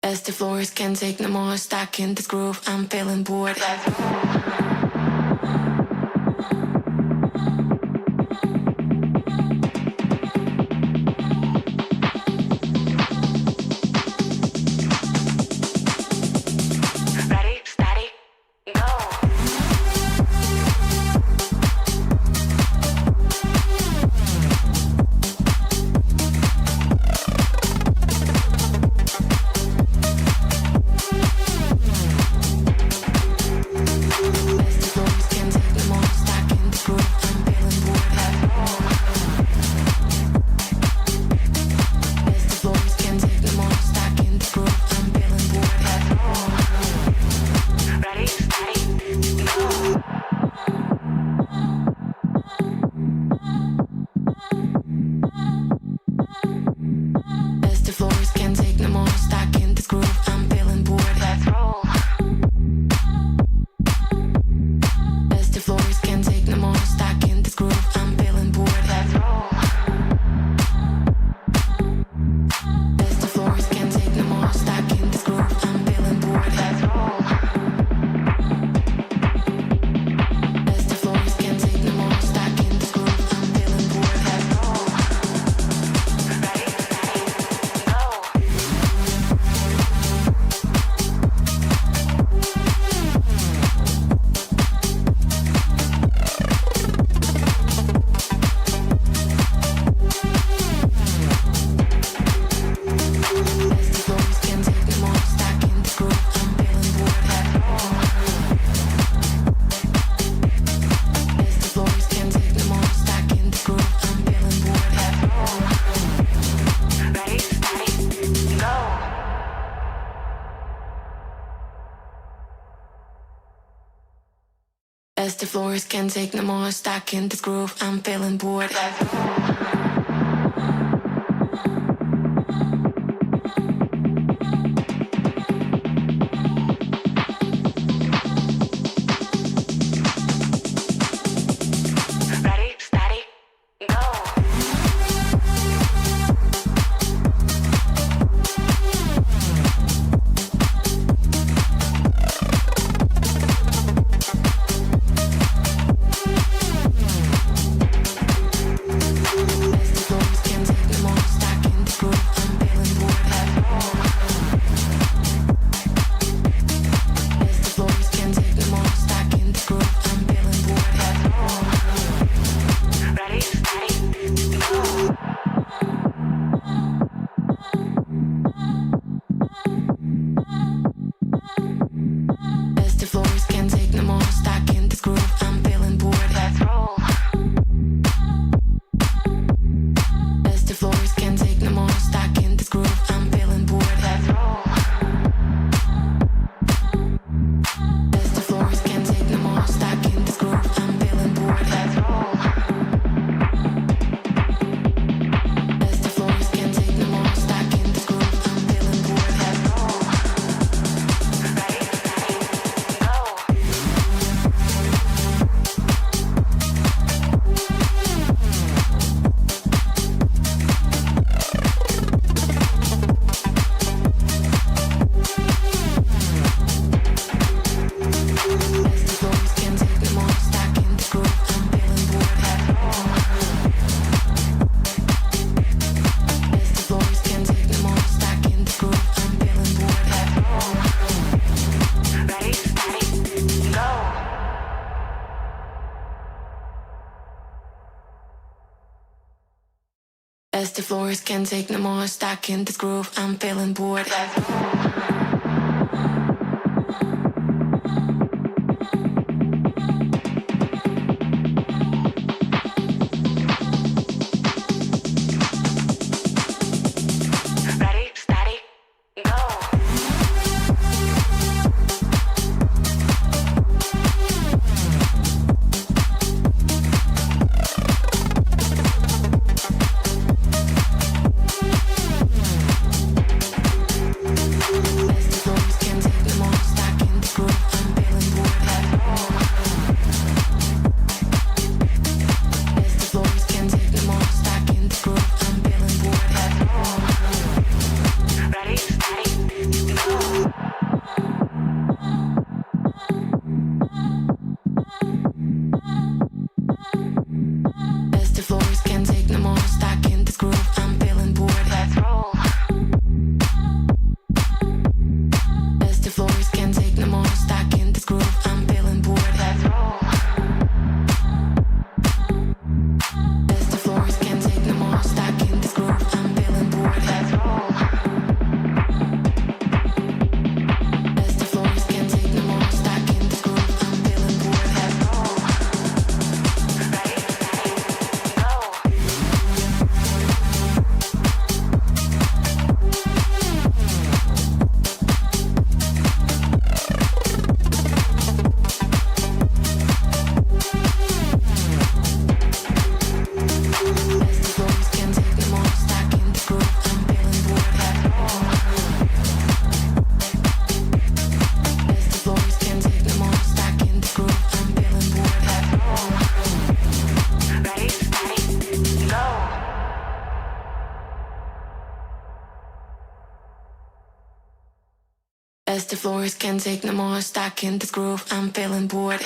As the floors can't take no more, stuck in this groove, I'm feeling bored. As the floors can't take no more, stuck in this groove, I'm feeling bored. As the floors can't take no more, stuck in this groove, I'm feeling bored. Best of floors can't take no more. Stuck in this groove, I'm feeling bored.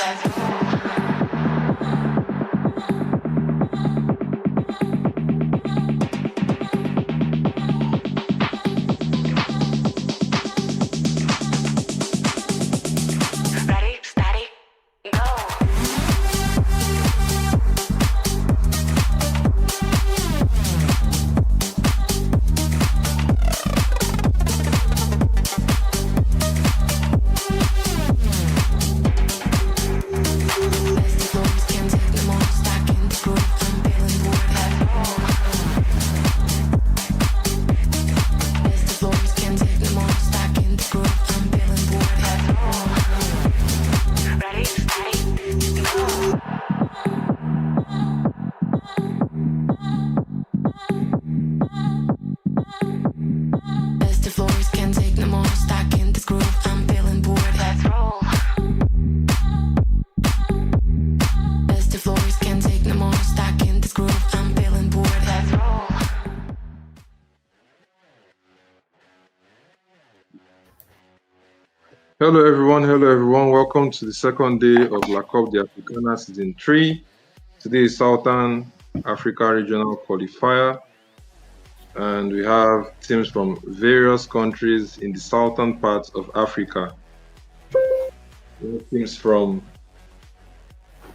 Hello everyone. Welcome to the second day of La Coupe de Africana Season 3. Today is Southern Africa Regional Qualifier, and we have teams from various countries in the southern parts of Africa. We have teams from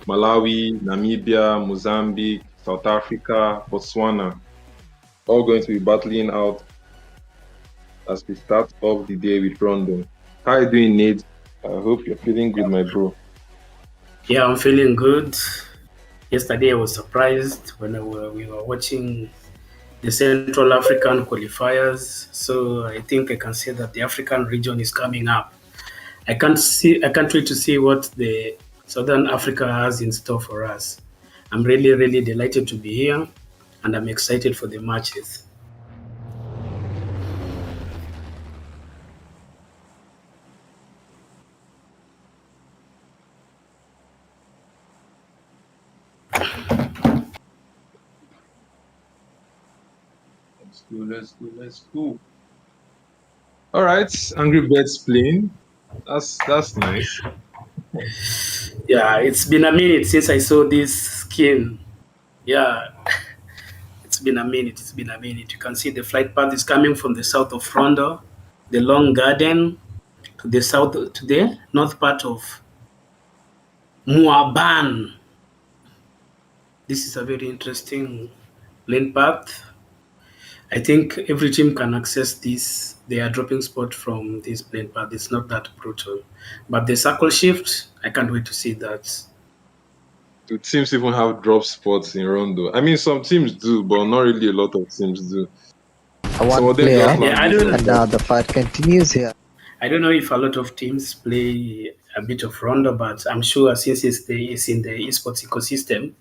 Malawi, Namibia, Mozambique, South Africa, Botswana, all going to be battling out as we start off the day with Rondo. How are you doing, Nate? I hope you're feeling good, my bro. Yeah, I'm feeling good. Yesterday I was surprised when we were watching the Central African qualifiers. So I think I can say that the African region is coming up. I can't wait to see what the Southern Africa has in store for us. I'm really delighted to be here, and I'm excited for the matches. Let's go. All right, Angry Birds playing. That's nice. Yeah, it's been a minute since I saw this skin. Yeah, it's been a minute. You can see the flight path is coming from the south of Rondo, the Long Garden, to the south, to the north part of Muaban. This is a very interesting lane path. I think every team can access this. They are dropping spot from this plane path. It's not that brutal. But the circle shift, I can't wait to see that. Do teams even have drop spots in Rondo? I mean, some teams do, but not really a lot of teams do. Some of them player, just land it and now the fight continues here. I don't know if a lot of teams play a bit of Rondo, but I'm sure since it's in the esports ecosystem,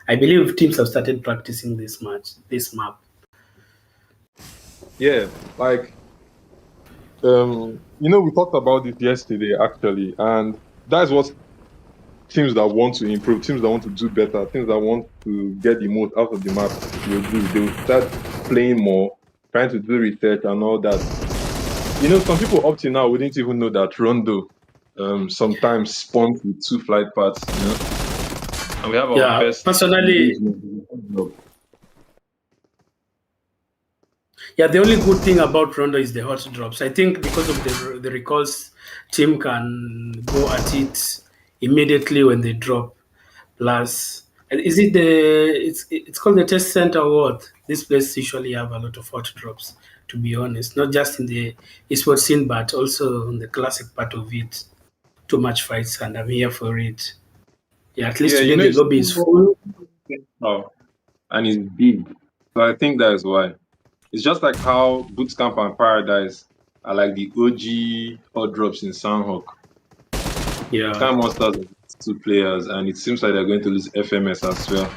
I believe teams have started practicing this map. Yeah, like we talked about it yesterday actually, and that's what teams that want to improve, teams that want to do better, teams that want to get the most out of the map will do. They will start playing more, trying to do research and all that. Some people up till now wouldn't even know that Rondo sometimes spawns with two flight paths, And we have our first personally. Yeah, the only good thing about Rondo is the hot drops. I think because of the recalls, team can go at it immediately when they drop. Plus, is it it's called the test center or what? This place usually have a lot of hot drops, to be honest. Not just in the esports scene, but also in the classic part of it. Too much fights, and I'm here for it. Yeah, at least today the lobby is full. And it's big. So I think that is why. It's just like how Bootcamp and Paradise are like the OG hot drops in Soundhawk. Yeah. Time Monsters are 2 players, and it seems like they're going to lose FMS as well.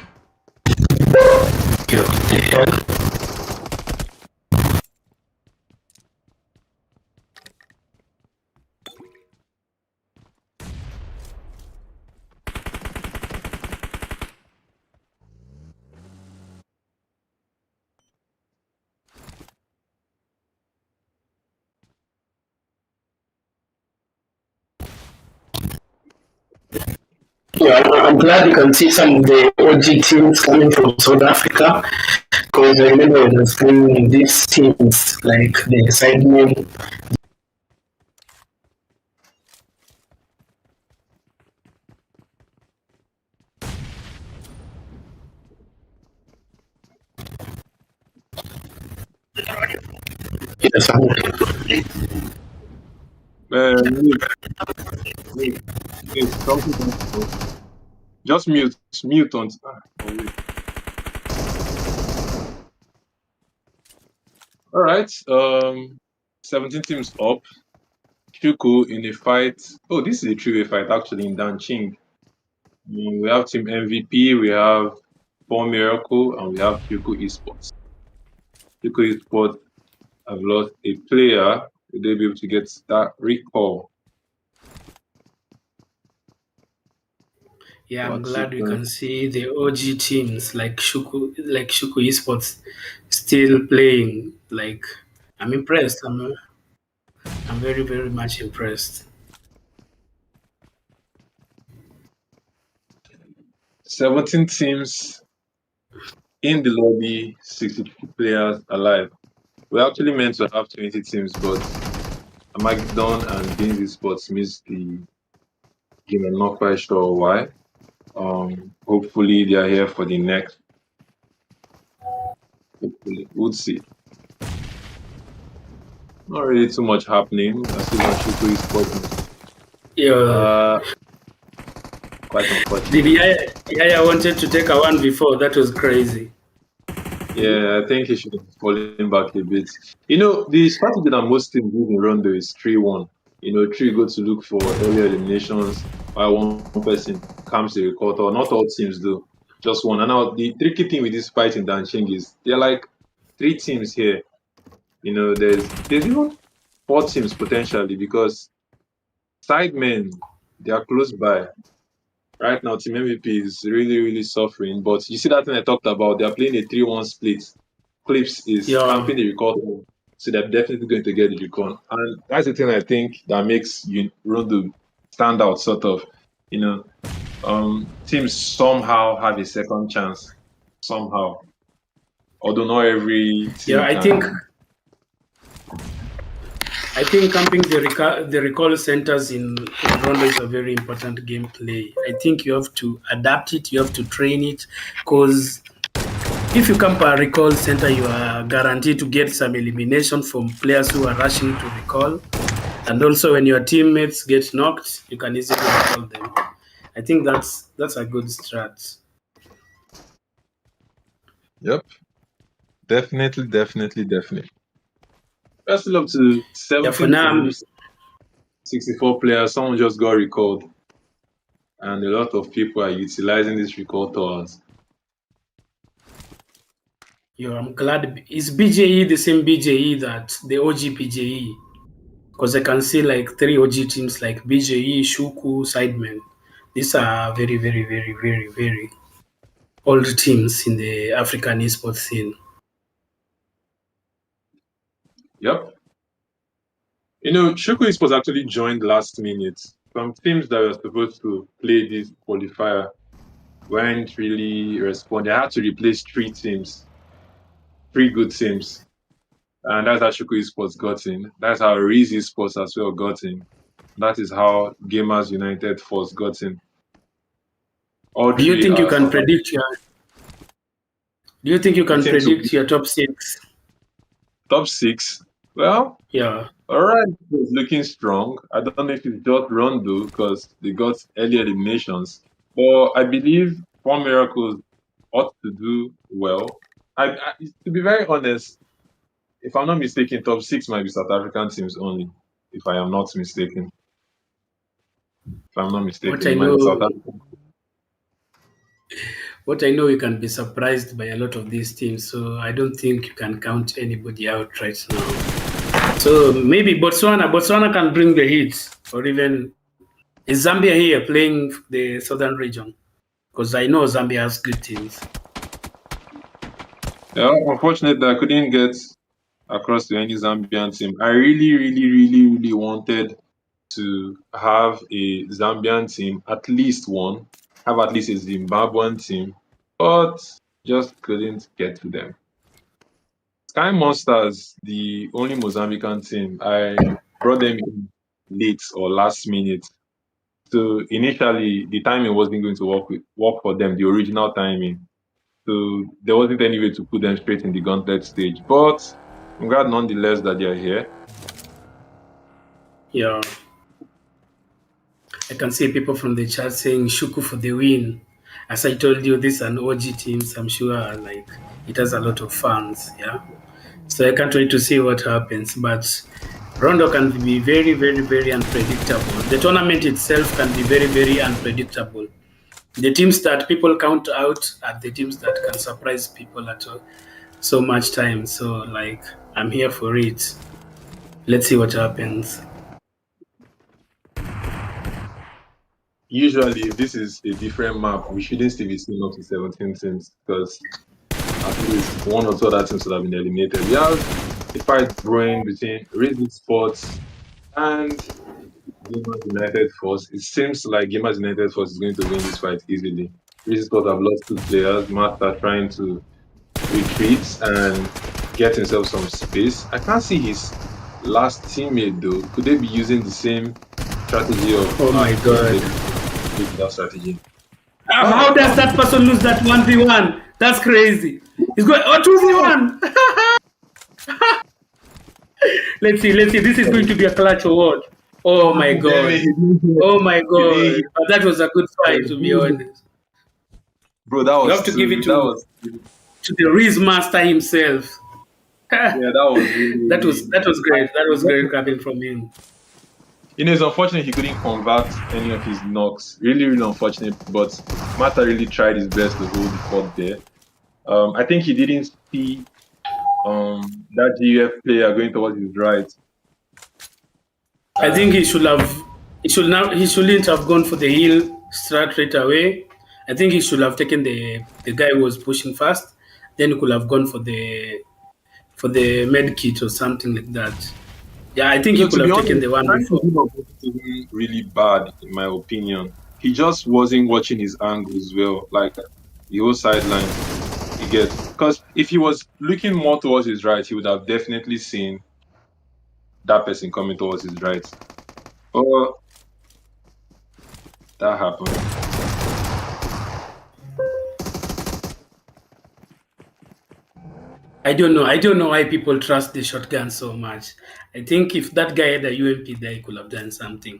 Yeah, I'm glad you can see some of the OG teams coming from South Africa because I remember when I was playing these teams like the SIDEMEN. Yes, Mute, mute, mute. Something don't go. Just mute on. Wait. All right. 17 teams up. Shuku in a fight. Oh, this is a three-way fight actually in Danching. We have Team MVP, we have Four Miracle, and we have Shuku Esports. Shuku Esports have lost a player. Will they be able to get that recall? yeah, I'm What's it glad we going? can see the OG teams like Shuku Esports still playing. Like, I'm impressed. I'm very, very much impressed. 17 teams in the lobby, 62 players alive. We're actually meant to have 20 teams, but ARMAGEDDON and BEANZ Esports missed the game. I'm not quite sure why. Hopefully they are here for the next. Hopefully, we'll see. Not really too much happening. I still want Shuku Esports. Yeah. Quite unfortunate. Did Yaya wanted to take a one before? That was crazy. Yeah, I think he should have fallen back a bit. You know, the strategy that most teams do in Rondo is 3-1. You know, 3 go to look for early eliminations, while one person comes to record, or not all teams do, just one. And now the tricky thing with this fight in Danching is there are like 3 teams here. You know, there's even 4 teams potentially because sidemen, they are close by. Right now, Team MVP is really, really suffering. But you see that thing I talked about, they're playing a 3-1 split. Clips is camping the record, so they're definitely going to get the recon. And that's the thing I think that makes Rondo stand out, sort of. You know, teams somehow have a second chance, somehow. Although not every team Yeah, I think camping the recall centers in Rondo is a very important gameplay. I think you have to adapt it, you have to train it, because if you camp a recall center, you are guaranteed to get some elimination from players who are rushing to recall. And also when your teammates get knocked, you can easily recall them. I think that's a good strat. Yep. Definitely. Best of luck to 17 teams, 64 players. Someone just got recalled. And a lot of people are utilizing these recall towers. Yeah, I'm glad. Is BJE the same BJE that the OG BJE? Because I can see like 3 OG teams like BJE, Shuku, Sidemen. These are very old teams in the African esports scene. Yep. You know, Shuku Esports actually joined last minute. Some teams that were supposed to play this qualifier weren't really responding. I had to replace 3 teams, 3 good teams. And that's how Shuku Esports got in. That's how RIZZ Esports as well got in. That is how Gamers United Force got in. All Do you 3 think you are can predict your top 6? top 6? Well, Yeah. all right, it's looking strong. I don't know if it's just Rondo because they got early eliminations, but I believe Four Miracles ought to do well. To be very honest, if I'm not mistaken, top 6 might be South African teams only. If I am not mistaken, What it I might be South know, African. you can be surprised by a lot of these teams, so I don't think you can count anybody out right now. So maybe Botswana can bring the heat, or even is Zambia here playing the southern region? Because I know Zambia has good teams. Yeah, unfortunately, I couldn't get across to any Zambian team. I really wanted to have a Zambian team, at least one. have at least a Zimbabwean team, but just couldn't get to them. Sky Monsters, the only Mozambican team, I brought them in late or last minute. So initially, the timing wasn't going to work for them, the original timing. So there wasn't any way to put them straight in the gauntlet stage. But I'm glad nonetheless that they're here. Yeah. I can see people from the chat saying Shuku for the win. As I told you, this is an OG team, so I'm sure like it has a lot of fans. Yeah. So I can't wait to see what happens. But Rondo can be very, very, very unpredictable. The tournament itself can be very, very unpredictable. The teams that people count out are the teams that can surprise people at so much time. So like I'm here for it. Let's see what happens. Usually, if this is a different map, we shouldn't still be seeing up to 17 teams because at least one or two other teams would have been eliminated. We have a fight brewing between RIZZ Sports and Gamers United Force. It seems like Gamers United Force is going to win this fight easily. RIZZ Sports have lost 2 players. Master trying to retreat and get himself some space. I can't see his last teammate though. Could they be using the same strategy of Oh my god. that strategy? How does that person lose that 1v1? That's crazy. He's going 2v1. Let's see. This is going to be a clutch award. Oh my god. Oh my god. But that was a good fight, to be honest. Bro, that was You have to give it to the RIZZ master himself. yeah, that was really, that was great. That was great coming from him. You know, it's unfortunate he couldn't convert any of his knocks. Really, really unfortunate. But Mata really tried his best to hold the fort there. I think he didn't see that GUF player going towards his right. I think he shouldn't have gone for the heel strat right away. I think he should have taken the guy who was pushing fast. Then he could have gone for the med kit or something like that. Yeah, I think he could have taken the one before. Really bad, in my opinion. He just wasn't watching his angles well, like the whole sideline. You get, because if he was looking more towards his right, he would have definitely seen that person coming towards his right. Oh, that happened. I don't know why people trust the shotgun so much. I think if that guy had a UMP there, he could have done something.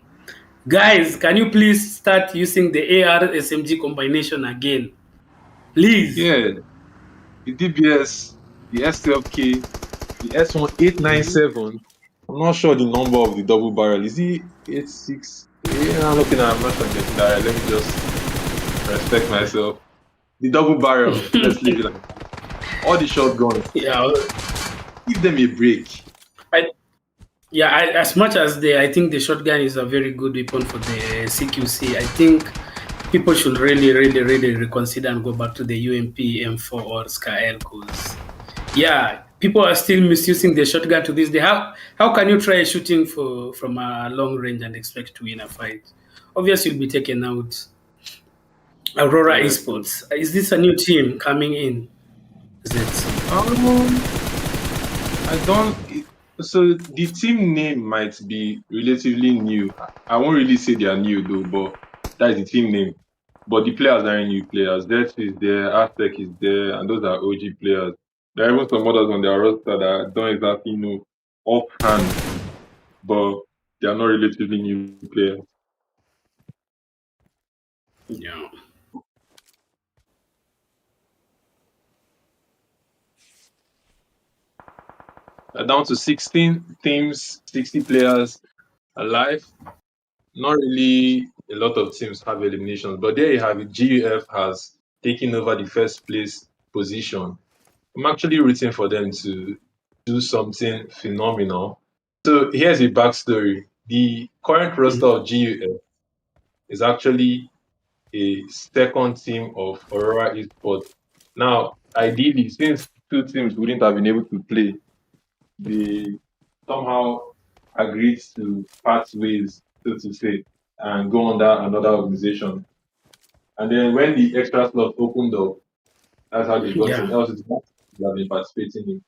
Guys, can you please start using the AR SMG combination again? Please. Yeah, the DBS, the S12K, the S1897. I'm not sure the number of the double barrel. Is it 86? Yeah, I'm not sure getting that. Let me just respect myself. The double barrel. Let's leave it like that. All the shotguns. Yeah. Give them a break. As much as I think the shotgun is a very good weapon for the CQC, I think people should really reconsider and go back to the UMP M4 or SKL because people are still misusing the shotgun to this day. How can you try shooting from a long range and expect to win a fight? Obviously, you'll be taken out. Aurora Esports. Is this a new team coming in? Is it? I don't. So the team name might be relatively new. I won't really say they are new though, but that is the team name. But the players are new players. Death is there, Aztec is there, and those are OG players. There are even some others on their roster that I don't exactly know offhand, but they are not relatively new players. Yeah. Down to 16 teams, 60 players alive. Not really a lot of teams have eliminations, but there you have it. GUF has taken over the first place position. I'm actually rooting for them to do something phenomenal. So here's a backstory. The current roster of GUF is actually a second team of Aurora Esports. Now, ideally, since two teams wouldn't have been able to play, they somehow agreed to part ways, so to say, and go under another organization. And then when the extra slot opened up, that's how they got Yeah, in. Else it's not have been participating in.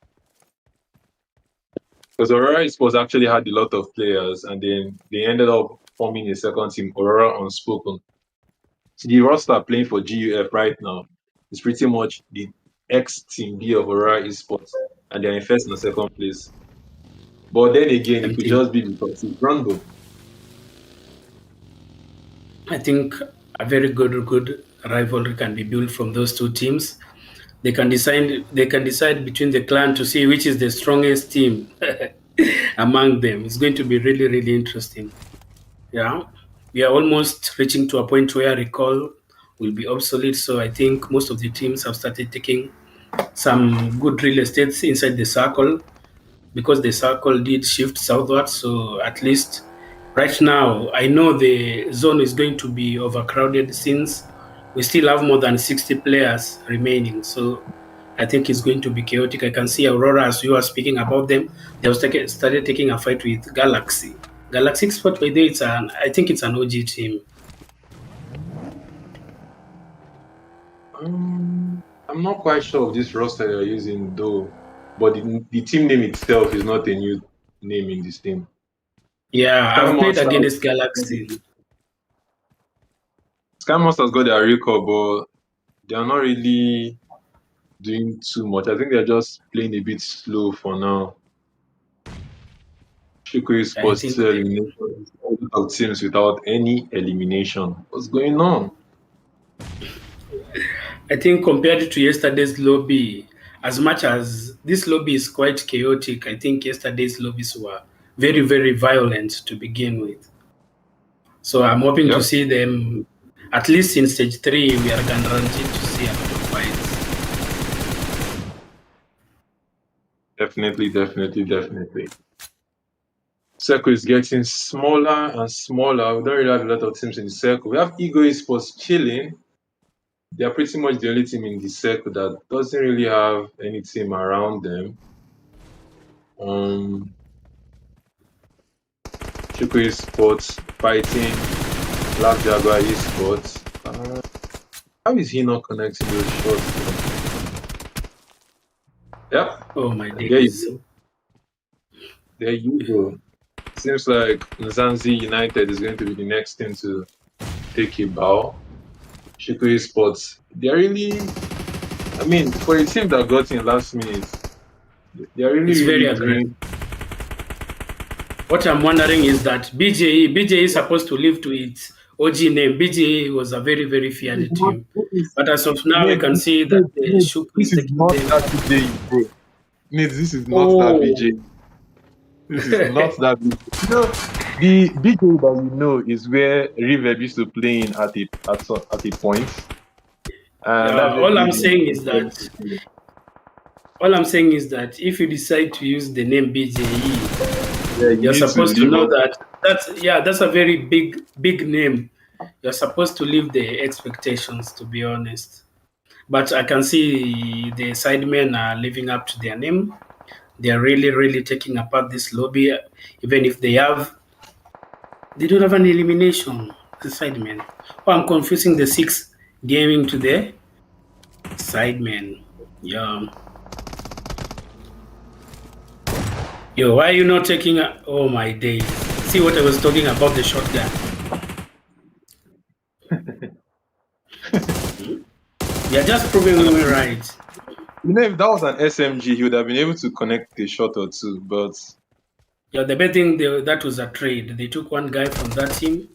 Because Aurora Esports actually had a lot of players, and then they ended up forming a second team, Aurora Unspoken. So the roster playing for GUF right now is pretty much the ex Team B of Aurora Esports, and they're in first and second place. But then again, it could just be because it's random. I think a very good rivalry can be built from those two teams. They can decide between the clan to see which is the strongest team among them. It's going to be really interesting. Yeah, we are almost reaching to a point where recall will be obsolete. So I think most of the teams have started taking some good real estates inside the circle because the circle did shift southward. So at least right now, I know the zone is going to be overcrowded since we still have more than 60 players remaining. So I think it's going to be chaotic. I can see Aurora, as you are speaking about them, they have started taking a fight with Galaxy. Galaxy Sport, by the way, I think it's an OG team. I'm not quite sure of this roster you're using though, but the team name itself is not a new name in this team. Yeah, Sky I've played Monsters, against Galaxy. Sky Monsters got their record, but they are not really doing too much. I think they're just playing a bit slow for now. SHUKU is I supposed think to elimination of teams without any elimination. What's going on? I think compared to yesterday's lobby, as much as this lobby is quite chaotic, I think yesterday's lobbies were very violent to begin with. So I'm hoping to Yep, see them at least in stage 3. We are guaranteed to see a lot of fights. definitely. Circle is getting smaller and smaller. We don't really have a lot of teams in the circle. We have Ego Esports chilling. They are pretty much the only team in the circle that doesn't really have any team around them. SHUKU Esports fighting Black Jaguar Esports. How is he not connecting those shots? Yep, Oh my there you days. go. There you go. Seems like MZANZI United is going to be the next team to take a bow. SHUKU Esports, they're really, I mean, for a team that got in last minute, they're It's very really aggressive. doing. What I'm wondering is that BJE is supposed to live to its OG name. BJE was a very feared team. But as of now, we can see that the Shuku This is is taking not them. that BJ, bro. Nate, this is not that Oh, BJ. This is not that BJ. You know, the BJ that you know is where Reverb used to play in at a point. And that's where all I'm BJ saying is that if you decide to use the name yeah, BJE, you you're need to supposed to live know up. that that's a very big name. You're supposed to leave the expectations, to be honest. But I can see the sidemen are living up to their name. They are really taking apart this lobby, even if they don't have an elimination. The sidemen. Oh, I'm confusing the 6 gaming to the sidemen. Yeah. Yo, why are you not taking a... Oh my days. See what I was talking about, the shotgun. You're just proving me right. You know, if that was an SMG, he would have been able to connect a shot or two. But Yeah, the bad thing, that was a trade. They took one guy from that team.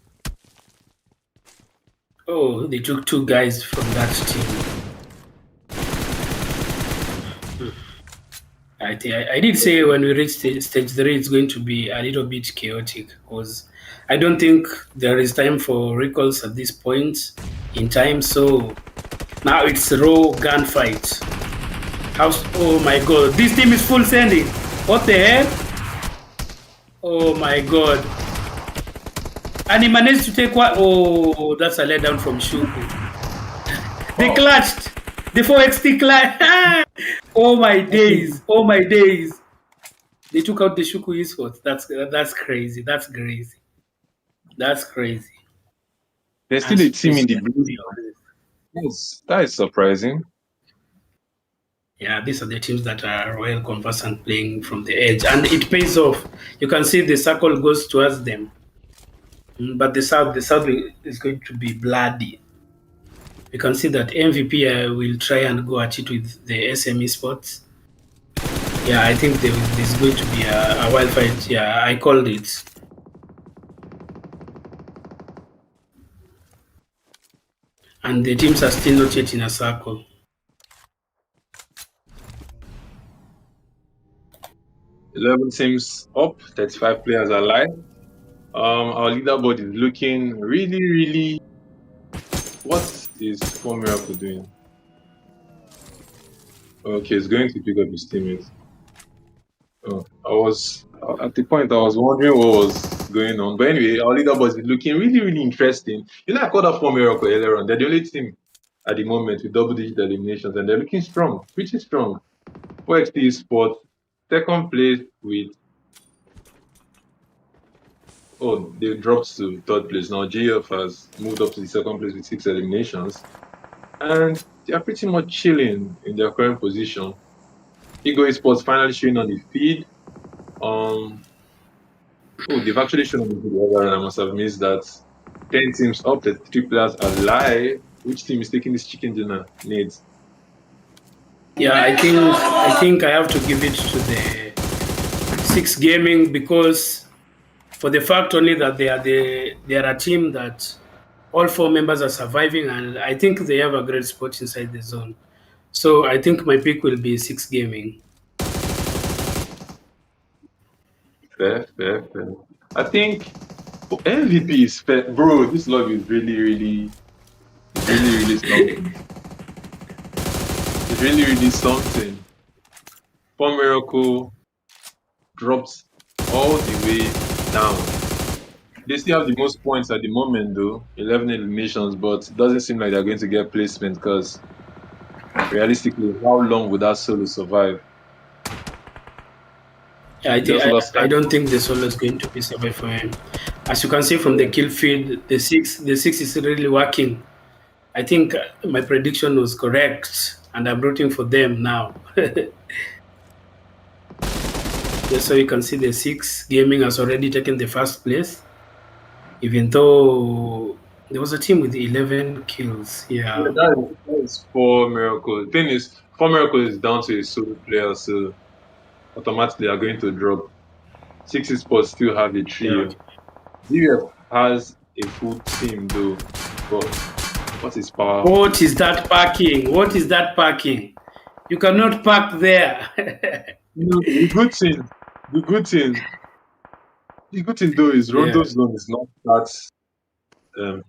Oh, they took 2 guys from that team. I did say when we reach stage 3, it's going to be a little bit chaotic because I don't think there is time for recalls at this point in time. So now it's raw gunfight. Oh my god, this team is full sending. What the hell? Oh my god. And he managed to take what? Oh, that's a letdown from Shuku. They clutched. The 4XT clutch. Oh my days. Oh my days. They took out the Shuku esports. That's crazy. That's crazy. That's crazy. there's And still a team in the especially, to blue. be honest. That is surprising. Yeah, these are the teams that are well conversant playing from the edge, and it pays off. You can see the circle goes towards them. But the south is going to be bloody. You can see that MVP will try and go at it with the SME sports. Yeah, I think there's going to be a wild fight. Yeah, I called it. And the teams are still not yet in a circle. 11 teams up, 35 players alive. Our leaderboard is looking really, really. What is Four Miracle doing? Okay, it's going to pick up his teammates. Oh, I was at the point I was wondering what was going on. But anyway, our leaderboard is looking really, really interesting. You know, I called out Four Miracle earlier on. They're the only team at the moment with double-digit eliminations, and they're looking strong, pretty strong. 4XT Sports, second place with. Oh, they dropped to third place. Now JF has moved up to the second place with 6 eliminations. And they are pretty much chilling in their current position. Ego Esports finally showing on the feed. Oh, they've actually shown on the feed earlier, and I must have missed that. 10 teams up, 33 players alive. Which team is taking this chicken dinner? Nadez. Yeah, I think I have to give it to the Six Gaming, because for the fact only that they are a team that all 4 members are surviving, and I think they have a great spot inside the zone. So I think my pick will be Six Gaming. Fair. I think MVP is fair. Bro, this lobby is really something. It's really something. Four Miracle dropped all the way down. They still have the most points at the moment, though, 11 eliminations, but it doesn't seem like they're going to get placement because realistically, how long would that solo survive? Yeah, I don't think the solo is going to be survive for him. As you can see from the kill feed, the six is really working. I think my prediction was correct, and I'm rooting for them now. Just so you can see, the Six Gaming has already taken the first place, even though there was a team with 11 kills. Yeah, that is Four Miracle. The thing is, Four Miracle is down to a solo player, so automatically are going to drop. Six Sports still have a trio. DF has a full team though, but what is power? What is that parking? What is that parking? You cannot park there. No, the good thing though is Rondo's zone is not that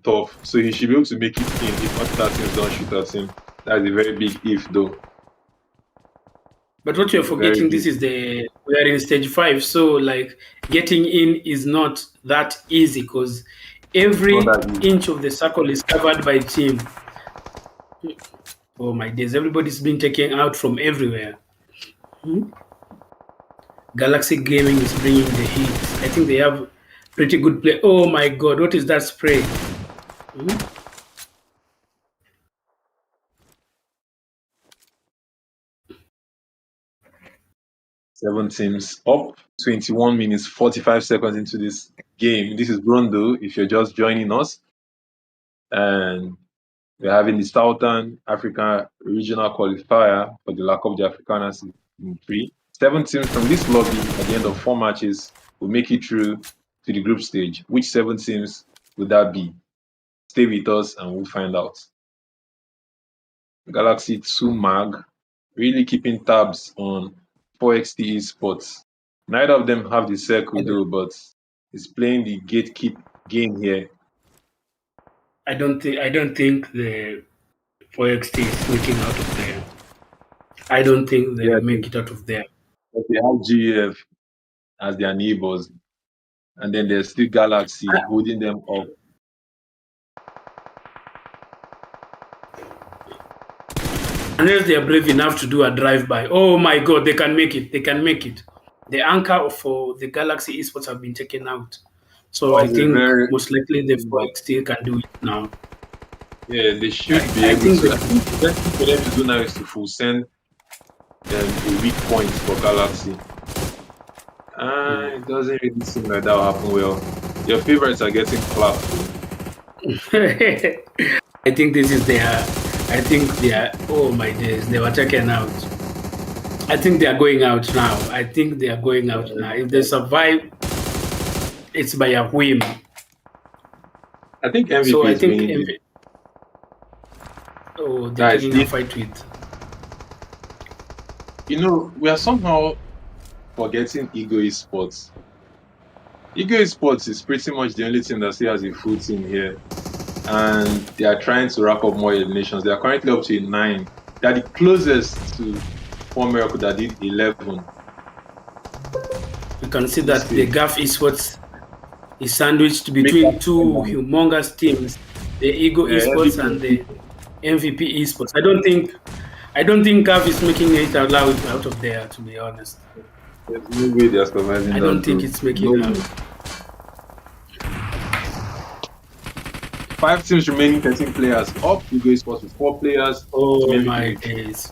tough, so he should be able to make it in if other teams don't shoot at him. That's a very big if though. But what you're forgetting, this is we are in stage 5, so like getting in is not that easy, because every inch of the circle is covered by team. Oh my days, everybody's been taken out from everywhere. Galaxy Gaming is bringing the heat. I think they have pretty good play. Oh my god, what is that spray? 7 teams up, 21 minutes, 45 seconds into this game. This is Rondo, if you're just joining us. And we're having the Southern African Regional Qualifier for the La Coupe d'Africanas Season 3. 7 teams from this lobby at the end of 4 matches will make it through to the group stage. Which 7 teams would that be? Stay with us and we'll find out. Galaxy 2 Mag, really keeping tabs on 4XT Esports. Neither of them have the circle though, but it's playing the gatekeep game here. I don't think the 4XT is making out of there. I don't think they make it out of there. But they have GF as their neighbors, and then there's still Galaxy holding them up. Unless they are brave enough to do a drive-by. Oh my god, they can make it. They can make it. The anchor for the Galaxy Esports have been taken out. So I think most likely the 4XT can do it now. Yeah, they should be I able think to. I think the best thing for them to do now is to full send a weak point for Galaxy. It doesn't really seem like that will happen well. Your favorites are getting clapped. I think this is their. I think they are. Oh my days, they were taken out. I think they are going out now. I think they are going out now. If they survive, it's by a whim. I think MVP So I is think winning. oh, they're Guys, taking a fight with. we are somehow forgetting Ego Esports. Ego Esports is pretty much the only team that still has a full team here. And they are trying to wrap up more eliminations. They are currently up to 9. They are the closest to one miracle that did 11. You can see that the GAF Esports is sandwiched between two humongous teams, the Ego Esports and the MVP Esports. I don't think GAF is making it out of there, to be honest. There's no way they are surviving. I don't think it's making it out. 5 teams remaining, 13 players up. Ego Esports with 4 players. Oh my days.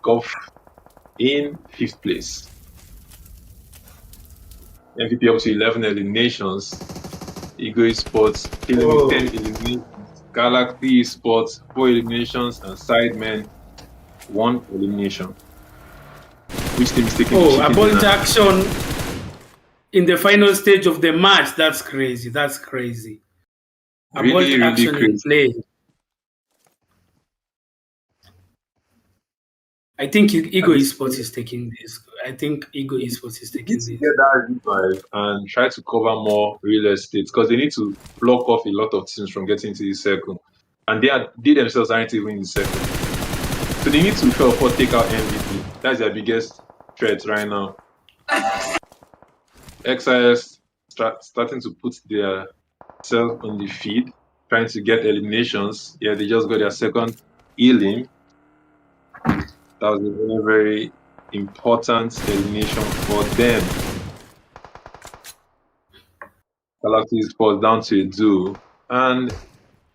Golf in 5th place. MVP up to 11 eliminations. Ego Esports killing 10 eliminations. Galaxy Esports 4 eliminations, and SIDEMEN 1 elimination. Which team is taking a bolt action in the final stage of the match? That's crazy. That's crazy. A bolt action in play. I think Ego Esports is taking this. I think Ego Esports is taking this. Get that revive and try to cover more real estate, because they need to block off a lot of teams from getting to the circle, and they themselves aren't even in the circle. So they need to first take out MVP. That's their biggest threat right now. XIS starting to put their self on the feed, trying to get eliminations. Yeah, they just got their second elim. That was a very, very important elimination for them. Galaxy Sports down to a duo. And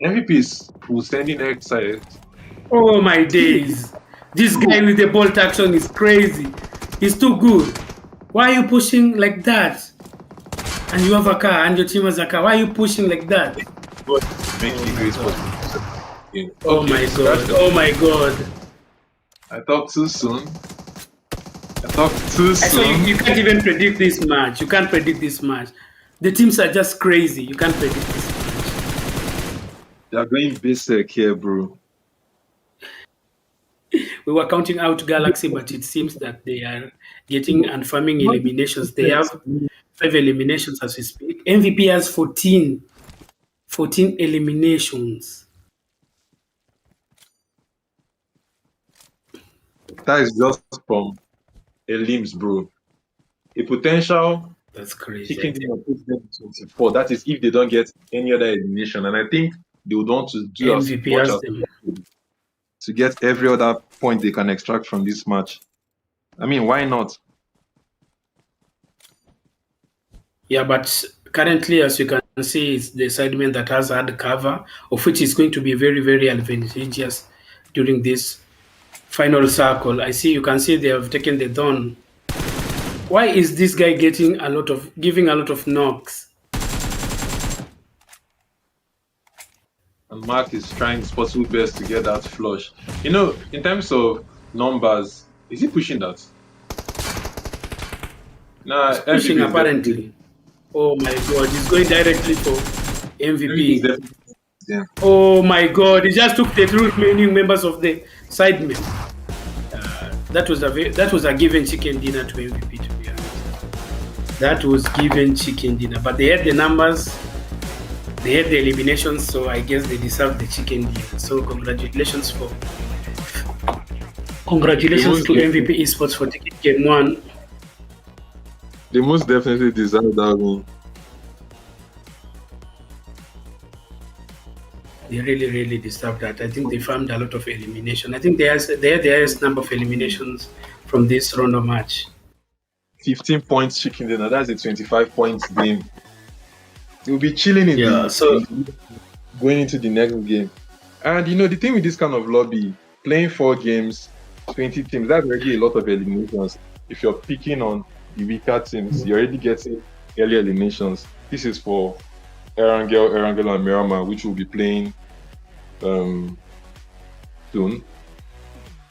MVP is sending XIS. Oh my days. This guy with the bolt action is crazy. He's too good. Why are you pushing like that? And you have a car and your team has a car. Why are you pushing like that? Oh my god. Oh my god. I talked too soon. So you can't even predict this match. You can't predict this match. The teams are just crazy. You can't predict this match. They're going basic here, bro. We were counting out Galaxy, but it seems that they are getting and farming eliminations. They have 5 eliminations as we speak. MVP has 14 eliminations. That is just from elims, bro. A potential. That's crazy. Chicken dinner puts them 24. That is if they don't get any other elimination, and I think they would want to do MVP as much as to get every other point they can extract from this match. I mean, why not? Yeah, but currently, as you can see, it's the SIDEMEN that has had cover, of which is going to be very, very advantageous during this final circle. You can see they have taken the Dawn. Why is this guy giving a lot of knocks? And Mark is trying his possible best to get that flush. In terms of numbers, is he pushing that? Nah, he's pushing apparently. Oh my god, he's going directly for MVP. Yeah. Oh my god, he just took the 2 remaining members of the SIDEMEN. That was a given chicken dinner to MVP, to be honest. That was given chicken dinner. But they had the numbers, they had the eliminations, so I guess they deserve the chicken dinner. So congratulations to MVP Esports for taking game 1. They most definitely deserve that win. They really, really deserve that. I think they farmed a lot of elimination. I think they had the highest number of eliminations from this round of match. 15 points chicken dinner. That's a 25 points game. They will be chilling in going into the next game. And the thing with this kind of lobby, playing 4 games, 20 teams, that's already a lot of eliminations. If you're picking on the weaker teams, you're already getting early eliminations. This is for Erangel, and Miramar, which will be playing soon.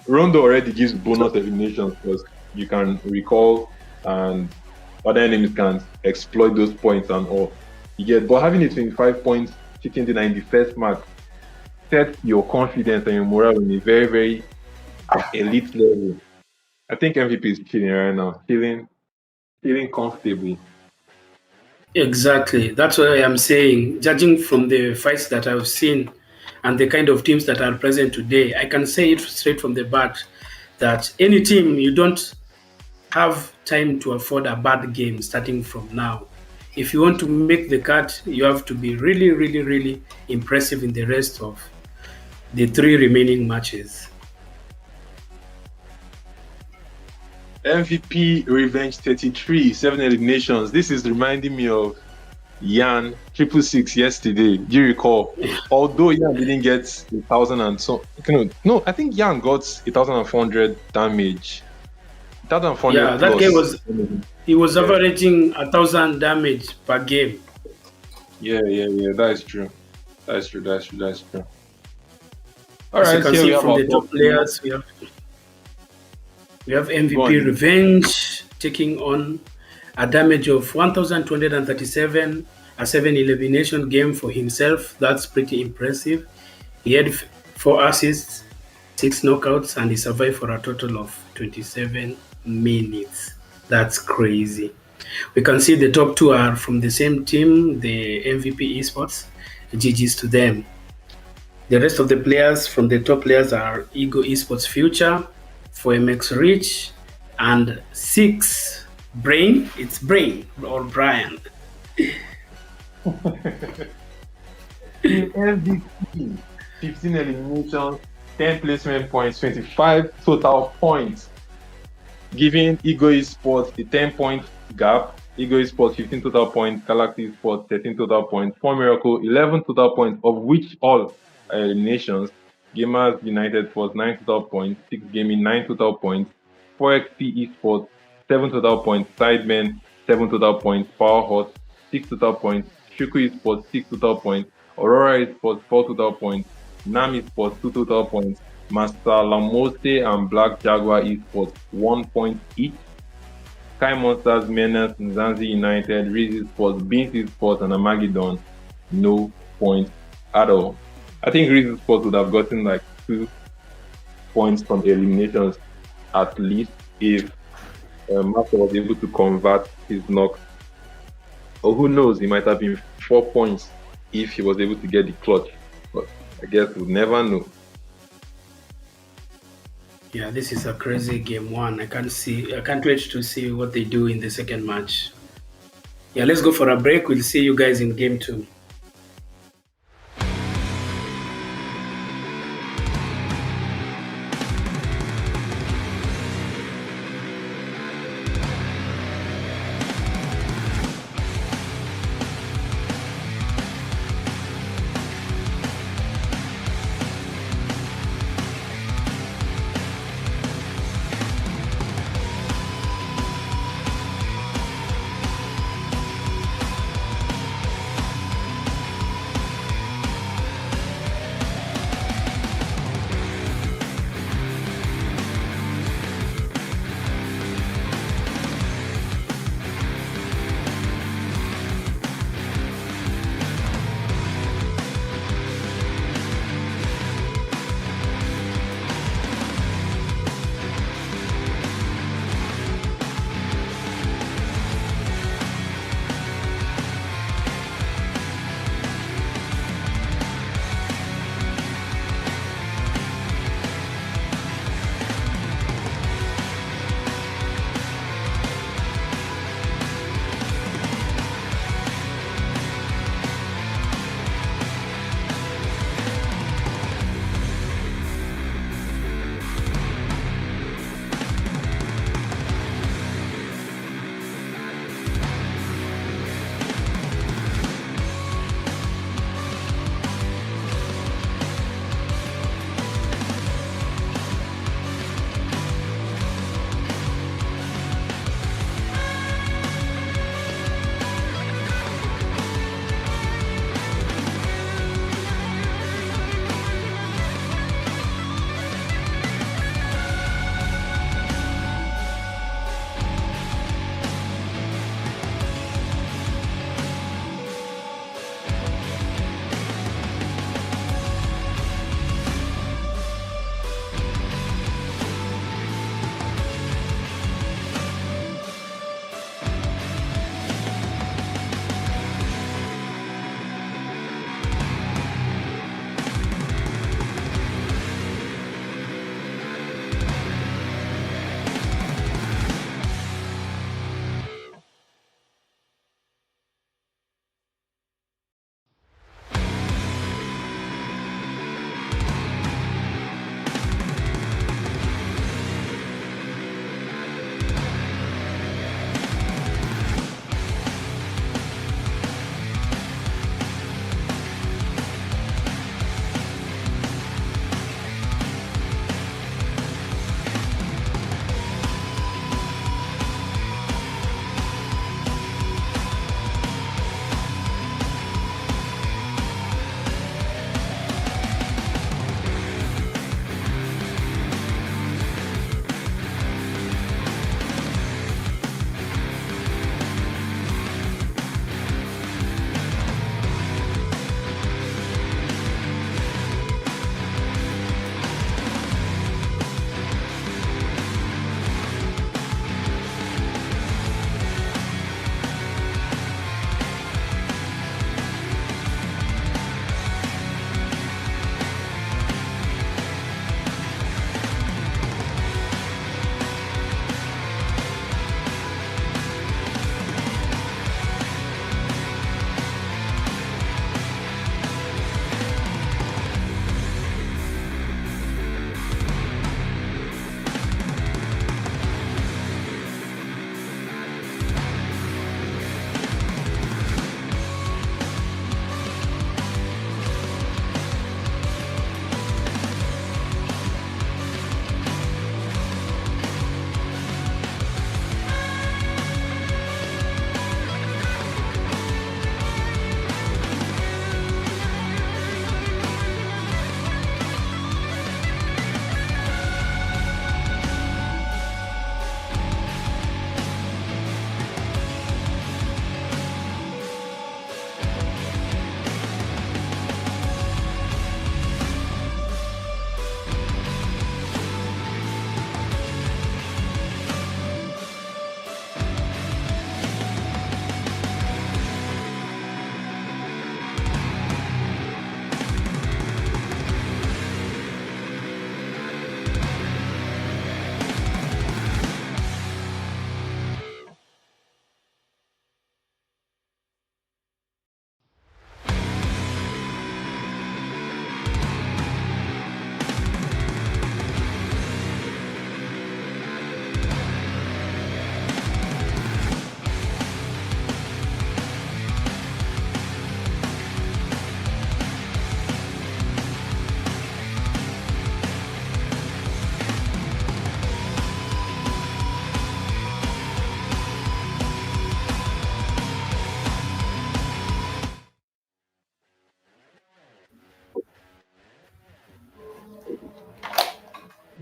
Rondo already gives bonus eliminations because you can recall and other enemies can exploit those points and all. But having a 25 points hitting the 91st mark sets your confidence and your morale in a very, very elite level. I think MVP is chilling right now, feeling comfortably. Exactly. That's what I am saying. Judging from the fights that I've seen and the kind of teams that are present today, I can say it straight from the bat that any team, you don't have time to afford a bad game starting from now. If you want to make the cut, you have to be really, really, really impressive in the rest of the 3 remaining matches. MVP Revenge 33, 7 eliminations. This is reminding me of Yan 666 yesterday. Do you recall? Although Yan didn't get 1,000 and so, no, I think Yan got 1,400 damage. 1,400. Yeah, that game he was averaging 1,000 damage per game. Yeah. That is true. That's true. All As right, you can see from the top players, we have MVP Revenge taking on a damage of 1,237, a 7 elimination game for himself. That's pretty impressive. He had 4 assists, 6 knockouts, and he survived for a total of 27 minutes. That's crazy. We can see the top 2 are from the same team, the MVP Esports. GG's to them. The rest of the players from the top players are Ego Esports Future, 4MX Rich, and 6 Brain. It's Brain or Brian. MVP 15 eliminations, 10 placement points, 25 total points, giving Ego Esports a 10-point gap. Ego Esports 15 total points, Galaxy Esports 13 total points, 4 Miracle 11 total points, of which all are eliminations. Gamers United Force 9 total points, 6 Gaming 9 total points, 4XP Esports 7 total points, Sidemen 7 total points, Powerhouse 6 total points, Shuku Esports 6 total points, Aurora Esports 4 total points, NAM Esports 2 total points, MASALAMOSE and Black Jaguar Esports 1 point each. Sky Monsters, MENACE, MZANZI United, RIZZ Esports, BEANZ Esports, and ARMAGEDDON, no points at all. I think RIZZ Esports would have gotten like 2 points from the eliminations at least if Master was able to convert his knock. Or who knows, he might have been 4 points if he was able to get the clutch. But I guess we'll never know. Yeah, this is a crazy game 1. I can't wait to see what they do in the second match. Yeah, let's go for a break. We'll see you guys in game 2.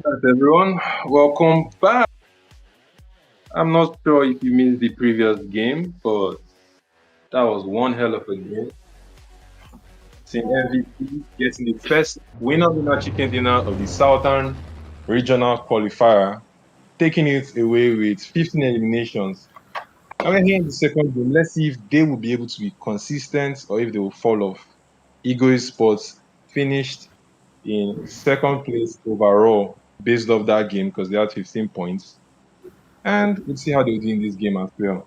Right, everyone, welcome back. I'm not sure if you missed the previous game, but that was one hell of a game. Team MVP getting the first winner chicken dinner of the Southern Regional Qualifier, taking it away with 15 eliminations. And we're here in the second game. Let's see if they will be able to be consistent or if they will fall off. Ego Sports finished in second place overall based off that game because they had 15 points. And we'll see how they'll do in this game as well.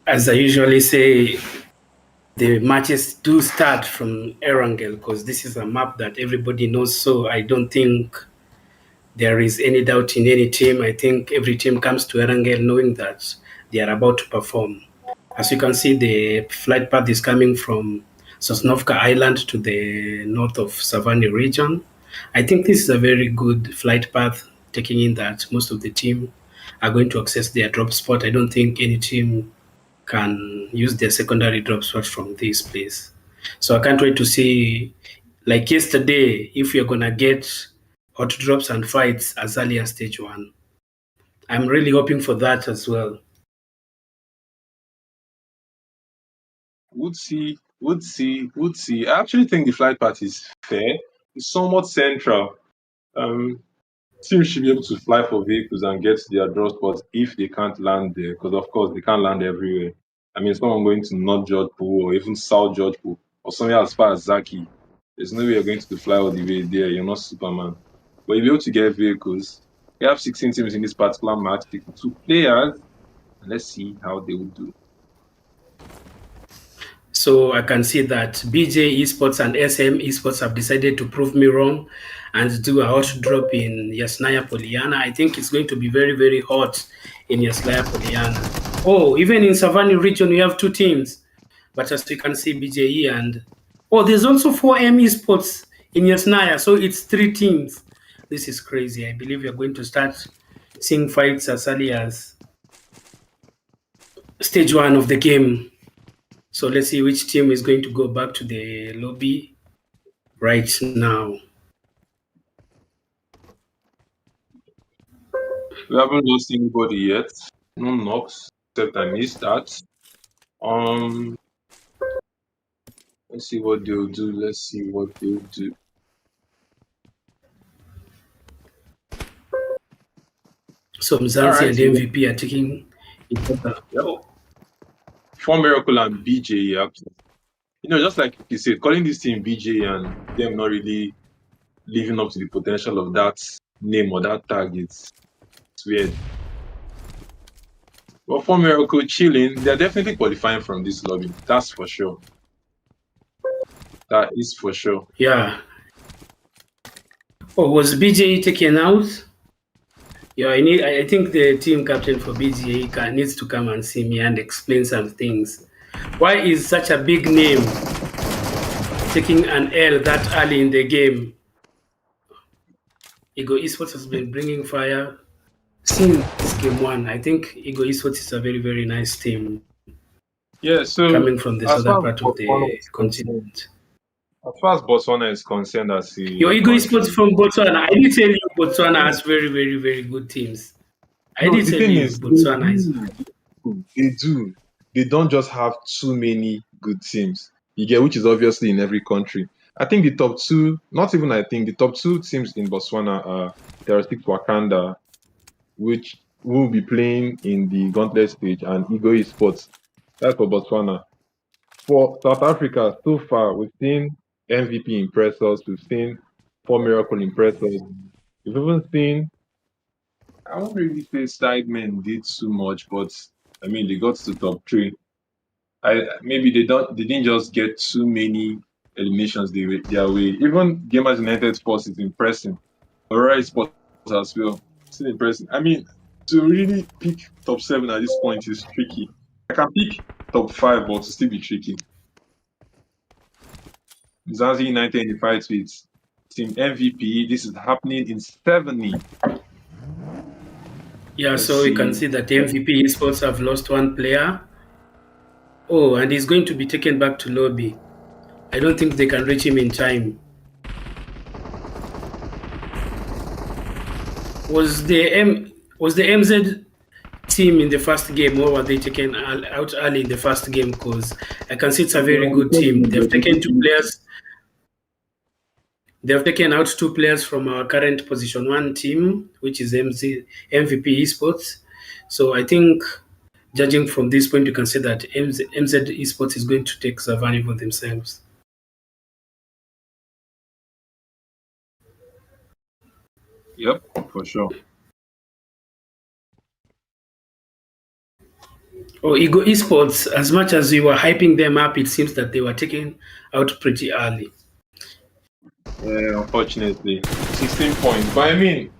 As I usually say, the matches do start from Erangel because this is a map that everybody knows. So I don't think there is any doubt in any team. I think every team comes to Erangel knowing that they are about to perform. As you can see, the flight path is coming from Sosnovka Island to the north of Savannah region. I think this is a very good flight path, taking in that most of the team are going to access their drop spot. I don't think any team can use their secondary drop spot from this place. So I can't wait to see, like yesterday, if we're going to get hot drops and fights as early as stage 1. I'm really hoping for that as well. Would see. I actually think the flight path is fair. It's somewhat central. Teams should be able to fly for vehicles and get to their draw spots if they can't land there, because of course they can't land everywhere. I mean, someone going to North George Pool or even South George Pool or somewhere as far as Zaki, there's no way you're going to fly all the way there. You're not Superman. But you'll be able to get vehicles. We have 16 teams in this particular match, 62 players. And let's see how they will do. So I can see that BJ Esports and SM Esports have decided to prove me wrong and do a hot drop in Yasnaya Poliana. I think it's going to be very, very hot in Yasnaya Poliana. Oh, even in Savannah region, we have 2 teams. But as you can see, BJE and... Oh, there's also 4M Esports in Yasnaya, so it's 3 teams. This is crazy. I believe we're going to start seeing fights as early as stage 1 of the game. So let's see which team is going to go back to the lobby right now. We haven't lost anybody yet. No knocks, except I missed that. Let's see what they'll do. So MZANZI and MVP are taking each other. Yep. For Miracle and BJ, actually. Just like you said, calling this team BJ and them not really living up to the potential of that name or that tag, it's weird. But for Miracle chilling, they're definitely qualifying from this lobby. That's for sure. That is for sure. Yeah. Oh, was BJ taken out? Yeah, I think the team captain for BGA needs to come and see me and explain some things. Why is such a big name taking an L that early in the game? Ego Esports has been bringing fire since game 1. I think Ego Esports is a very, very nice team. Yeah, so coming from the southern part of the continent. As far as Botswana is concerned, Your Ego Esports from Botswana. I did tell you Botswana has very, very, very good teams. I did tell you Botswana is. They do. They don't just have too many good teams. You get, which is obviously in every country. I think the top 2, not even I think, the top 2 teams in Botswana are Terrastic Wakanda, which will be playing in the Gauntlet stage, and Ego Esports. That's for Botswana. For South Africa, so far, we've seen MVP impress us. We've seen 4 Miracle impress us. We've even seen, I won't really say Sidemen did too much, but I mean, they got to top 3. Maybe they didn't just get too many eliminations their way. Even Gamers United Sports is impressing. AURORA Sports as well. Still impressing. I mean, to really pick top 7 at this point is tricky. I can pick top 5, but to still be tricky. MZANZI United in the fight with Team MVP. This is happening in 70. Yeah, so you can see that MVP Esports have lost 1 player. Oh, and he's going to be taken back to lobby. I don't think they can reach him in time. Was the MZ team in the first game, or were they taken out early in the first game? Because I can see it's a very good team. They've taken two players. They have taken out two players from our current position one team, which is MVP Esports. So I think, judging from this point, you can say that MZ Esports is going to take Savani for themselves. Yep, for sure. Or Ego Esports, as much as we were hyping them up, it seems that they were taken out pretty early. Yeah, unfortunately, 16 points. But I mean,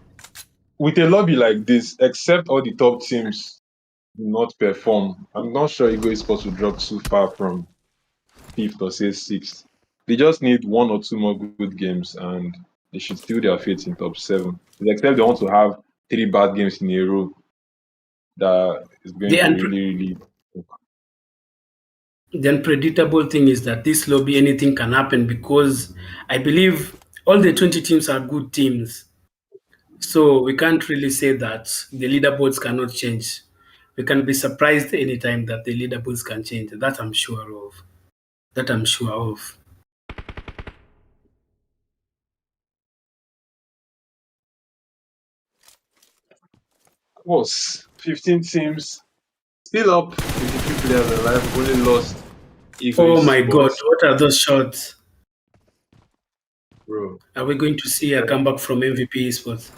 with a lobby like this, except all the top teams do not perform, I'm not sure Ego Sports will drop too far from fifth or say sixth. They just need one or two more good games, and they should steal their fate in top seven. Except they want to have three bad games in a row. That is going to really. The unpredictable thing is that this lobby, anything can happen, because I believe all the 20 teams are good teams. So we can't really say that the leaderboards cannot change. We can be surprised anytime that the leaderboards can change. That I'm sure of. That I'm sure of. Of course, 15 teams, still up 53 players alive, only lost Ego Oh my God, Sports. what are those shots? Bro. Are we going to see a comeback from MVP Esports?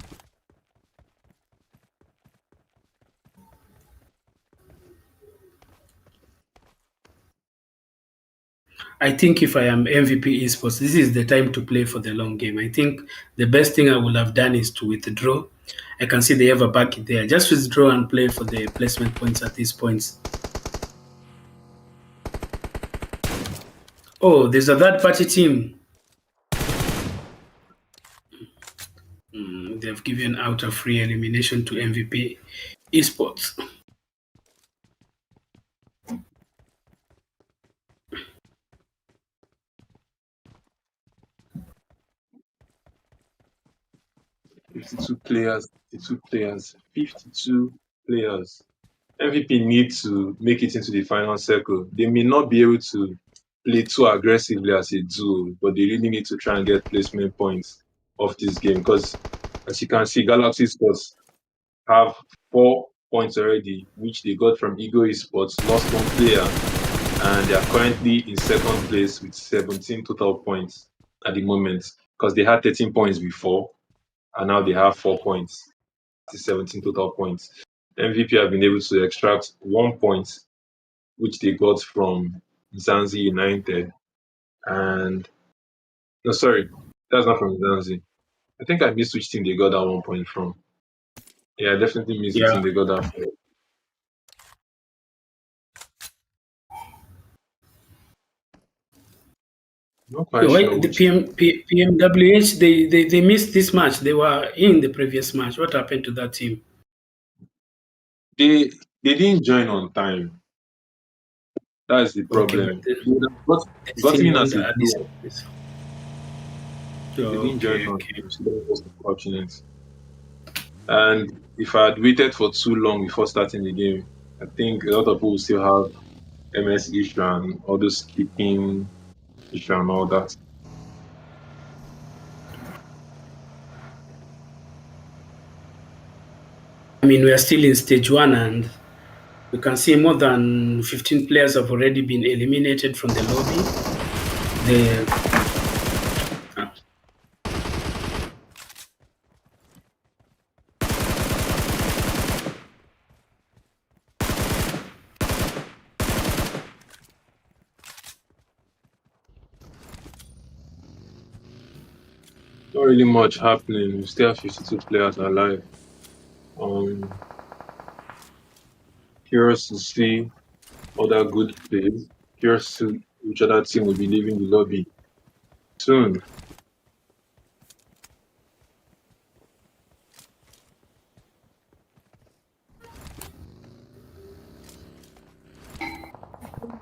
I think if I am MVP Esports, this is the time to play for the long game. I think the best thing I would have done is to withdraw. I can see they have a bucket there. Just withdraw and play for the placement points at these points. Oh, there's a third party team. They've given out a free elimination to MVP Esports. Fifty-two players, 52 players. MVP need to make it into the final circle. They may not be able to play too aggressively as a duo, but they really need to try and get placement points of this game because, as you can see, Galaxy Sports have 4 points already, which they got from Ego Esports, lost one player, and they are currently in second place with 17 total points at the moment because they had 13 points before, and now they have 4 points. 17 total points. MVP have been able to extract 1 point, which they got from MZANZI United. And no, sorry, that's not from MZANZI. I think I missed which team they got that 1 point from. Yeah, I definitely missed the team they got that from. Not quite sure The which PMWH, they missed this match. They were in the previous match. What happened to that team? they didn't join on time. That's the problem. Okay, They would have gotten in as a duo. They didn't join on time, so that was unfortunate. And if I had waited for too long before starting the game, I think a lot of people will still have MS issue and all those kicking issue and all that. I mean, we are still in stage one, and we can see more than 15 players have already been eliminated from the lobby. Not really much happening. We still have 52 players alive. Curious to see other good plays. Curious to which other team will be leaving the lobby soon.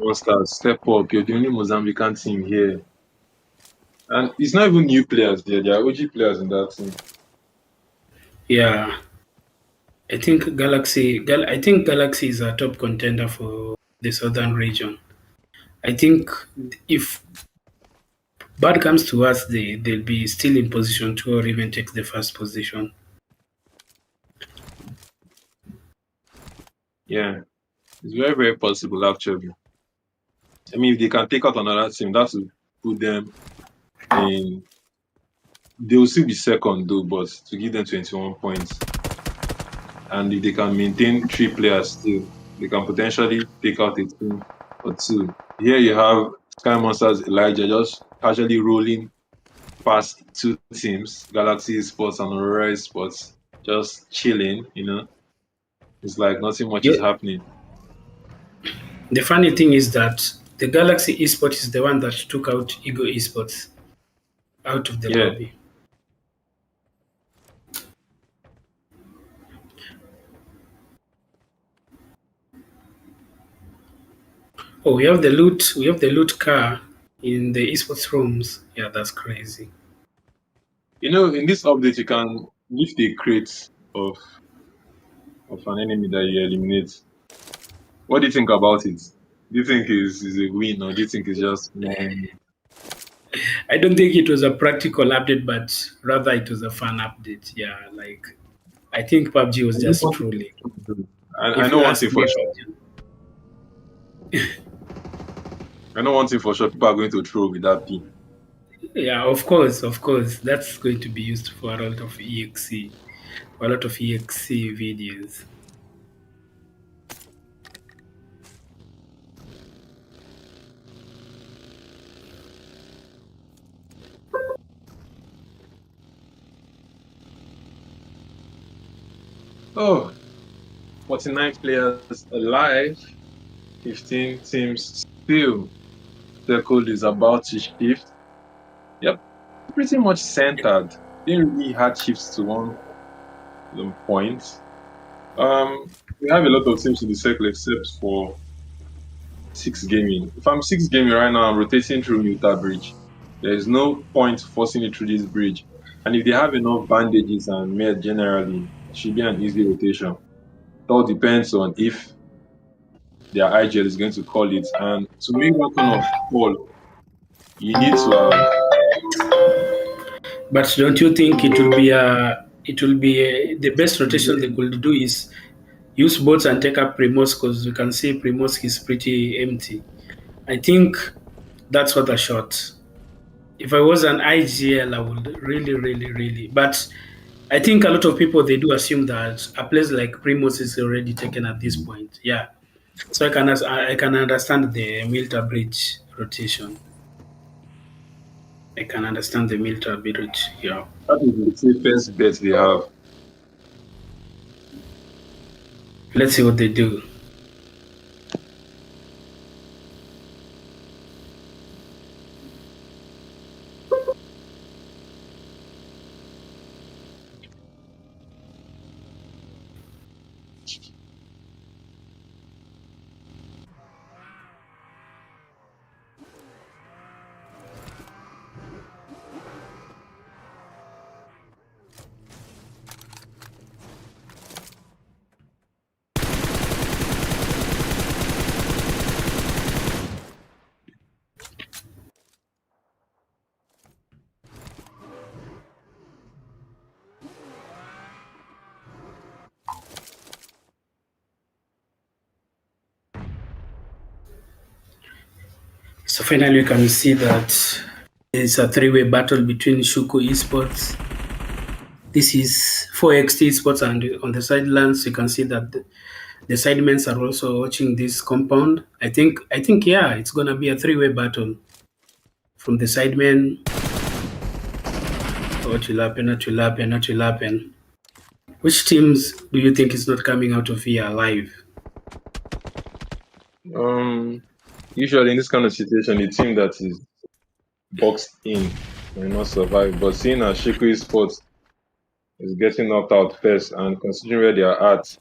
Monster, step up. You're the only Mozambican team here. And it's not even new players there. There are OG players in that team. Yeah, I think Galaxy is a top contender for the southern region. I think if bad comes to us, they'll be still in position to or even take the first position. Yeah, it's very, very possible actually. I mean, if they can take out another team, that will put them in. They will still be second though, but to give them 21 points, and if they can maintain three players still, they can potentially take out a team or two. Here you have Sky Monsters Elijah just casually rolling past two teams, Galaxy Sports and Aurora Sports, just chilling. It's like nothing much is Yeah. happening. The funny thing is that the Galaxy Esports is the one that took out Ego Esports out of the Yeah, lobby. Oh, we have the loot. We have the loot car in the esports rooms. Yeah, that's crazy. in this update you can lift a crate of an enemy that you eliminate. What do you think about it? Do you think is a win, or do you think it's just I don't think it was a practical update, but rather it was a fun update. Yeah, like I think PUBG was just trolling. I If know you one ask thing for me, sure. I know one thing for sure. People are going to throw with that P. yeah, of course, that's going to be used for a lot of EXE videos. Oh, 49 players alive, 15 teams still. The code is about to shift. Yep, pretty much centered. Didn't really hard shifts to one point. We have a lot of teams in the circle except for six gaming. If I'm six gaming right now, I'm rotating through Utah Bridge. There is no point forcing it through this bridge. And if they have enough bandages and med generally, it should be an easy rotation. It all depends on if their IGL is going to call it. And to make that kind of call, you need to But don't you think the best rotation they could do is use bots and take up Primos because you can see Primos is pretty empty. I think that's what I shot. If I was an IGL, I would really, really, really. But I think a lot of people they do assume that a place like Primos is already taken at this point. Yeah, so I can understand the Milta Bridge rotation. I can understand the Milta Bridge. Yeah. that is the safest bet they have. Let's see what they do. So finally, you can see that it's a three-way battle between SHUKU Esports. This is 4XT Esports, and on the sidelines, you can see that the sidemens are also watching this compound. I think, yeah, it's gonna be a three-way battle from the sidemen. What will happen? What will happen? What will happen? Which teams do you think is not coming out of here alive? Usually in this kind of situation, the team that is boxed in may not survive. But seeing as Shikui Sports is getting knocked out first, and considering where they are at,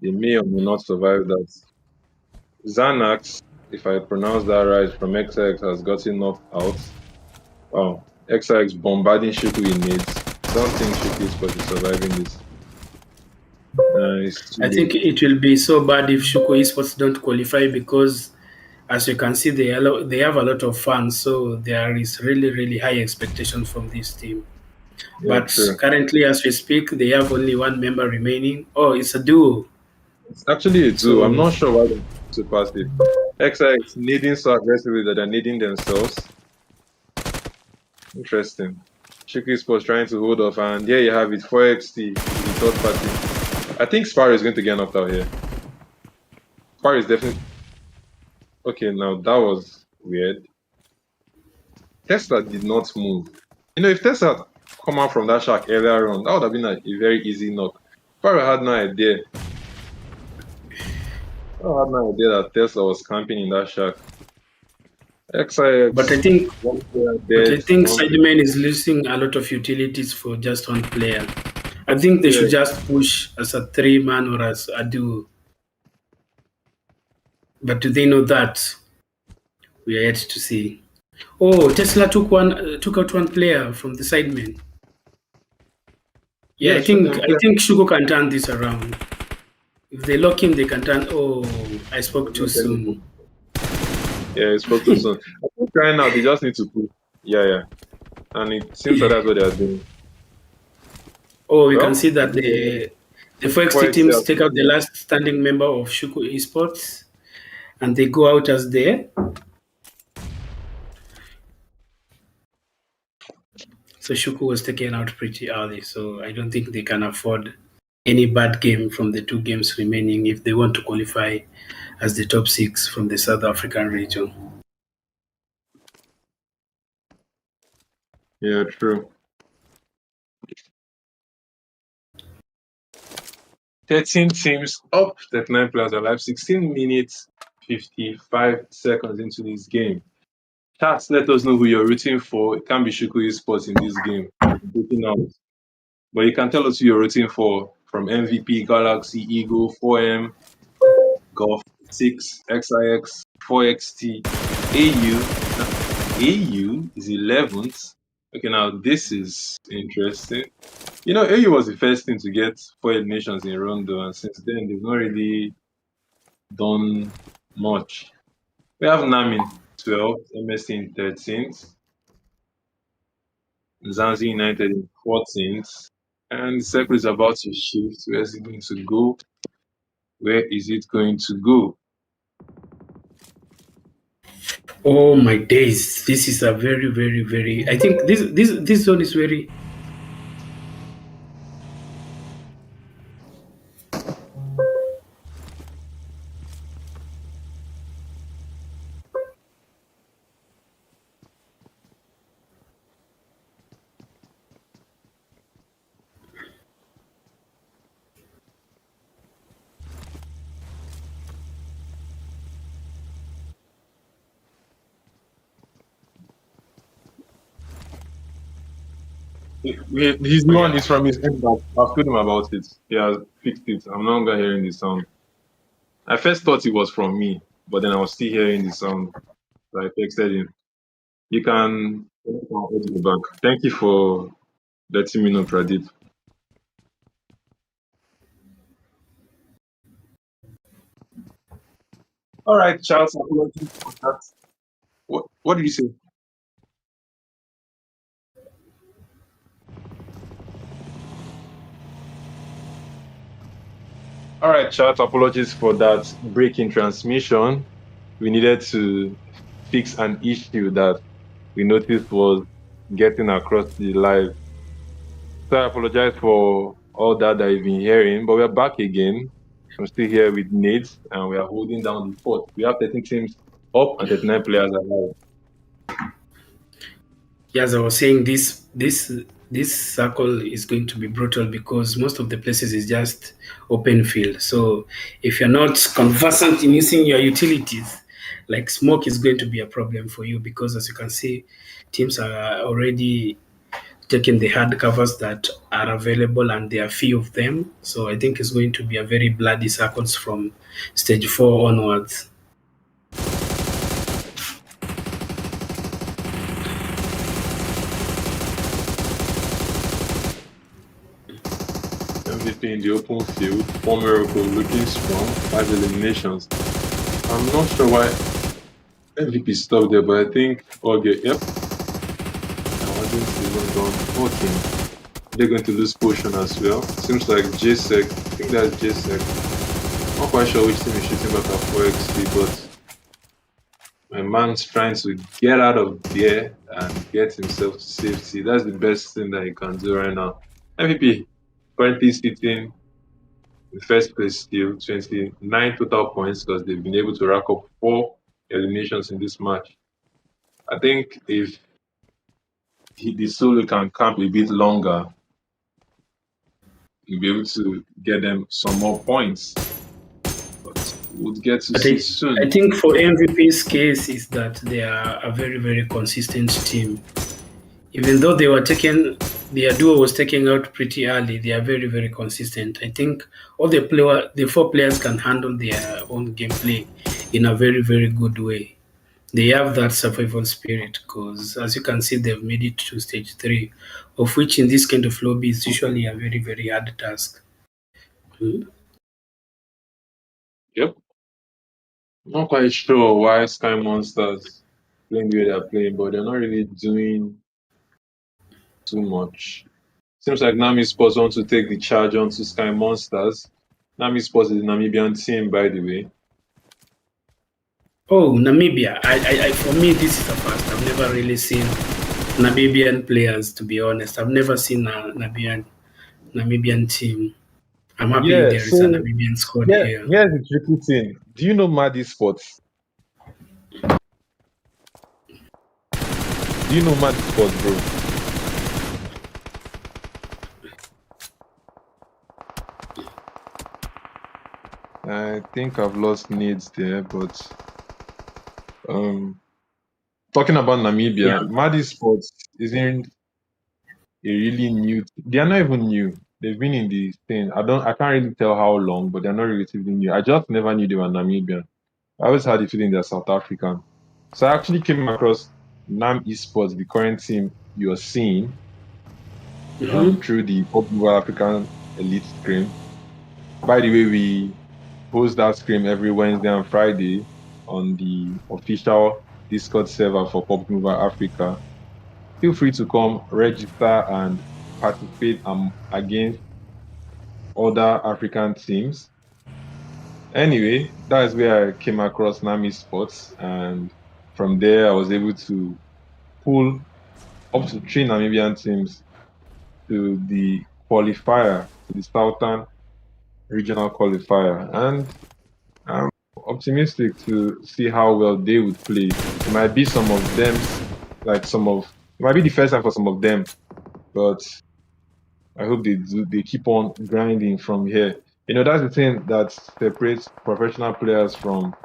they may or may not survive that. Xanax, if I pronounce that right, from XX has gotten knocked out. Oh, XX bombarding Shikui in nades. Don't think Shikui Sports is surviving this. It's too I think late. it will be so bad if Shuku Esports don't qualify because, as you can see, they have a lot of fans, so there is really, really high expectation from this team. Yeah, But true. currently, as we speak, they have only one member remaining. Oh, it's a duo. It's actually a duo. I'm So, not sure why they're so passive. XX needing so aggressively that they're needing themselves. Interesting. Shuku Sports trying to hold off, and here you have it, 4XT, the third party. I think Spar is going to get knocked out here. Spar is definitely... Okay, now that was weird. Tesla did not move. You know, if Tesla had come out from that shark earlier on, that would have been a very easy knock. Spar had no idea. I had no idea that Tesla was camping in that shark. but I XIX, think, one player but I dead, think one player. SIDEMEN is losing a lot of utilities for just one player. I think they Yeah, should just push as a three-man or as a duo. But do they know that? We are yet to see. Oh, Tesla took out one player from the sidemen. Yeah, yeah, I sure, think them I player. think Shugo can turn this around. If they lock him, they can turn. Oh, I spoke too soon. Yeah, he spoke too soon. I think right now they just need to push. Yeah, yeah. And it seems that that's what they are doing. Oh, we can Well, see that the 4XT 4XT teams has take out the last standing member of Shuku Esports, and they go out as there. So Shuku was taken out pretty early. So I don't think they can afford any bad game from the two games remaining if they want to qualify as the top six from the South African region. Yeah, true. 13 teams up, 39 players alive, 16 minutes, 55 seconds into this game. Chat, let us know who you're rooting for. It can't be Shuku Esports in this game. Breaking out. But you can tell us who you're rooting for from MVP, Galaxy, Eagle, 4M, Golf, 6, XIX, 4XT, AU. AU is 11th. Okay, now this is interesting. You know, AU was the first team to get 4 eliminations in Rondo, and since then they've not really done much. We have NAM in 12th, MSC in 13th, MZANZI United in 14th, and the circle is about to shift. Where is it going to go? Where is it going to go? Oh my days! This is a very, very, very. I think this zone is very. His Oh one yeah. is from his end back. I've told him about it. He has fixed it. I'm no longer hearing the sound. I first thought it was from me, but then I was still hearing the sound. So I texted him. You can go back. Thank you for letting me know, Pradeep. All right, Charles. Apologies for that. What did you say? All right, chat. Apologies for that break in transmission. We needed to fix an issue that we noticed was getting across the live. So I apologize for all that you've been hearing, but we're back again. I'm still here with Nate, and we are holding down the fort. We have 13 teams up and 39 players alive. Yeah, as I was saying, this circle is going to be brutal because most of the places is just open field. So if you're not conversant in using your utilities, like smoke is going to be a problem for you because as you can see, teams are already taking the hard covers that are available and there are few of them. So I think it's going to be a very bloody circles from stage 4 onwards. in the open field. For Morocco looking strong, 5 eliminations. I'm not sure why MVP stopped there, but I think okay, yep. I wasn't even done. Okay. They're going to lose potion as well. Seems like JSEC. I think that's JSEC. Not quite sure which team is shooting back at 4XP, but my man's trying to get out of there and get himself to safety. That's the best thing that he can do right now. MVP currently sitting in first place still, 29 total points because they've been able to rack up 4 eliminations in this match. I think if the solo can camp a bit longer, he'll be able to get them some more points. But we'll get to see soon. I think for MVP's case is that they are a very, very consistent team. Even though they were taken, their duo was taken out pretty early, they are very, very consistent. I think all the 4 players can handle their own gameplay in a very, very good way. They have that survival spirit because, as you can see, they've made it to stage 3, of which in this kind of lobby is usually a very, very hard task. Yep. Not quite sure why Sky Monsters playing the way they're playing, but they're not really doing too much. Seems like Nami Sports want to take the charge onto Sky Monsters. Nami Sports is a Namibian team, by the way. Oh, Namibia. For me, this is a first. I've never really seen Namibian players, to be honest. I've never seen a Namibian team. I'm happy Yeah, there is a Namibian squad here. here's the tricky thing. Do you know Madi Sports? Do you know Madi Sports, bro? I think I've lost Nadez there, but talking about Namibia, Yeah. Madi Sports isn't a really new. They are not even new. They've been in the thing. I can't really tell how long, but they're not relatively new. I just never knew they were Namibian. I always had the feeling they're South African. So I actually came across Nam Esports, the current team you're seeing, through the Popular African Elite Scrim. By the way, we host that scrim every Wednesday and Friday on the official Discord server for Popular Africa. Feel free to come register and participate against other African teams. Anyway, that is where I came across Nami Sports, and from there I was able to pull up to 3 Namibian teams to the qualifier, to the Southern Regional Qualifier, and I'm optimistic to see how well they would play. It might be some of them, it might be the first time for some of them, but I hope they keep on grinding from here. You know, that's the thing that separates professional players from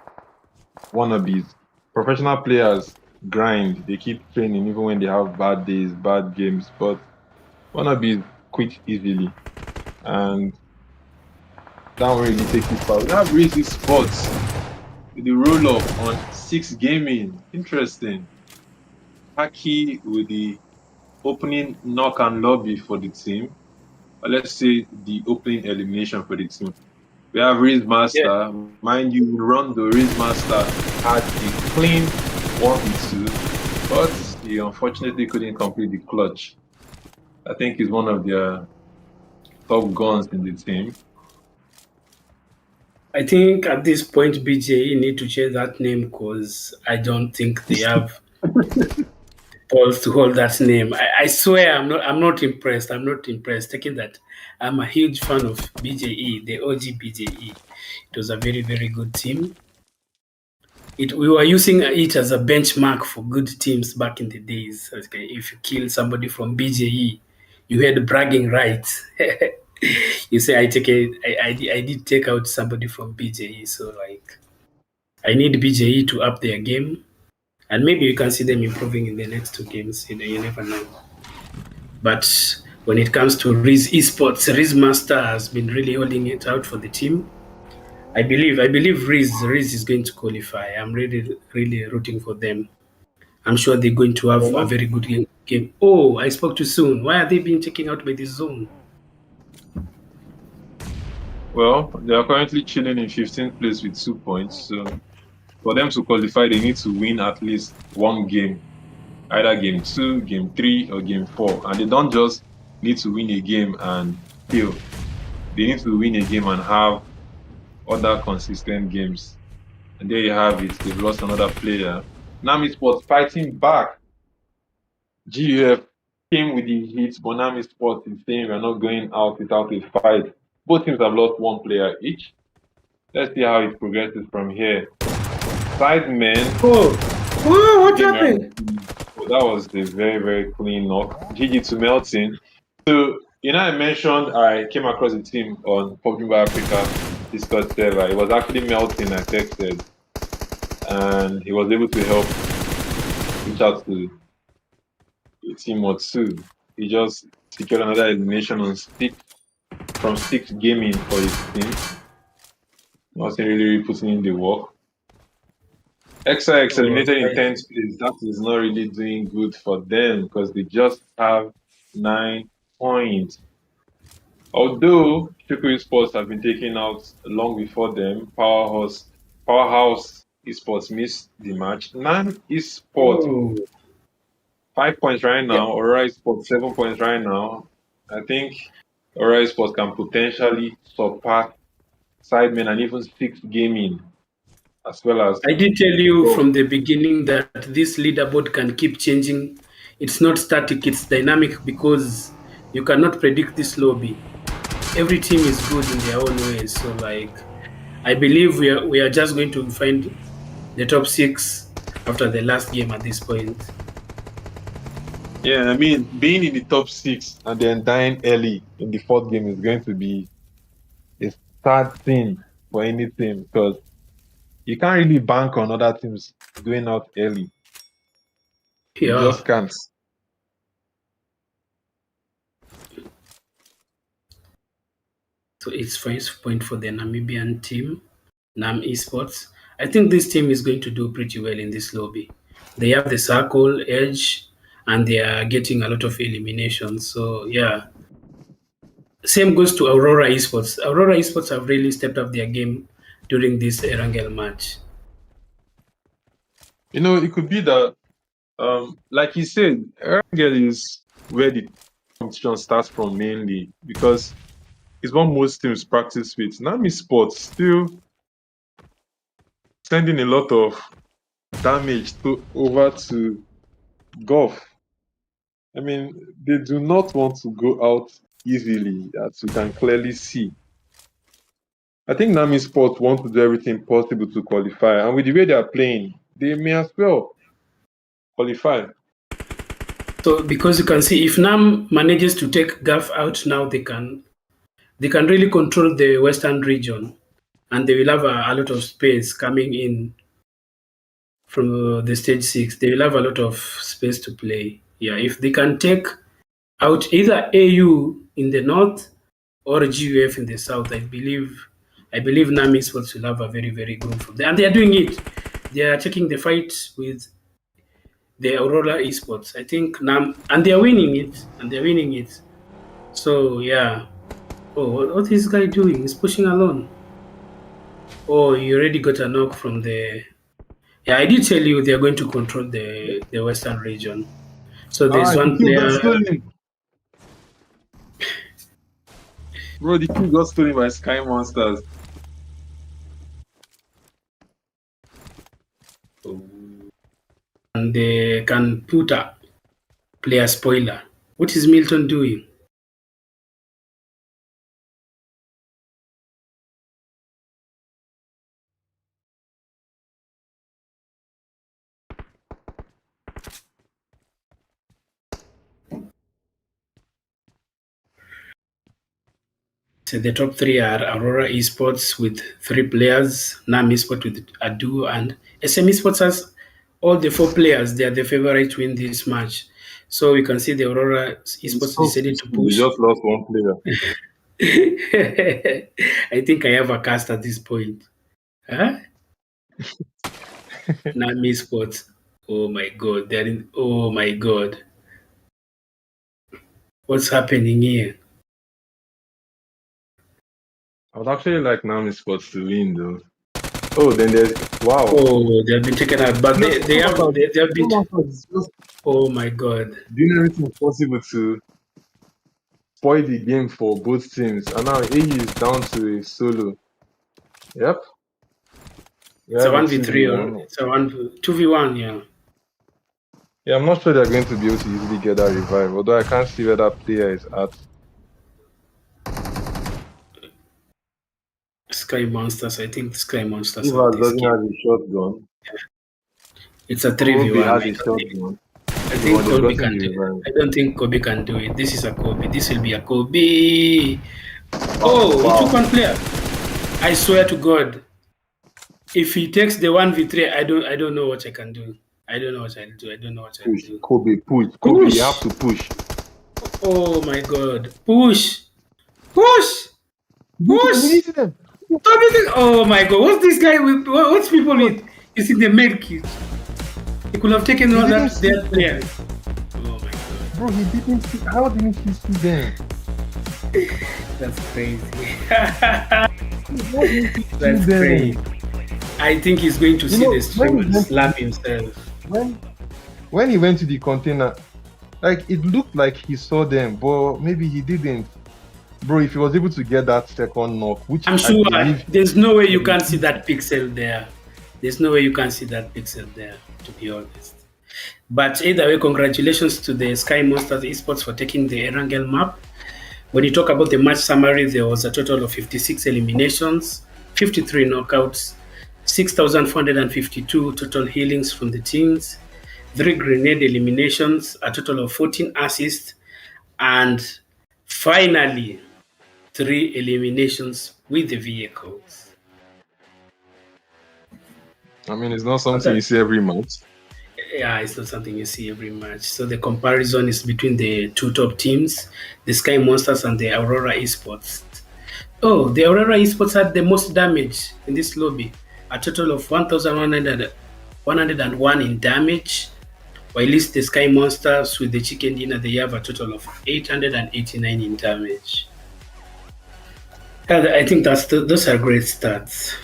wannabes. Professional players grind, they keep training even when they have bad days, bad games, but wannabes quit easily. And that won't really take you far. We have RIZZ Sports with the roll up on 6 Gaming. Interesting. Haki with the opening knock and lobby for the team. Or let's say the opening elimination for the team. We have RIZZ Master. Yeah. Mind you, Rondo RIZZ Master had a clean 1v2, but he unfortunately couldn't complete the clutch. I think he's one of their top guns in the team. I think at this point, BJE need to change that name because I don't think they have balls to hold that name. I swear I'm not impressed. I'm not impressed. Taking that, I'm a huge fan of BJE, the OG BJE. It was a very, very good team. We were using it as a benchmark for good teams back in the days. Okay, if you kill somebody from BJE, you had bragging rights. You say I did take out somebody from BJE, so like I need BJE to up their game, and maybe you can see them improving in the next 2 games. You never know. But when it comes to RIZZ Esports, RIZZ Master has been really holding it out for the team. I believe RIZZ is going to qualify. I'm really rooting for them. I'm sure they're going to have a very good game. Oh, I spoke too soon. Why are they being taken out by the zone? Well, they are currently chilling in 15th place with 2 points. So for them to qualify, they need to win at least one game, either game two, game three, or game four. And they don't just need to win a game and fail. They need to win a game and have other consistent games. And there you have it. They've lost another player. Nami Sports fighting back. GUF came with the heat, but Nami Sports is saying we're not going out without a fight. Both teams have lost one player each. Let's see how it progresses from here. Sidemen. Oh, what happened? That was a very, very clean knock. GG to Melton. So, I mentioned I came across a team on PUBG Mobile Africa Discord server. It was actually Melton I texted, and he was able to help reach out to a team or two. He just secured another elimination on from six gaming for his team. Wasn't really putting in the work. XIX eliminated in 10th place. That is not really doing good for them because they just have 9 points. Although SHUKU Esports have been taken out long before them, Powerhouse Esports missed the match. NAM Esports 5 points right now. AURORA Esports 7 points right now. I think AURORA Esports can potentially surpass Sidemen and even Six Gaming, as well as. I did tell you from the beginning that this leaderboard can keep changing. It's not static, it's dynamic because you cannot predict this lobby. Every team is good in their own ways. So I believe we are just going to find the top 6 after the last game at this point. Yeah, I mean, being in the top 6 and then dying early in the fourth game is going to be a sad thing for any team because you can't really bank on other teams going out early. You just can't. So it's 5 point for the Namibian team, NAM Esports. I think this team is going to do pretty well in this lobby. They have the circle edge and they are getting a lot of eliminations. So yeah. Same goes to Aurora Esports. Aurora Esports have really stepped up their game during this Erangel match. It could be that, like you said, Erangel is where the competition starts from mainly because it's what most teams practice with. Nami Sports still sending a lot of damage over to Golf. I mean, they do not want to go out easily, as you can clearly see. I think Nami Sports want to do everything possible to qualify, and with the way they are playing, they may as well qualify. So because you can see, if NAM manages to take Gulf out now, they can really control the Western region, and they will have a lot of space coming in from the stage 6. They will have a lot of space to play. Yeah, if they can take out either AU in the north or GUF in the south, I believe NAM Esports will have a very, very good for them. And they are doing it. They are taking the fight with the Aurora Esports. I think NAM, and they are winning it. So yeah. Oh, what is this guy doing? He's pushing along. Oh, you already got a knock from the. Yeah, I did tell you they are going to control the Western region. So there's one player. Bro, the kill got stolen by Sky Monsters. And they can put a player spoiler. What is Milton doing? So the top 3 are Aurora Esports with 3 players, NAM Esports with a duo, and SM Esports has all the 4 players. They are the favorite to win this match. So you can see the Aurora Esports decided to push. They just lost one player. I think I have a cast at this point. Huh? NAM Esports. Oh my god, they're in. Oh my god. What's happening here? I would actually like Nami Sports to win though. Oh, then there's wow. Oh, they have been taken out, but they have been. Just Oh my God! doing everything possible to spoil the game for both teams, and now AU is down to a solo. Yep. We It's a have a 1v3 or 2v1. it's a 2v1. Yeah. Yeah, I'm not sure they're going to be able to easily get that revive, although I can't see where that player is at. Sky Monsters. I think Sky Monsters Ivas have this doesn't game. have a shotgun. It's a Kobe 3v1. has a shotgun. I think But they've Kobe gotten can the do it. revive. I don't think Kobe can do it. This is a Kobe. This will be a Kobe. Oh, he took one player. I swear to God, if he takes the 1v3, I don't know what I can do. I don't know what I'll do. I don't know what I'll Push. do. Kobe, push. Kobe, Push. you have to push. Oh my God. Push. Push. Push. Oh my God. What's this guy with? What's people with? Is in the med kit. He could have taken all that their players. Oh my God. Bro, he didn't see. How didn't he see them? That's crazy. That's crazy. I think he's going to see the stream and slap himself. When he went to the container, like it looked like he saw them, but maybe he didn't. Bro, if he was able to get that second knock, which I'm sure there's no way you can see that pixel there. There's no way you can see that pixel there, to be honest. But either way, congratulations to the Sky Monsters Esports for taking the Erangel map. When you talk about the match summary, there was a total of 56 eliminations, 53 knockouts, 6,452 total healings from the teams, 3 grenade eliminations, a total of 14 assists, and finally, 3 eliminations with the vehicles. I mean, it's not something you see every month. Yeah, it's not something you see every match. So the comparison is between the two top teams, the Sky Monsters and the Aurora Esports. Oh, the Aurora Esports had the most damage in this lobby, a total of 1,101 in damage, while at least the Sky Monsters with the Chicken Dinner, they have a total of 889 in damage. I think those are great stats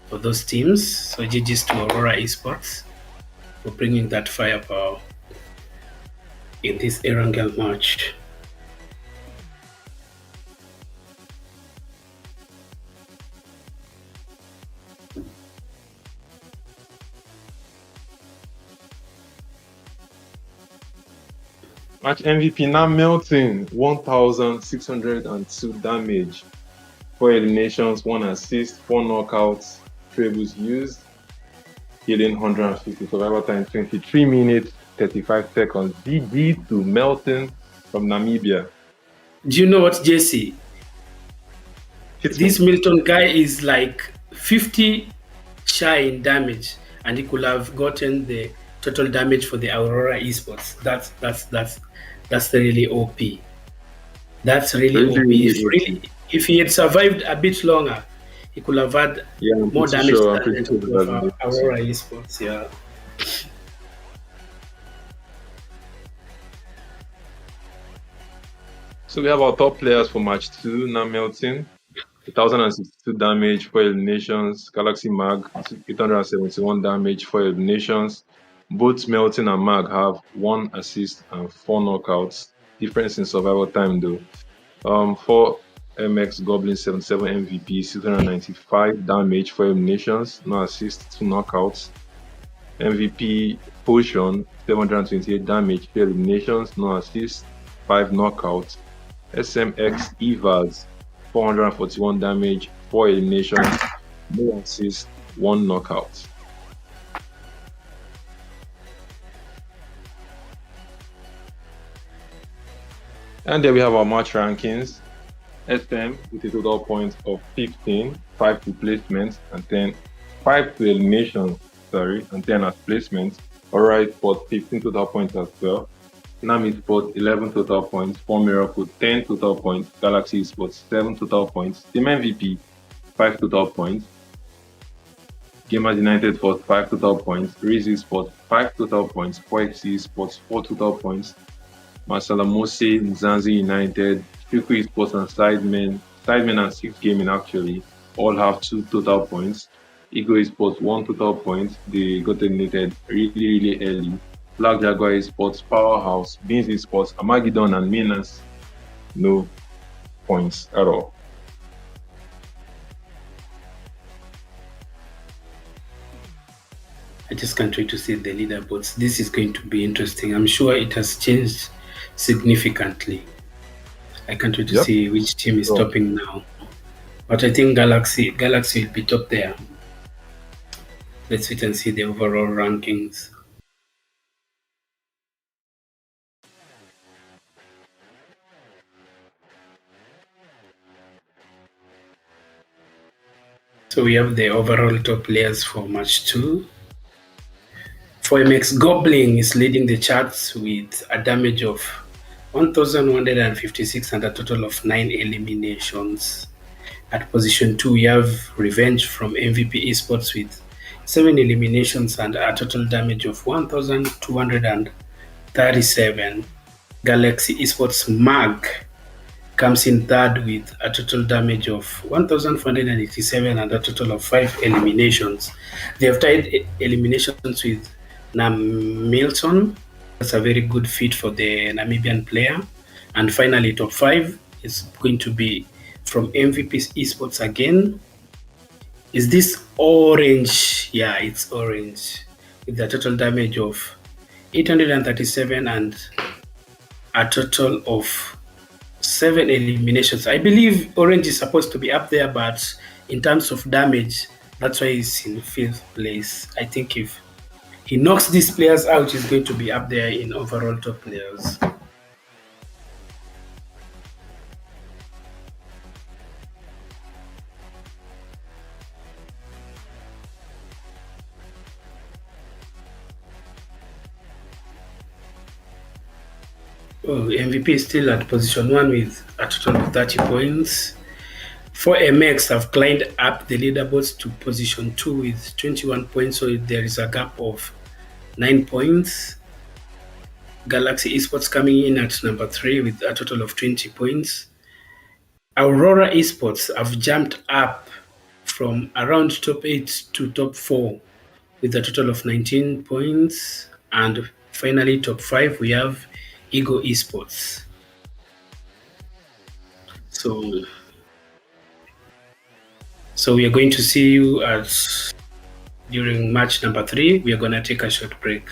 for those teams. So GG's to Aurora Esports for bringing that firepower in this Erangel match. Match MVP now melting 1,602 damage, 4 eliminations, 1 assist, 4 knockouts, trebles used, healing 150 survival time 23 minutes 35 seconds. GG to melting from Namibia. Do you know what, Jesse? This Milton guy is like 50 shy in damage, and he could have gotten the total damage for the Aurora Esports. That's really OP. That's really OP. If he had survived a bit longer, he could have had more damage than the Aurora Esports. Yeah. So we have our top players for match 2 now melting. 1,062 damage, 4 eliminations. Galaxy Mag 871 damage, 4 eliminations. Both Melting and Mag have 1 assist and 4 knockouts. Difference in survival time though. For MX Goblin 77 MVP, 695 damage, 4 eliminations, no assist, 2 knockouts. MVP Potion 728 damage, 3 eliminations, no assist, 5 knockouts. SMX Evas 441 damage, 4 eliminations, no assist, 1 knockout. And there we have our match rankings. SM with a total points of 15, 5 to placements, and then 5 to eliminations, and 10 as placements. Alright, Sport 15 total points as well. Nami Sport 11 total points, 4 Miracle 10 total points, Galaxy Sports 7 total points, Team MVP 5 total points, Gamers United Sports 5 total points, RIZZ Sports 5 total points, 4XC Sports 4 total points, MASALAMOSE, MZANZI United, SHUKU Sports and SIDEMEN SIDEMEN and Six Gaming actually all have 2 total points. Ego Esports 1 total point. They got eliminated really early. Black Jaguar Esports, Powerhouse, BEANZ Esports, ARMAGEDDON, and MENACE no points at all. I just can't wait to see the leaderboards. This is going to be interesting. I'm sure it has changed significantly. I can't wait to see which team is topping now. But I think Galaxy will be top there. Let's wait and see the overall rankings. So we have the overall top players for match 2. 4MX Goblin is leading the charts with a damage of 1,156 and a total of 9 eliminations. At position 2, we have Revenge from MVP Esports with 7 eliminations and a total damage of 1,237. Galaxy Esports Mag comes in third with a total damage of 1,487 and a total of 5 eliminations. They have tied eliminations with Milton. That's a very good feat for the Namibian player. And finally, top 5 is going to be from MVP Esports again. Is this orange? Yeah, it's orange with a total damage of 837 and a total of 7 eliminations. I believe orange is supposed to be up there, but in terms of damage, that's why he's in 5th place. I think if he knocks these players out, he's going to be up there in overall top players. MVP is still at position 1 with a total of 30 points. 4MX have climbed up the leaderboards to position 2 with 21 points, so there is a gap of 9 points. Galaxy Esports coming in at number 3 with a total of 20 points. Aurora Esports have jumped up from around top 8 to top 4 with a total of 19 points. And finally, top 5, we have Ego Esports. So we are going to see you during match number 3. We are going to take a short break.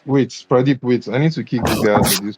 Wait, Pradeep, wait. I need to kick this guy out of this.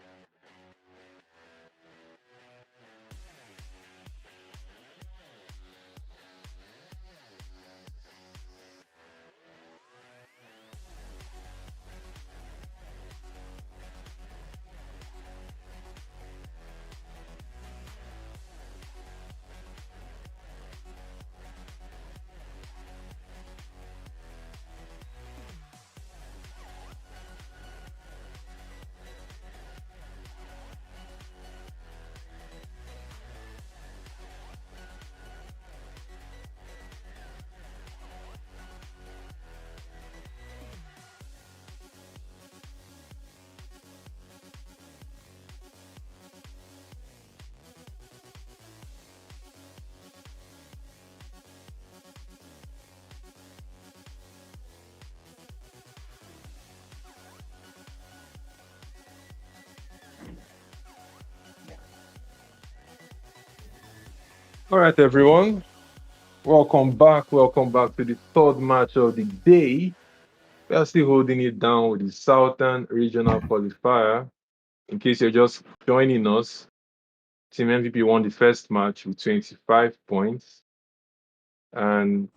All right, everyone. Welcome back. Welcome back to the third match of the day. We are still holding it down with the Southern Regional Qualifier. In case you're just joining us, Team MVP won the first match with 25 points. And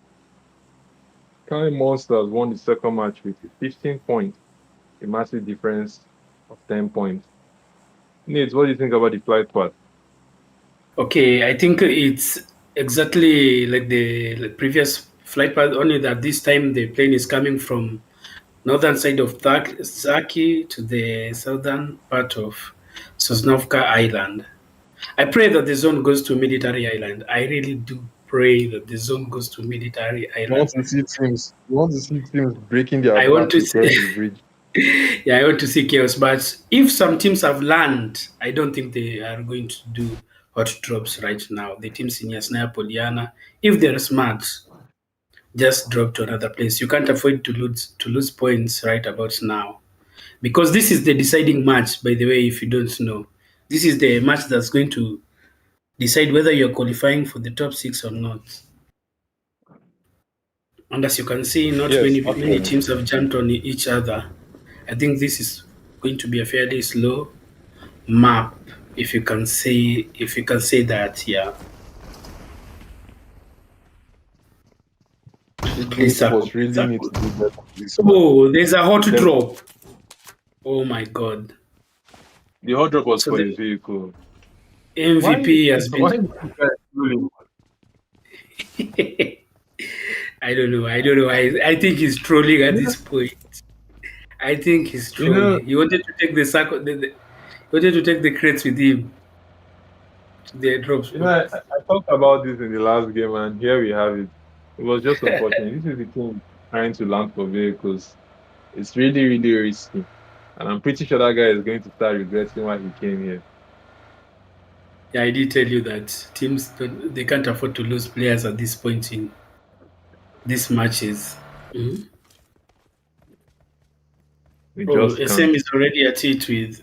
Kind Monsters won the second match with 15 points, a massive difference of 10 points. Nate, what do you think about the flight path? Okay, I think it's exactly like the previous flight path, only that this time the plane is coming from northern side of Zaki to the southern part of Sosnovka Island. I pray that the zone goes to military island. I really do pray that the zone goes to military island. You want to see teams breaking their I want back to to cross see, the bridge. yeah, I want to see chaos. But if some teams have learned, I don't think they are going to do hot drops right now. The teams in Yasnaya Poliana, if they're smart, just drop to another place. You can't afford to lose points right about now, because this is the deciding match. By the way, if you don't know, this is the match that's going to decide whether you're qualifying for the top six or not. And as you can see, not Yes, many actually. teams have jumped on each other. I think this is going to be a fairly slow map, if you can say that. Yeah, please circle. Esports really need to do better this match. Oh, there's a hot Them, drop. Oh my god. the hot drop was So for the a vehicle. MVP has been Why you guys really? I don't know. I don't know. I think he's trolling at this point. I think he's You know, trolling. He wanted to take the circle. He wanted to take the crates with him. The drop spot. I talked about this in the last game, and here we have it. It was just unfortunate. This is the team trying to land for vehicles. It's really, really risky. And I'm pretty sure that guy is going to start regretting why he came here. Yeah, I did tell you that they can't afford to lose players at this point in these matches. Mhm. We Oh, just SM can't. is already at it with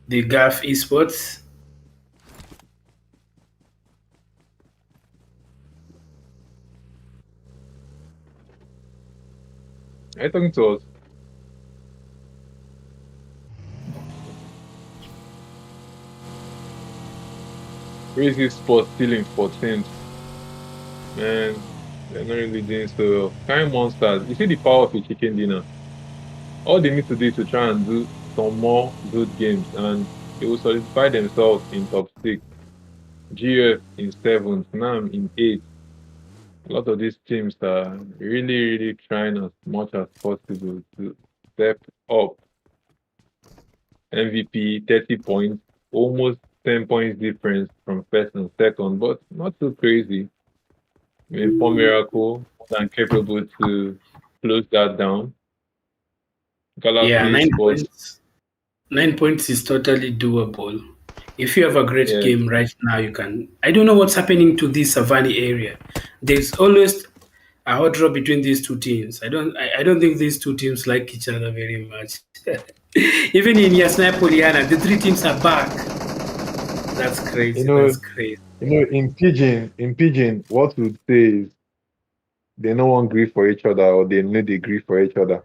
the GAF esports. Are you talking to us? RIZZ Sports still in 14th. Man, they're not really doing so well. Kind Monsters, you see the power of a chicken dinner. All they need to do is to try and do some more good games, and they will solidify themselves in top six. GF in seventh, NAM in eighth. A lot of these teams are really, really trying as much as possible to step up. MVP 30 points, almost 10 points difference from first and second, but not too crazy. I mean, for Miracle, more than capable to close that down. Yeah, Galaxy 9 points. Sports, 9 points is totally doable. If you have a great yeah, game right now, you can. I don't know what's happening to this Savannah area. There's always a hot draw between these two teams. I don't think these two teams like each other very much. Even in Yasnaya Poliana, the three teams are back. That's you crazy. know, That's crazy. in pidgin, what we would say is they no one agree for each other or they know they agree for each other.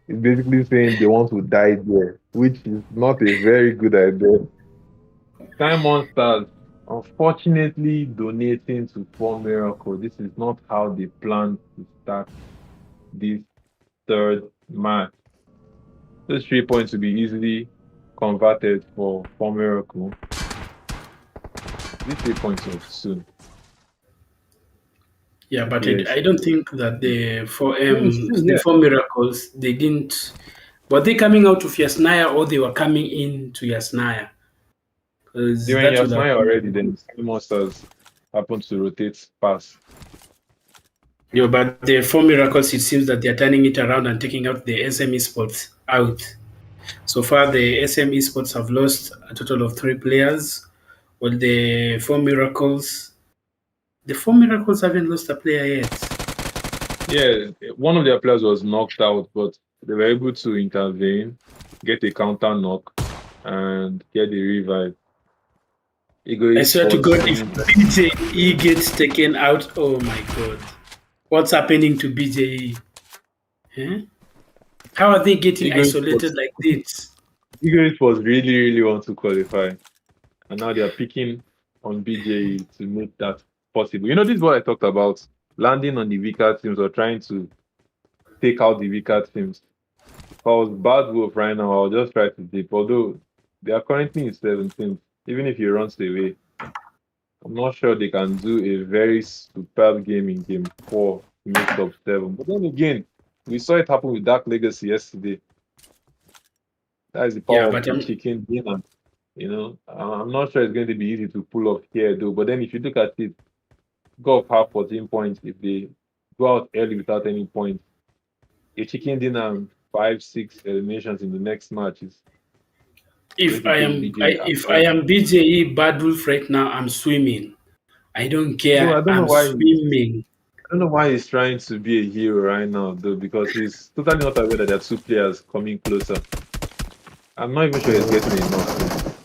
It's basically saying they want to die there, which is not a very good idea. Time Monsters, unfortunately, donating to Four Miracle. This is not how they plan to start this third match. Those 3 points will be easily converted for Four Miracle. These 3 points are soon. Yeah, but Yes. I don't think that No, it's still the here. four miracles they didn't. Were they coming out of Yasnaya or they were coming in to Yasnaya? They Because were in that would have Yasmaya been. already, then Time Monsters happened to rotate past. Yeah, but the four miracles, it seems that they're turning it around and taking out the SME sports out. So far, the SME sports have lost a total of 3 players, while the four miracles haven't lost a player yet. Yeah, one of their players was knocked out, but they were able to intervene, get a counter knock, and get the revive. Ego I swear to Esports. God, if BJE gets taken out, oh my God, what's happening to BJE? Huh? How are they getting Ego Esports. isolated like this? Ego Esports really, really want to qualify, and now they are picking on BJ to make that possible. You know, this is what I talked about: landing on the weaker teams or trying to take out the weaker teams. If I was Bad Wolf right now, I'll just try to dip. Although they are currently in 17th, even if he runs away, I'm not sure they can do a very superb game in game 4 to make top 7. But then again, we saw it happen with Dark Legacy yesterday. That is the Yeah, power of but the chicken dinner. You know, I'm not sure it's going to be easy to pull off here, though. But then if you look at it, go up half 14 points if they go out early without any points. A chicken dinner and 5, 6 eliminations in the next match is going if to I take am BJ if I out. am BJE Bad Wolf right now, I'm swimming. I don't No, I care. don't know I'm why. swimming. I don't know why he's trying to be a hero right now, though, because he's totally not aware that there are two players coming closer. I'm not even sure he's getting enough.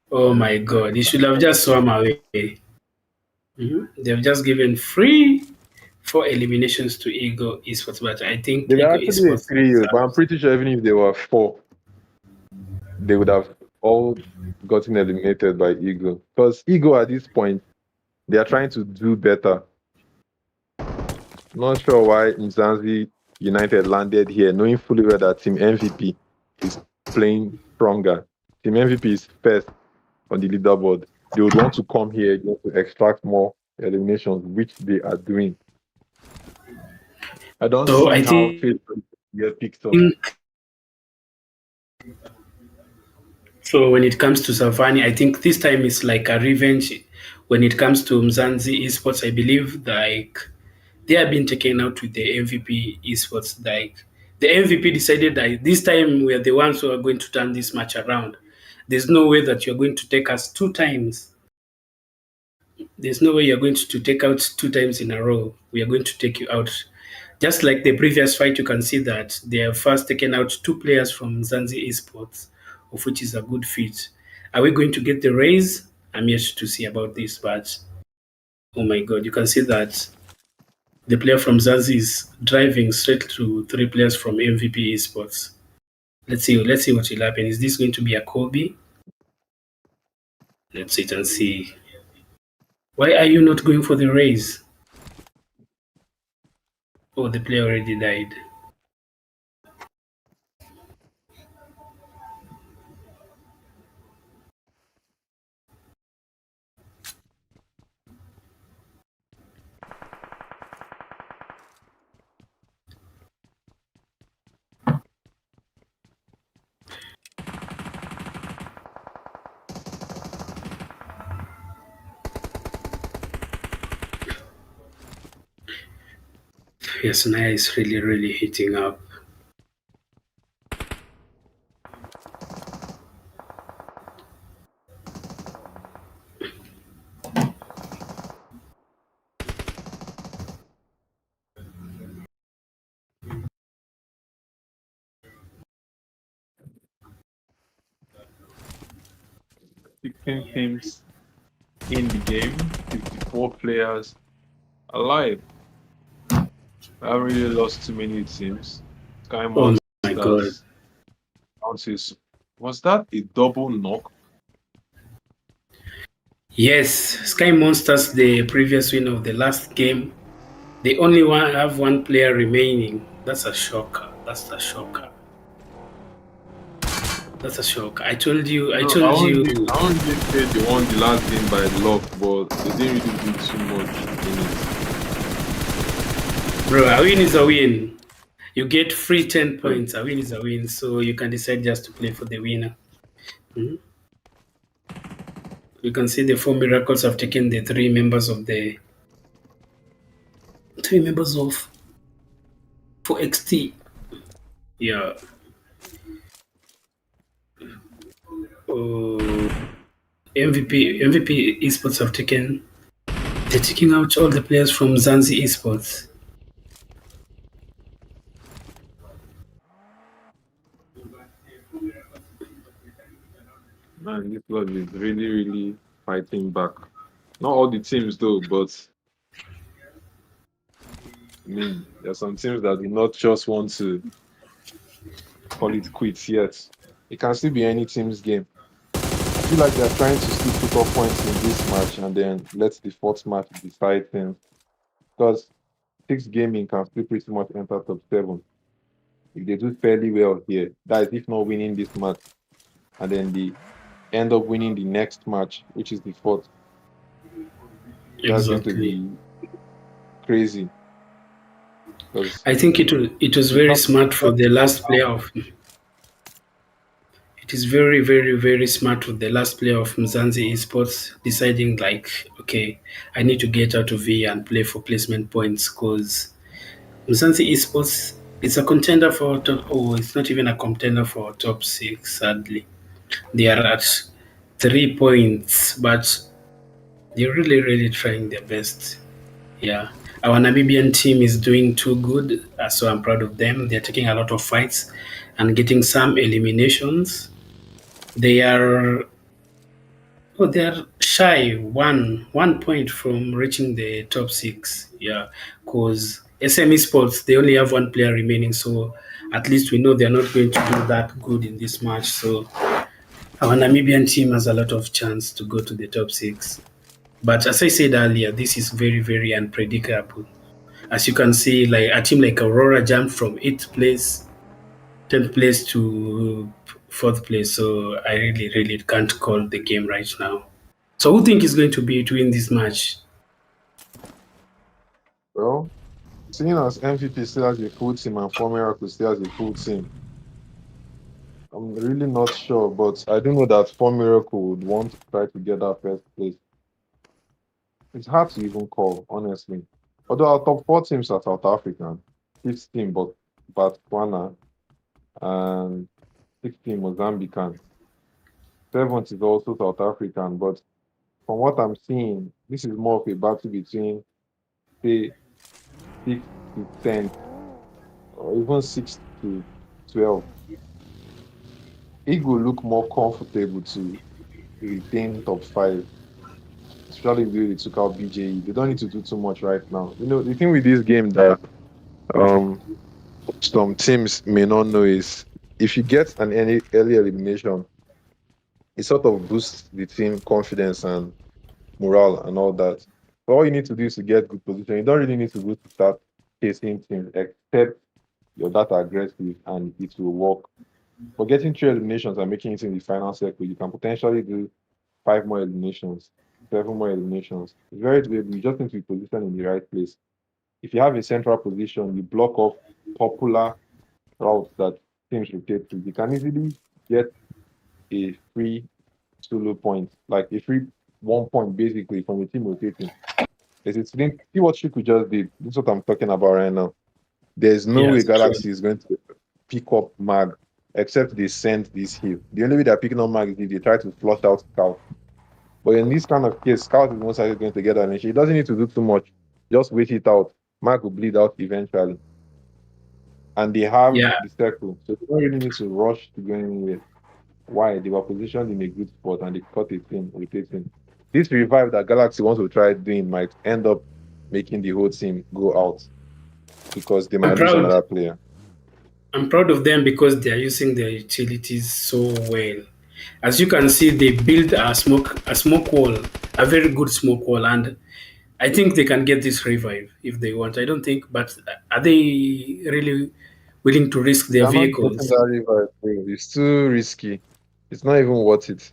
Oh my God, he should have just swum away. They've just given free 4 eliminations to Ego Esports, but I They think were Ego actually a Esports trio, but I'm deserves. pretty sure even if they were 4, they would have all gotten eliminated by Ego. Because Ego at this point, they are trying to do better. Not sure why MZANZI United landed here, knowing fully well that Team MVP is playing stronger. Team MVP is first on the leaderboard. They would want to come here just to extract more eliminations, which they are doing. I don't So see I how think Facebook get picked up. so. When it comes to Savani, I think this time is like a revenge. When it comes to Mzanzi Esports, I believe like they have been taken out with the MVP Esports. Like the MVP decided that this time we are the ones who are going to turn this match around. There's no way that you're going to take us 2 times. There's no way you're going to take out 2 times in a row. We are going to take you out. Just like the previous fight, you can see that they have first taken out 2 players from Zanzi Esports, of which is a good feat. Are we going to get the raise? I'm yet to see about this, but oh my God, you can see that the player from Zanzi is driving straight to 3 players from MVP Esports. Let's see what will happen. Is this going to be a Kobe? Let's sit and see. Why are you not going for the raise? Oh, the player already died. Yes, Naya is really, really heating up. Sixteen teams in the game, 54 players alive. I haven't really lost too many teams. Sky Oh my God. Monsters bounces. Was that a double knock? Yes, Sky Monsters, the previous winner of the last game, they only have 1 player remaining. That's a shocker. That's a shocker. That's a shocker. I told you. I No, told you. I won't really say they won the last game by luck, but they didn't really do too much in it. Bro, a win is a win. You get free 10 So, points. A win is a win. So you can decide just to play for the winner. Mhm. You can see the 4 miracles have taken the 3 members of 4XT. Yeah. Oh, MVP Esports have taken. They're taking out all the players from Zanzi Esports. man, this club is really, really. fighting back. Not all the teams though, but I mean, there's some teams that do not just want to call it quits yet. It can still be any team's game. I feel like they're trying to still put up points in this match and then let the fourth match decide things. Because 6 gaming can still pretty much enter top 7. If they do fairly well here, that is if not winning this match, and then they end up winning the next match, which is the 4th. That's going to be crazy. I think it was very smart for the last playoff. It is very, very, very smart for the last player of MZANZI Esports deciding like, okay, I need to get out of here and play for placement points because MZANZI Esports is a contender for top. Oh, it's not even a contender for top 6. Sadly, they are at 3 points, but they're really, really trying their best. Yeah, our Namibian team is doing too good, so I'm proud of them. They're taking a lot of fights and getting some eliminations. They're shy 1 point from reaching the top 6. Yeah, because SME Sports they only have 1 player remaining, so at least we know they're not going to do that good in this match. So our Namibian team has a lot of chance to go to the top 6. But as I said earlier, this is very, very unpredictable. As you can see, like a team like Aurora jumped from 8th place, 10th place to 4th place. So I really, really can't call the game right now. So who think is going to be to win this match? Well, seeing as MVP still has a full team and Formiracle still has a full team, I'm really not sure, but I do know that Formiracle would want to try to get that first place. It's hard to even call, honestly. Although our top 4 teams are South African, 5th team BOTSWANA, and 6th team Mozambican. 7th is also South African, but from what I'm seeing, this is more of a battle between, say, 6 to 10, or even 6 to 12. It will look more comfortable to retain top 5, especially if they took out BJE. They don't need to do too much right now. You know, the thing with this game that some teams may not know is if you get an early elimination, it sort of boosts the team confidence and morale and all that. But all you need to do is to get good position. You don't really need to go to start chasing teams, except you're that aggressive and it will work. For getting 3 eliminations and making it in the final circle, you can potentially do 5 more eliminations, 7 more eliminations. It's very doable. You just need to be positioned in the right place. If you have a central position, you block off popular routes that teams rotate to. You can easily get a free solo point, like a free 1 point basically from the team rotating. See what Shuku just did. This is what I'm talking about right now. There's no way Galaxy is going to pick up Mag except they send this heal. The only way they're picking up Mag is if they try to flush out Scout. But in this kind of case, Scout is most likely going to get that and he doesn't need to do too much. Just wait it out. Mag will bleed out eventually. And they have the circle. So they don't really need to rush to go anywhere. Why? They were positioned in a good spot and they caught a team rotating. This revive that Galaxy wants to try doing might end up making the whole team go out because they might lose another player. I'm proud of them because they are using their utilities so well. As you can see, they built a smoke wall, a very good smoke wall, and I think they can get this revive if they want. I don't think, but are they really willing to risk their vehicles? That revive, it's too risky. It's not even worth it.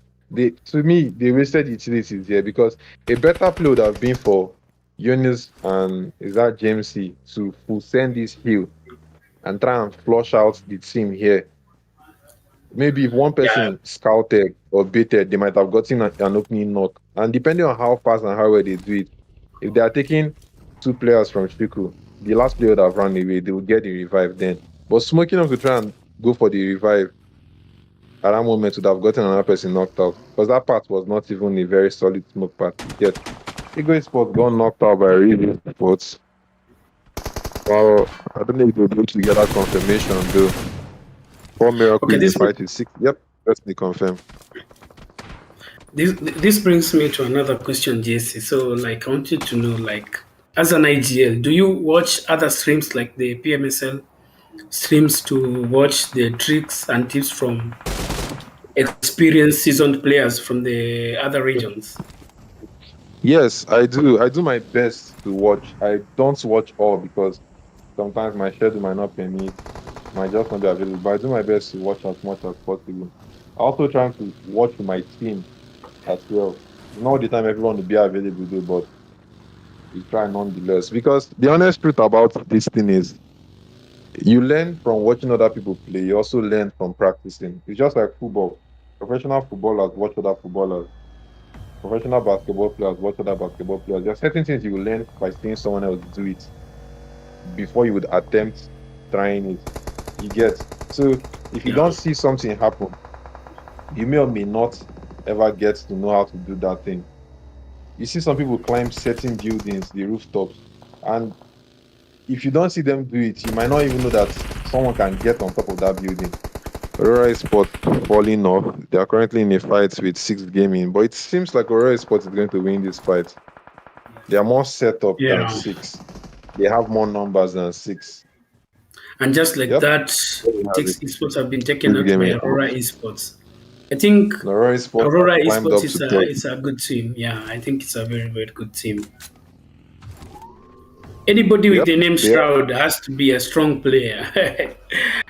To me, they wasted utilities here because a better play would have been for Yunus and is that James C to full send this heal and try and flush out the team here. Maybe if one person scouted or baited, they might have gotten an opening knock. And depending on how fast and how well they do it, if they are taking 2 players from SHUKU, the last player would have run away, they will get the revive then. But smoking them to try and go for the revive at that moment would have gotten another person knocked out. Because that part was not even a very solid smoke part yet. ESPORTS got knocked out by RIZZ, but well, I don't know if they'll be able to get that confirmation though. For Miracle in the fight is 6. Yep, that's the confirm. This brings me to another question, JC. So, like, I wanted to know, like, as an IGL, do you watch other streams like the PMSL streams to watch the tricks and tips from experienced, seasoned players from the other regions? Yes, I do. I do my best to watch. I don't watch all because sometimes my schedule might not permit, might just not be available. But I do my best to watch as much as possible. I also try to watch with my team as well. Not all the time everyone will be available though, but we try nonetheless. Because the honest truth about this thing is you learn from watching other people play, you also learn from practicing. It's just like football. Professional footballers watch other footballers. Professional basketball players watch other basketball players. There are certain things you will learn by seeing someone else do it before you would attempt trying it. You get. So if you Yeah. don't see something happen, you may or may not ever get to know how to do that thing. You see some people climb certain buildings, the rooftops, and if you don't see them do it, you might not even know that someone can get on top of that building. Aurora Sport falling off. They are currently in a fight with Six Gaming, but it seems like Aurora Sport is going to win this fight. They are more set up than Yeah. Six. They have more numbers than Six. And just like Yep. that, There you have Tix it. Esports have been taken Six out by Gaming Aurora out. Esports. I think Aurora Sport has Aurora climbed Esports up to third. is a good team. Yeah, I think it's a very, very good team. Anybody with Yep. the name They are. Shroud has to be a strong player.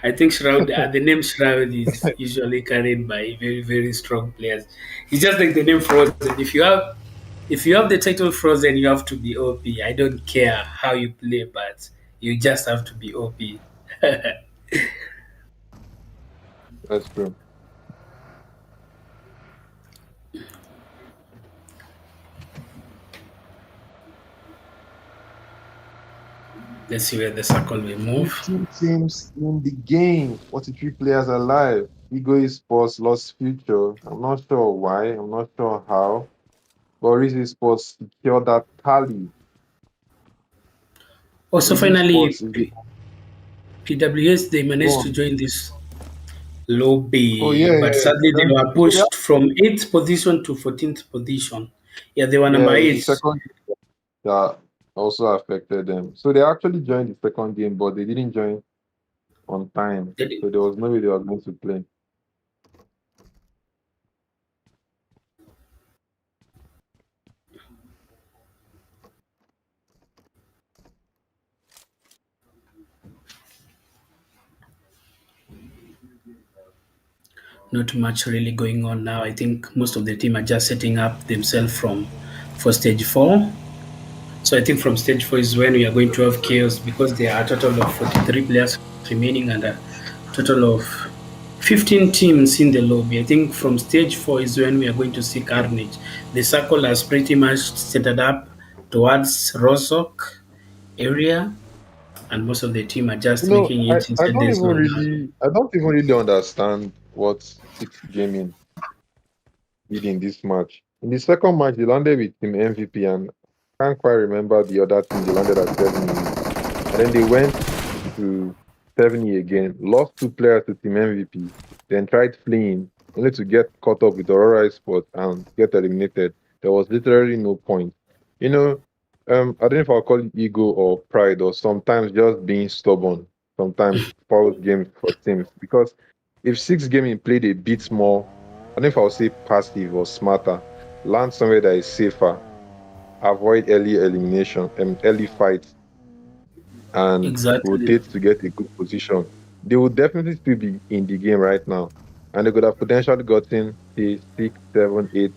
I think Shroud, the name Shroud is usually carried by very, very strong players. It's just like the name Frozen. If you have the title Frozen, you have to be OP. I don't care how you play, but you just have to be OP. That's true. Let's see where the circle will move. 15 teams in the game. 43 players alive. Ego Sports lost future. I'm not sure why. I'm not sure how. But RIZZ Sports secured that tally. Also, RIZZ finally, Sports is the PWS they managed one. to join this lobby, Oh yeah, but yeah. sadly they were So pushed from 8th position to 14th position. Yeah, they were yeah, number it's the 8. second game that also affected them. So they actually joined the second game, but they didn't join on time. They- So there was no way they were going to play. Not much really going on now. I think most of the team are just setting up themselves for stage 4. So I think from stage 4 is when we are going to have chaos because there are a total of 43 players remaining and a total of 15 teams in the lobby. I think from stage 4 is when we are going to see carnage. The circle has pretty much set up towards Rosok area, and most of the team are just You know, making I, it I inside don't the even zone. really I don't even really understand what Six Gaming did in this match. In the second match, they landed with Team MVP, and I can't quite remember the other team they landed at 7E with. And then they went to 7E again, lost two players to Team MVP, then tried fleeing, only to get caught up with Aurora Sport and get eliminated. There was literally no point. You know, I don't know if I'll call it ego or pride or sometimes just being stubborn. Sometimes spoils games for teams because if Six Gaming played a bit more, I don't know if I'll say passive or smarter, land somewhere that is safer, avoid early elimination and early fights, and Exactly. rotate to get a good position, they would definitely still be in the game right now. And they could have potentially gotten say 6, 7, 8,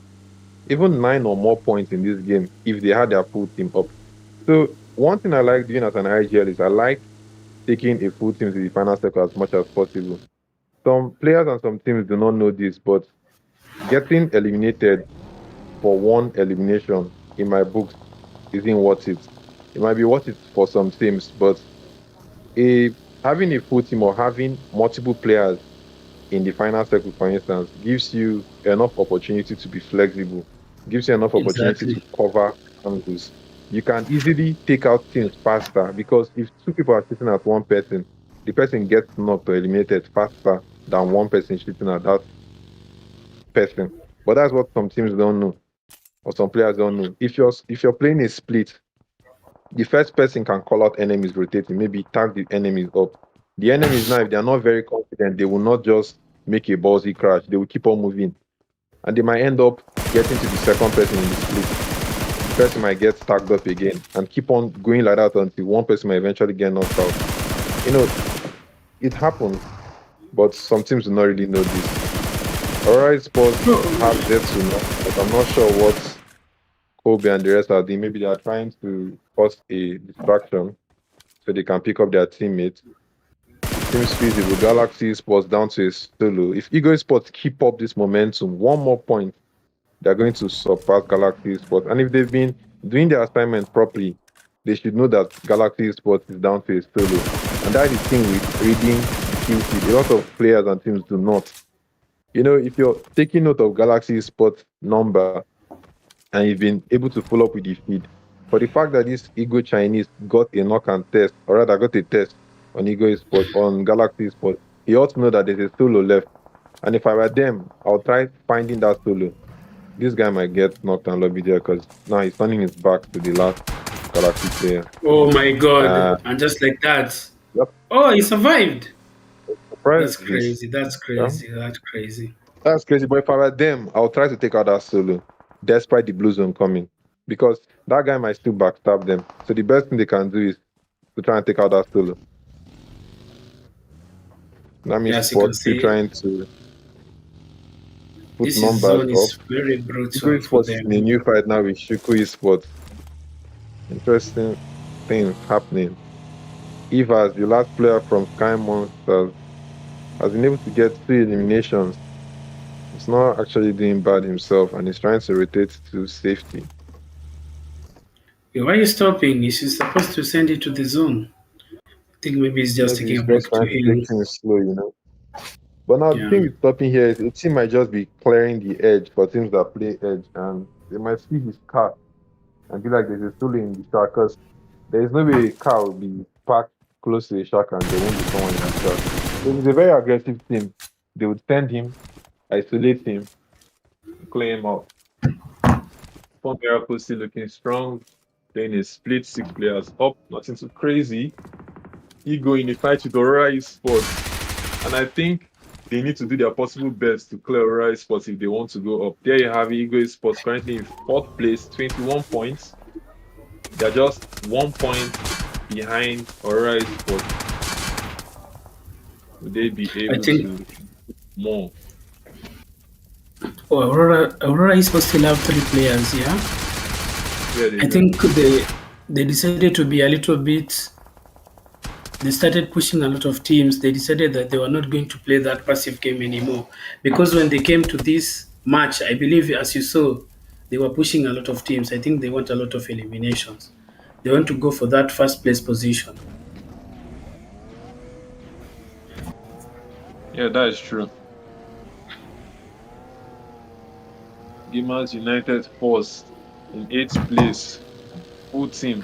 even 9 or more points in this game if they had their full team up. So one thing I like doing as an IGL is I like taking a full team to the final circle as much as possible. Some players and some teams do not know this, but getting eliminated for one elimination in my books isn't worth it. It might be worth it for some teams, but a having a full team or having multiple players in the final circle, for instance, gives you enough opportunity to be flexible, gives you enough opportunity Exactly. to cover angles. You can easily take out things faster because if two people are shooting at one person, the person gets knocked or eliminated faster than one person shooting at that person. But that's what some teams don't know, or some players don't know. If you're playing a split, the first person can call out enemies rotating, maybe tag the enemies up. The enemies now, if they are not very confident, they will not just make a ballsy crash. They will keep on moving. And they might end up getting to the second person in the split. The person might get tagged up again and keep on going like that until one person might eventually get knocked out. You know, it happens, but some teams do not really know this. Alright, sports have yet to know, but I'm not sure what Kobe and the rest are doing. Maybe they are trying to cause a distraction so they can pick up their teammates. Seems feasible. Galaxy Sports down to a solo. If Ego Sports keep up this momentum, one more point, they're going to surpass Galaxy Sports. And if they've been doing their assignment properly, they should know that Galaxy Sports is down to a solo. And that is the thing with reading QC. A lot of players and teams do not. You know, if you're taking note of Galaxy Sports number and you've been able to follow up with the feed, for the fact that this Ego Chinese got a knock and test, or rather got a test on Ego Sports, on Galaxy Sports, he ought to know that there's a solo left. And if I were them, I'll try finding that solo. This guy might get knocked and lobby there because now he's turning his back to the last Galaxy player. Oh my god. And just like that. Yep. Oh, he survived. Surprise. That's crazy. That's crazy. That's crazy. That's crazy. But if I were them, I'll try to take out that solo, despite the blue zone coming. Because that guy might still backstab them. So the best thing they can do is to try and take out that solo. That means Sports still trying to put this numbers zone is up. very brutal for them. In a new fight now with SHUKU Esports. Interesting things happening. Evas, the last player from Sky Monsters, has been able to get 3 eliminations. He's not actually doing bad himself, and he's trying to rotate to safety. Why are you stopping? He's supposed to send it to the zone. I think maybe he's just taking a break to heal. Take things slow, you know. But now the thing with stopping here is the team might just be clearing the edge for teams that play edge, and they might see his car and be like, there's a solo in the shack, because there is no way a car will be parked close to the shack and there won't be someone in the shack. So it's a very aggressive team. They would send him, isolate him, clear him out. Fun Miracle still looking strong. Playing a split, 6 players up, nothing too crazy. Ego in a fight with Aurora Esports. And I think they need to do their possible best to clear Aurora Esports if they want to go up. There you have Ego Esports currently in 4th place, 21 points. They're just 1 point behind Aurora Esports. Would they be able to do more? Oh, Aurora Esports still have 3 players, yeah? I think they decided to be a little bit. They started pushing a lot of teams. They decided that they were not going to play that passive game anymore, because when they came to this match, I believe, as you saw, they were pushing a lot of teams. I think they want a lot of eliminations. They want to go for that first place position. Yeah, that is true. Gamers United Force in 8th place, full team.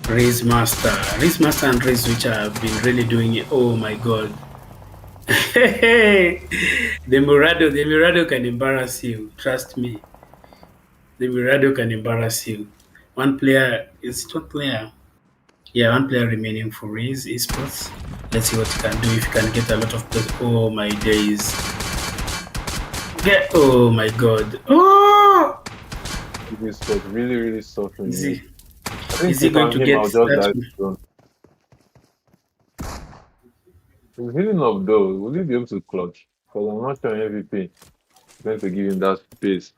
RIZZ Master and RIZZ, which have been really doing it. Oh my god. The Mirado can embarrass you. Trust me. The Mirado can embarrass you. One player Yeah, one player remaining for RIZZ Esports. Let's see what he can do, if he can get a lot of players. Oh my days. Oh my god. Oh! This was really suffering. Is he going to get that? He's healing up though. Will he be able to clutch? Because I'm not sure MVP is going to give him that space.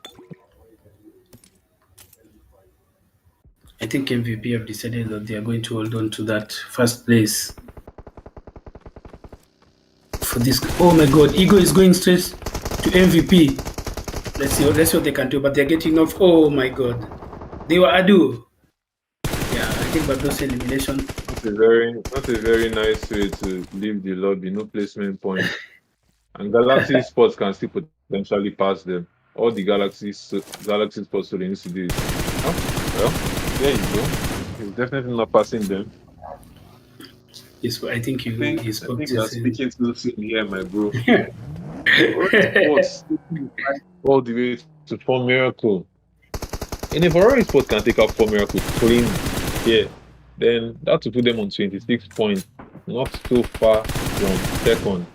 I think MVP have decided that they are going to hold on to that first place for this. Oh my god, Ego is going straight to MVP. Let's see what they can do, but they're getting off. Oh my god. They were Adu. Yeah, I think but those elimination. Not a very nice way to leave the lobby, no placement point. And Galaxy Sports can still potentially pass them. All the Galaxy Sports really needs to do is well, there you go. He's definitely not passing them. I think he I spoke think too you are soon. speaking too soon here, my bro. Alright, sports all the way to 4 miracle. And if Aurora Sport can take out 4 miracle clean here, then that will put them on 26 points, not so far from second.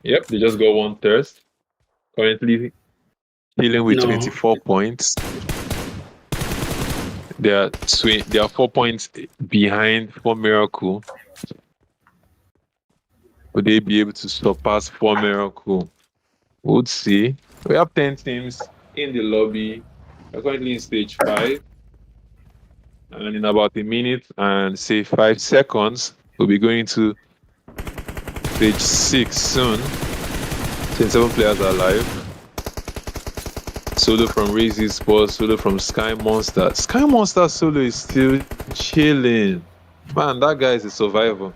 Yep, they just got one thirst. Currently dealing with No, 24 points. They are 4 points behind 4 miracle. Would they be able to surpass 4miracle? We'll see. We have 10 teams in the lobby. We're currently in stage 5. And in about a minute and say 5 seconds, we'll be going to stage 6 soon. 27 players are live. Solo from RIZZ Sports, solo from Sky Monster. Sky Monster solo is still chilling. Man, that guy is a survivor.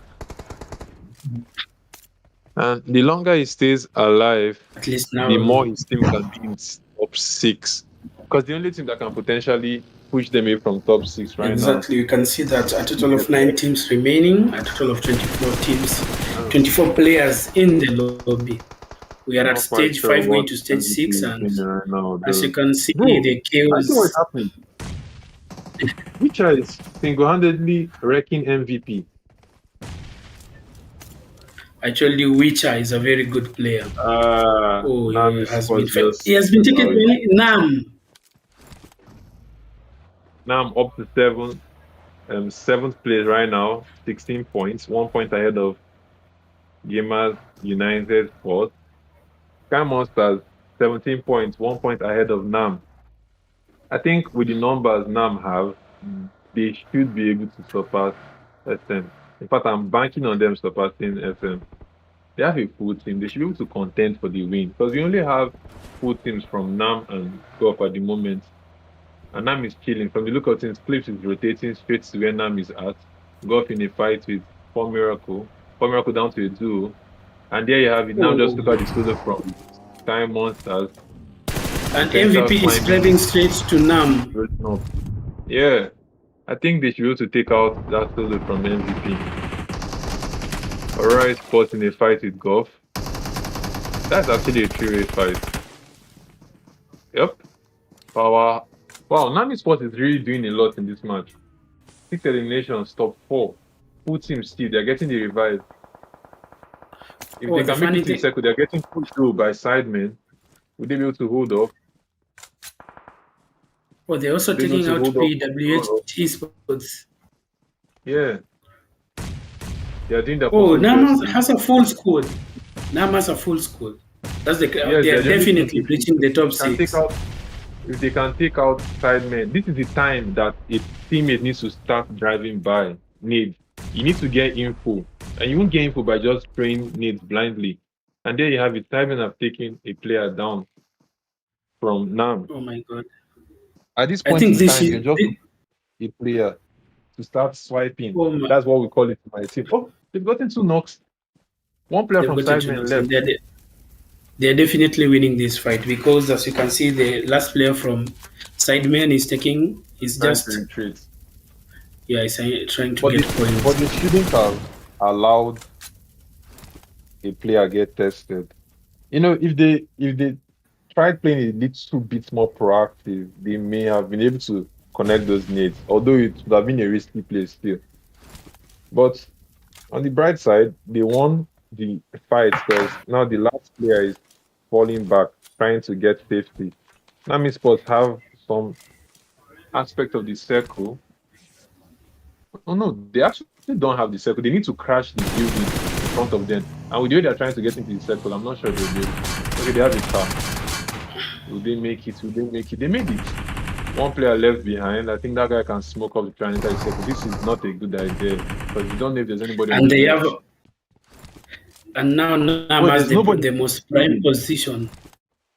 And the longer he stays alive, at least now. the more his team can be in top 6. Because the only team that can potentially push them away from top 6 right Exactly, you can see that a total of 9 teams remaining, a total of 24 teams, 24 players in the lobby. We are now. at Not quite stage sure 5 going what to stage MVP 6, is and doing right now, as you though. can see, Bro, the I see what's chaos. happening. Witcher is single-handedly wrecking MVP. Actually, Witcher is a very good player. Oh, Nami Sports just he has been taken allowed it. by Nam. Now I'm up to 7th place right now, 16 points, 1 point ahead of Gamers United Sports. Sky Monsters, 17 points, 1 point ahead of NAM. I think with the numbers NAM have, they should be able to surpass SM. In fact, I'm banking on them surpassing SM. They have a full team. They should be able to contend for the win because we only have full teams from NAM and Golf at the moment. And NAM is chilling. From the look of things, Clips is rotating straight to where NAM is at. Golf in a fight with 4miracle. 4miracle down to a duo. And there you have it. Now just look at the solo from Sky Monsters. And Potential MVP is slime driving straight to Nam. Yeah. I think they should be able to take out that solo from MVP. Alright, Sports in a fight with Golf. That's actually a 3-way fight. Yep. Power. Wow, Nami Sports is really doing a lot in this match. 6 eliminations, top 4. Full team still, they're getting the revive. If they can make it in circle, they're getting pushed through by Sidemen. Would they be able to hold off? Oh, they're also taking out PWH esports. Yeah. They are doing the Nam has a full squad. Nam has a full squad. That's the yes, they're definitely reaching the top 6. If they can take out Sidemen, this is the time that a teammate needs to start driving by. You need to get info. And you won't get info by just spraying nades blindly. And there you have it. Sidemen have taken a player down from NAM. Oh my god. At this point in time, you're just a player to start swiping. That's what we call it in my team. Oh, they've gotten 2 knocks. One player from Sidemen left. They're definitely winning this fight because, as you can see, the last player from Sidemen is just retreat. Yeah, he's trying to get points. But they shouldn't have allowed a player get tested. You know, if they tried playing a little bit more proactive, they may have been able to connect those nades, although it would have been a risky play still. But on the bright side, they won the fight because now the last player is falling back, trying to get safety. Nami Sports have some aspect of the circle. Oh no, they actually don't have the circle. They need to crash the building in front of them. And with the way they're trying to get into the circle, I'm not sure they'll be able. Okay, they have a car. Will they make it? Will they make it? They made it. One player left behind. I think that guy can smoke up the try and enter the circle. This is not a good idea because you don't know if there's anybody. And they have. And now Nam has the most prime position.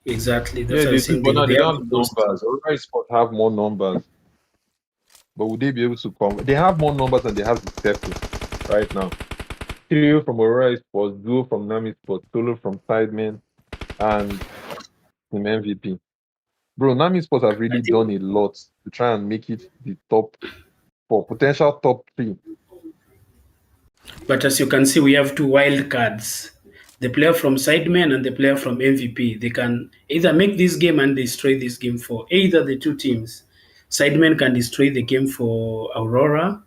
Exactly. That's what I'm saying. But now they don't have numbers. Alright, Sport have more numbers. But would they be able to come? They have more numbers than they have the circle right now. Trio from Aurora Sports, duo from Nami Sports, solo from Sidemen, and from MVP. Bro, Nami Sports have really done a lot to try and make it the top for potential top 3. But as you can see, we have 2 wild cards. The player from SIDEMEN and the player from MVP. They can either make this game and destroy this game for either the 2 teams. SIDEMEN can destroy the game for AURORA.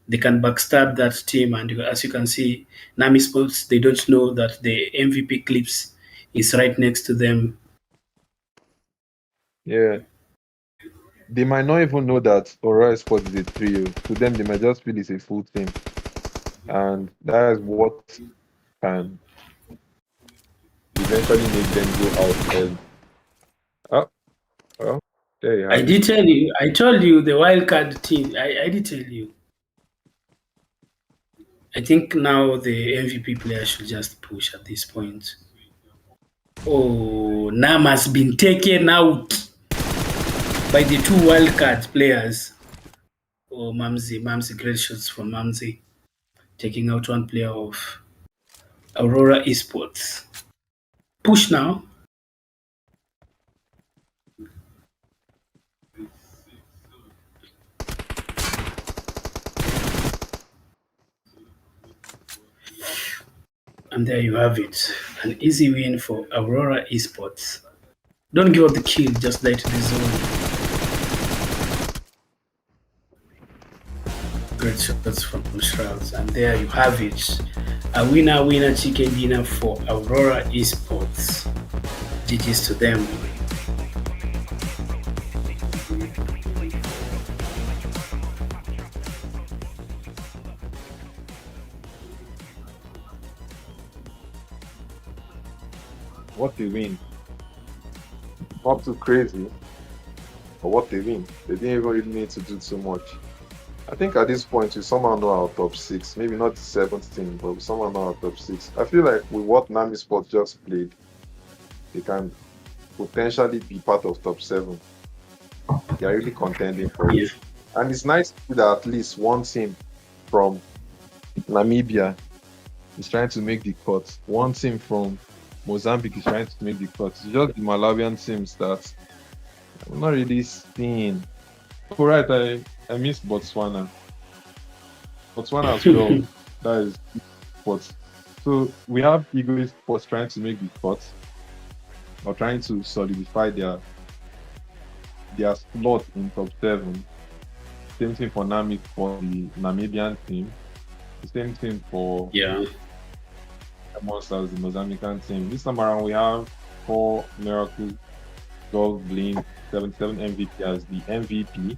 They can backstab that team, and as you can see, Nami Sports, they don't know that the MVP clips is right next to them. Yeah. They might not even know that Aurora Sports is a trio. To them, they might just feel it's a full team. And that is what can eventually make them go out early. Oh, well, there you have I did tell you. I told you the wildcard team. I did tell you. I think now the MVP player should just push at this point. Oh, Nam has been taken out by the 2 wildcard players. Oh, Mamzi, great shots from Mamzi, taking out 1 player of Aurora Esports. Push now. And there you have it. An easy win for Aurora Esports. Don't give up the kill, just light the zone. Great shots from Shrouds. And there you have it. A winner chicken dinner for Aurora Esports. GG's to them. What they win. Not too crazy, but what they win. They didn't even really need to do too much. I think at this point we somehow know our top 6. Maybe not the 7th team, but we somehow know our top 6. I feel like with what Nami Sports just played, they can potentially be part of top 7. They are really contending for it. And it's nice to see that at least one team from Namibia is trying to make the cut. One team from Mozambique is trying to make the cut. It's just the Malawian teams that I'm not really seeing. Oh, right, I miss Botswana. Botswana as well. That is sports. So we have Eagle Sports trying to make the cut, or trying to solidify their slot in top 7. Same thing for Nami for the Namibian team. The same thing for Monsters, the Mozambican team. This time around, we have 4 Miracle Goblin 77 MVP as the MVP,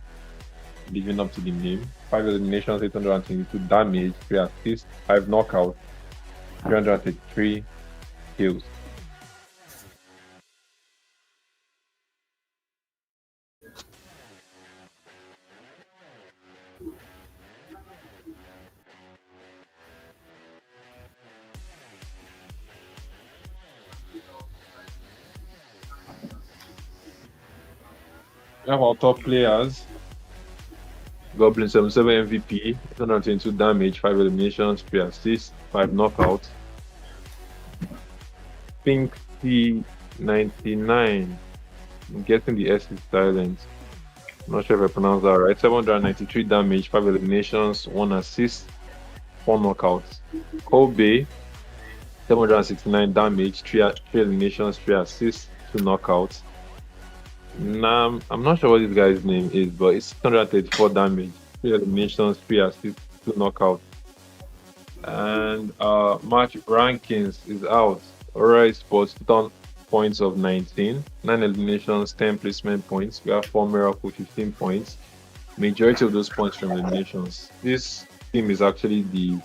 living up to the name. 5 eliminations, 822 damage, 3 assists, 5 knockouts, 333 kills. We have our top players. Goblin 77 MVP, 822 damage, 5 eliminations, 3 assists, 5 knockouts. Pink T99. I'm guessing the S is silent. I'm not sure if I pronounced that right. 793 damage, 5 eliminations, 1 assist, 4 knockouts. Kobe 769 damage, 3 eliminations, 3 assists, 2 knockouts. I'm not sure what this guy's name is, but it's 634 damage, 3 eliminations, 3 assists, 2 knockouts. And match rankings is out. Alright, sports total points of 19, 9 eliminations, 10 placement points. We have 4 miracle, 15 points. Majority of those points from eliminations. This team is actually the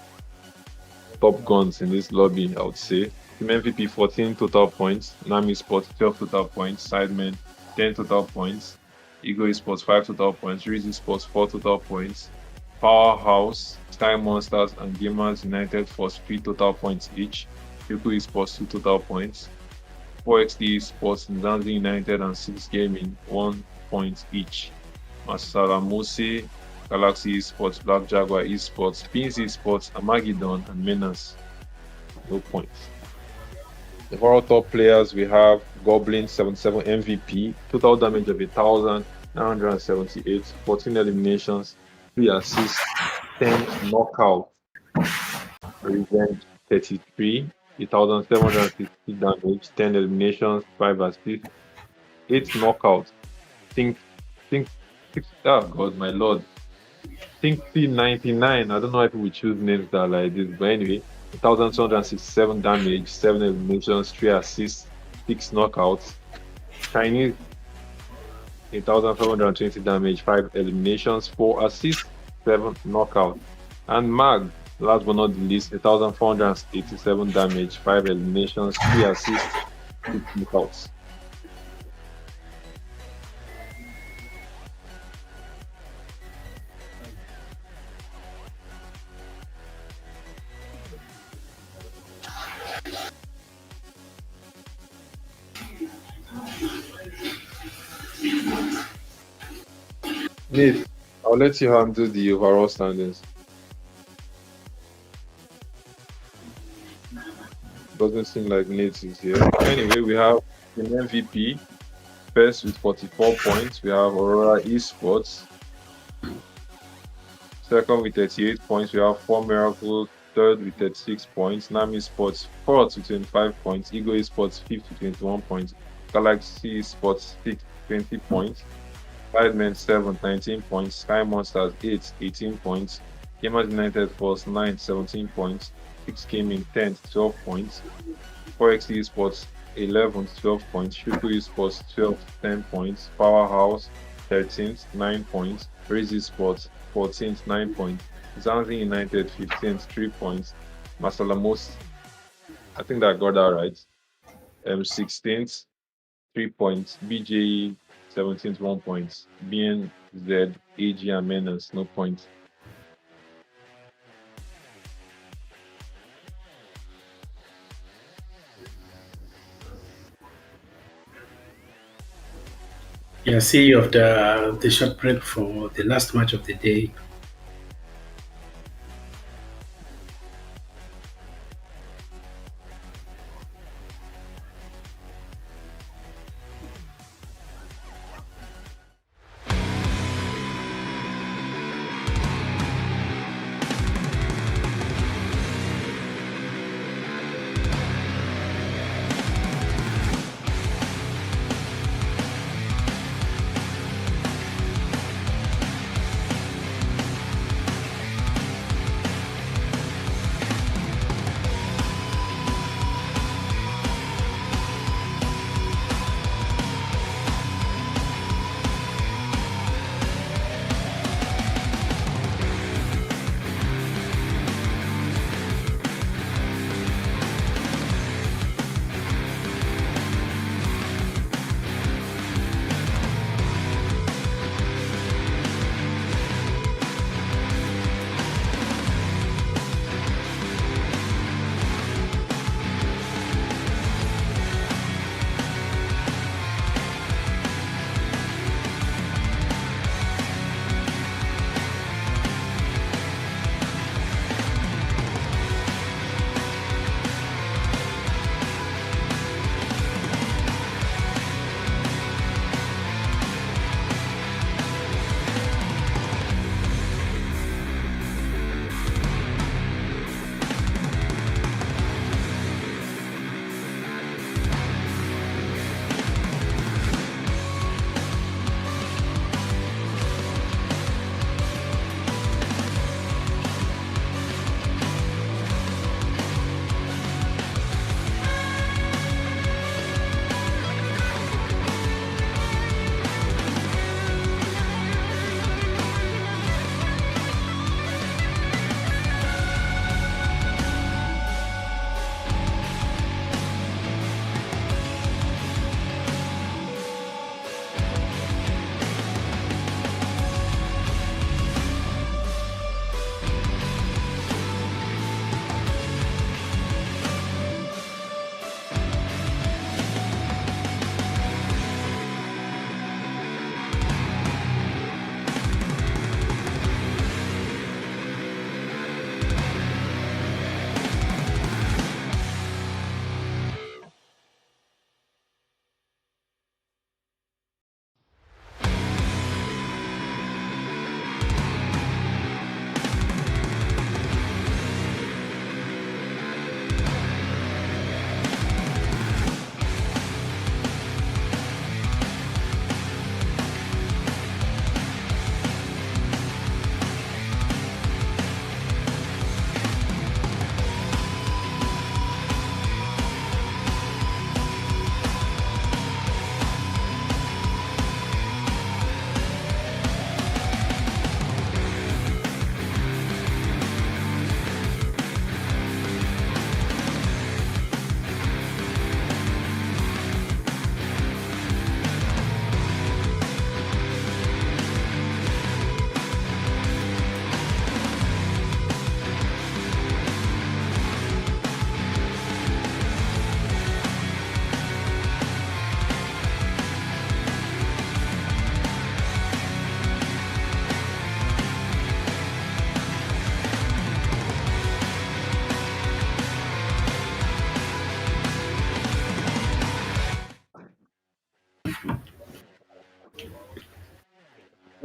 top guns in this lobby, I would say. Team MVP 14 total points, Nami Sports 12 total points, Sidemen 10 total points, Ego Esports 5 total points, RIZZ Esports 4 total points, Powerhouse, Sky Monsters, and Gamers United for 3 total points each, SHUKU Esports 2 total points, 4XD Esports, MZANZI United, and 6 Gaming 1 point each. MASALAMOSE, Galaxy Esports, Black Jaguar Esports, BEANZ Esports, ARMAGEDDON, and MENACE. No points. The overall top players, we have Goblin 77 MVP, total damage of 1,978, 14 eliminations, 3 assists, 10 knockout, revenge 33, 1,760 damage, 10 eliminations, 5 assists, 8 knockouts. Think, oh God, my lord. Think C99. I don't know if we choose names that are like this, but anyway, 1,267 damage, 7 eliminations, 3 assists, 6 knockouts. Chinese, 1,520 damage, 5 eliminations, 4 assists, 7 knockouts. And Mag, last but not the least, 1,487 damage, 5 eliminations, 3 assists, 6 knockouts. Nate, I'll let you handle the overall standings. Doesn't seem like Nate is here. Anyway, we have the MVP first with 44 points. We have Aurora Esports. Second with 38 points. We have 4 Miracles. Third with 36 points. Nami Sports fourth with 25 points. Ego Esports fifth with 21 points. Galaxy Sports 6th, 20 points. Sidemen 7th, 19 points. Sky Monsters 8th, 18 points. Gamers United Force 9th, 17 points. 6 Gaming 10th, 12 points. 4X Esports 11th, 12 points. SHUKU Esports 12th, 10 points. Powerhouse 13th, 9 points. RIZZ Sports 14th, 9 points. MZANZI United 15th, 3 points. MASALAMOSE, I think that I got that right. 16th, 3 points. BJE 17th, 1 point. BNZ, AG, and MENACE, no point. Yeah, see of the short break for the last match of the day.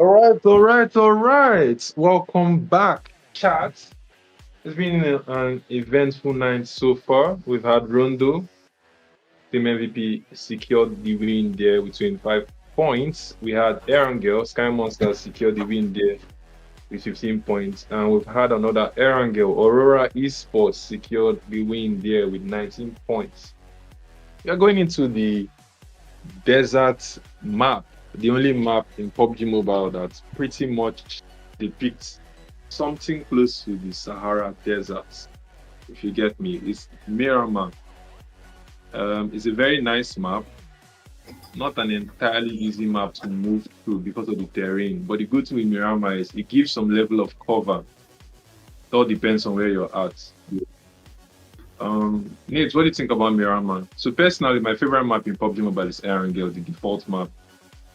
All right. Welcome back, chat. It's been an eventful night so far. We've had Rondo, Team MVP, secured the win there with 25 points. We had Erangel, Sky Monsters secured the win there with 15 points. And we've had another Erangel, Aurora Esports secured the win there with 19 points. We are going into the desert map, the only map in PUBG Mobile that pretty much depicts something close to the Sahara Desert. If you get me, it's Miramar. It's a very nice map, not an entirely easy map to move through because of the terrain. But the good thing with Miramar is it gives some level of cover. It all depends on where you're at. Nate, what do you think about Miramar? So personally, my favorite map in PUBG Mobile is Erangel, the default map.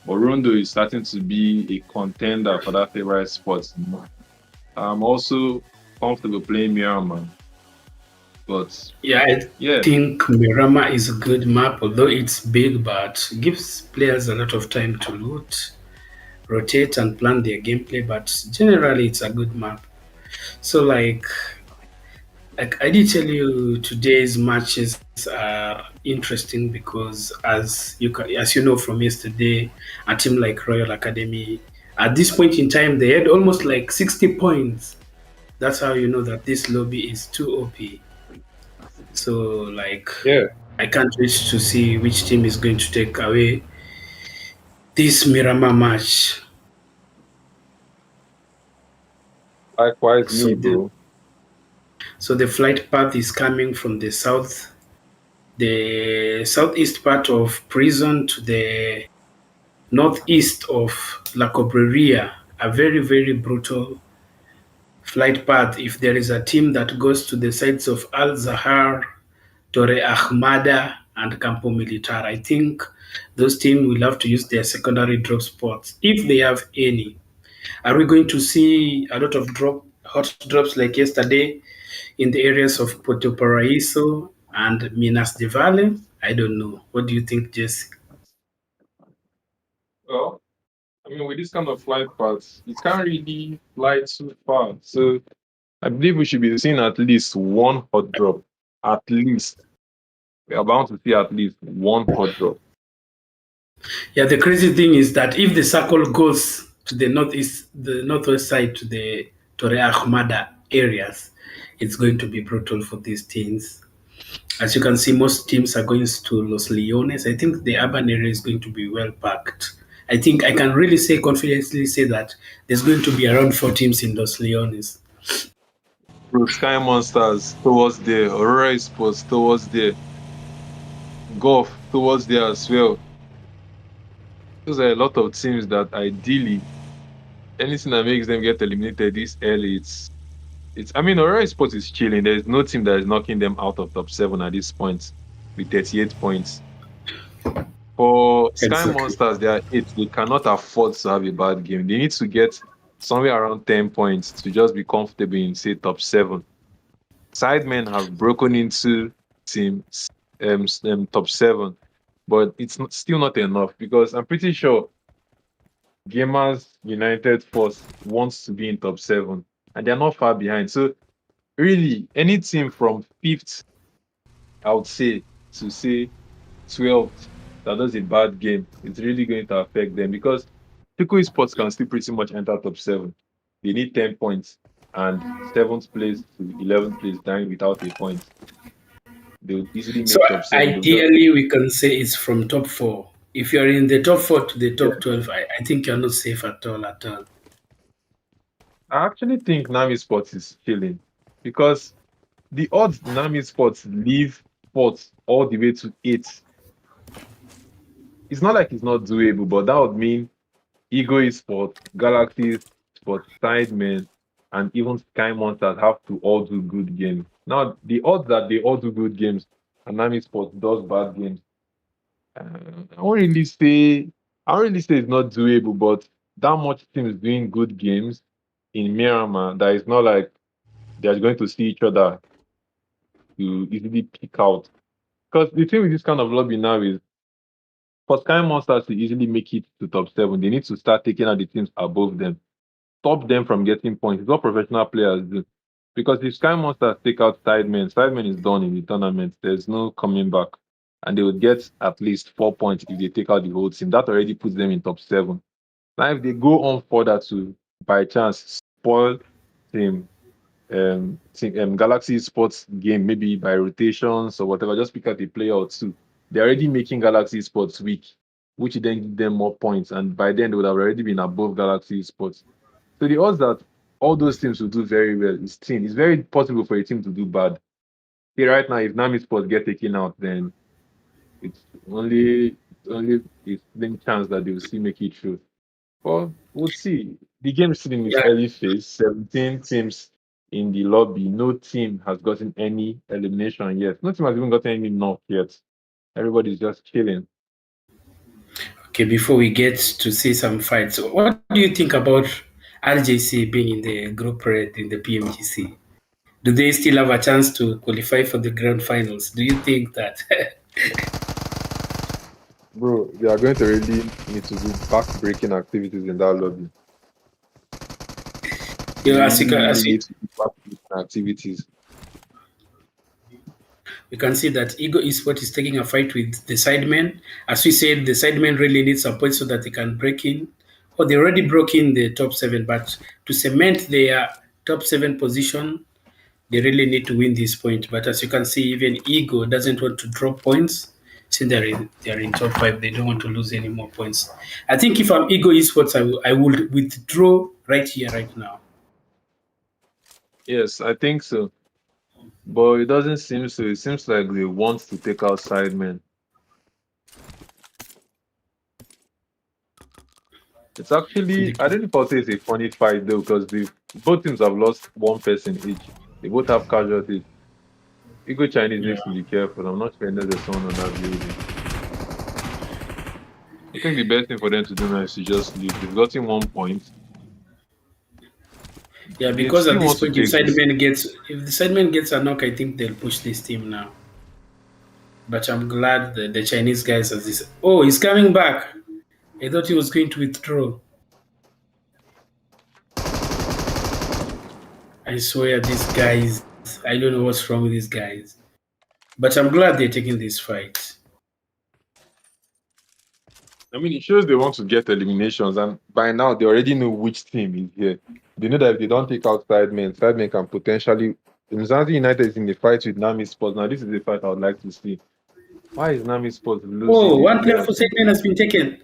But Rondo is starting to be a contender for that favorite spot. I'm also comfortable playing Miramar. But Yeah, I think Miramar is a good map, although it's big, but gives players a lot of time to loot, rotate, and plan their gameplay. But generally, it's a good map. So, like I did tell you, today's matches are interesting because, as you know from yesterday, a team like Royal Academy, at this point in time, they had almost like 60 points. That's how you know that this lobby is too OP. So, yeah, I can't wait to see which team is going to take away this Miramar match. likewise So me, the bro. so the flight path is coming from the southeast part of Prison to the northeast of La Cobreria. A very very brutal flight path. If there is a team that goes to the sides of Al Zahar, Torre Ahmada, and Campo Militar, I think those teams will have to use their secondary drop spots if they have any. Are we going to see a lot of hot drops like yesterday in the areas of Puerto Paraíso and Minas de Valle? I don't know. What do you think, Jesse? Well, I mean, with this kind of flight paths, you can't really fly too far. So I believe we should be seeing at least one hot drop. At least. We are bound to see at least one hot drop. Yeah, the crazy thing is that if the circle goes to the northwest side to the Torre Ahmada areas, it's going to be brutal for these teams. As you can see, most teams are going to Los Leones. I think the urban area is going to be well packed. I think I can really say confidently say that there's going to be around 4 teams in Los Leones. Bro, Sky Monsters towards there, Aurora Sports towards there, Golf towards there as well. Those are a lot of teams that ideally anything that makes them get eliminated this early, it's I mean Aurora Sports is chilling. There's no team that is knocking them out of top 7 at this point with 38 points. For Sky Exactly. Monsters, they are 8. They cannot afford to have a bad game. They need to get somewhere around 10 points to just be comfortable in, say, top 7. Sidemen have broken into teams top 7, but it's still not enough because I'm pretty sure Gamers United Force wants to be in top 7 and they're not far behind. So really, any team from 5th, I would say, to say 12th that does a bad game, it's really going to affect them because SHUKU Sports can still pretty much enter top 7. They need 10 points and 7th place to 11th place dying without a point. They'll easily So make top 7. They'll just, ideally, we can say it's from top 4. If you're in the top 4 to the yeah. top 12, I think you're not safe at all. At all. I actually think Nami Sports is chilling because the odds Nami Sports leave 4th all the way to 8th, it's not like it's not doable, but that would mean Ego Esports, Galaxy Sports, Sidemen, and even Sky Monsters have to all do good games. Now, the odds that they all do good games and Nami Sports does bad games, uh, I won't really say I won't really say it's not doable, but that much teams doing good games in Miramar that it's not like they're going to see each other to easily pick out. Because the thing with this kind of lobby now is For Sky Monsters to easily make it to top 7, they need to start taking out the teams above them, stop them from getting points. It's what professional players do. Because if Sky Monsters take out Sidemen, Sidemen is done in the tournament. There's no coming back. And they would get at least 4 points if they take out the whole team. That already puts them in top 7. Now, if they go on further to, by chance, spoil team, Galaxy Sports game, maybe by rotations or whatever, just pick out a player or two. They're already making Galaxy Sports weak, which would then give them more points. And by then, they would have already been above Galaxy Sports. So the odds that all those teams will do very well is thin. It's very possible for a team to do bad. See, right now, if Nami Sports get taken out, then it's only a slim chance that they will still make it through. Well, we'll see. The game is still in its Yeah. early phase. 17 teams in the lobby. No team has gotten any elimination yet. No team has even gotten any knock yet. Everybody's just chilling. Okay, before we get to see some fights, what do you think about RJC being in the group red in the PMGC? Do they still have a chance to qualify for the grand finals? Do you think that? Bro, they are going to really need to do back-breaking activities in that lobby. You know, as you Need to do back-breaking activities. can see that Ego Esport is taking a fight with the Sidemen. As we said, the Sidemen really need support so that they can break in. Or they already broke in the top 7, but to cement their top 7 position, they really need to win this point. But as you can see, even Ego doesn't want to drop points. Since they're in top 5, they don't want to lose any more points. I think if I'm Ego Esports, I would withdraw right here, right now. Yes, I think so. But it doesn't seem so. It seems like they want to take out Sidemen. It's actually, I don't know if it's a funny fight though, because both teams have lost one person each. They both have casualties. Ego Chinese needs to be careful. I'm not sure there's someone on that building. I think the best thing for them to do now is to just leave. They've gotten 1 point. Yeah, because at this point, if the Sidemen gets a knock, I think they'll push this team now. But I'm glad that the Chinese guys are this. Oh, he's coming back. I thought he was going to withdraw. I swear, these guys, I don't know what's wrong with these guys. But I'm glad they're taking this fight. I mean, it shows they want to get eliminations, and by now they already know which team is here. They know that if they don't take out Sidemen can potentially. MZANZI United is in the fight with Nami Sports. Now, this is the fight I would like to see. Why is Nami Sports losing? Oh, one player for Sidemen has been taken.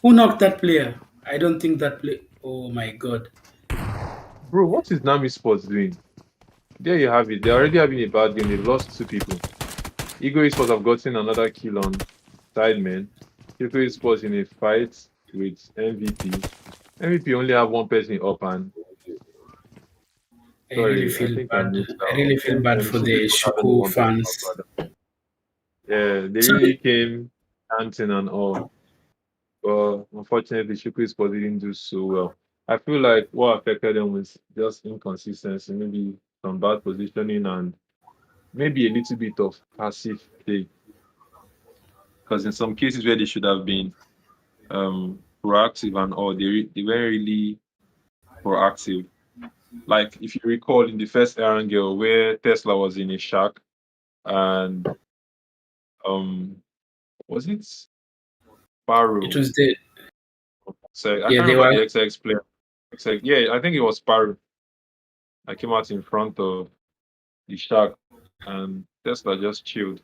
Who knocked that player? I don't think that player. Oh my god. Bro, what is Nami Sports doing? There you have it. They're already having a bad game. They've lost 2 people. Ego Esports have gotten another kill on Sidemen. Ego Esports in a fight with MVP. MVP only have 1 person up, and I really feel bad for the Shuku fans. Yeah, they really came chanting and all. But unfortunately, Shuku Esports didn't do so well. I feel like what affected them was just inconsistency, maybe some bad positioning, and maybe a little bit of passive play. Because in some cases where they should have been proactive and all, they weren't really proactive. Like if you recall in the first Erangel where Tesla was in a shack, and was it Sparrow? It was the So I can't remember the XX player. Yeah, I think it was Sparrow. I came out in front of the shack, and Tesla just chilled.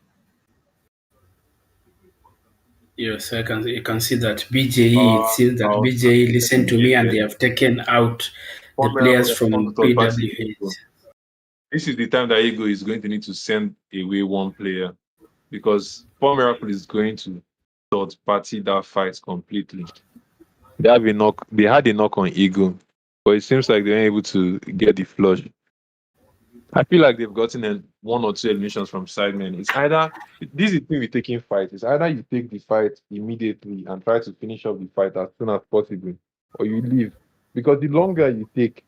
Yes, you can see that BJE. It seems that BJE listened to me and they have taken out the players from PWH. This is the time that Ego is going to need to send away 1 player, because Paul Miracle is going to third party that fight completely. They had a knock on Ego, but it seems like they weren't able to get the flush. I feel like they've gotten 1 or 2 eliminations from Sidemen. It's either this is the thing with taking fights. It's either you take the fight immediately and try to finish up the fight as soon as possible, or you leave. Because the longer you take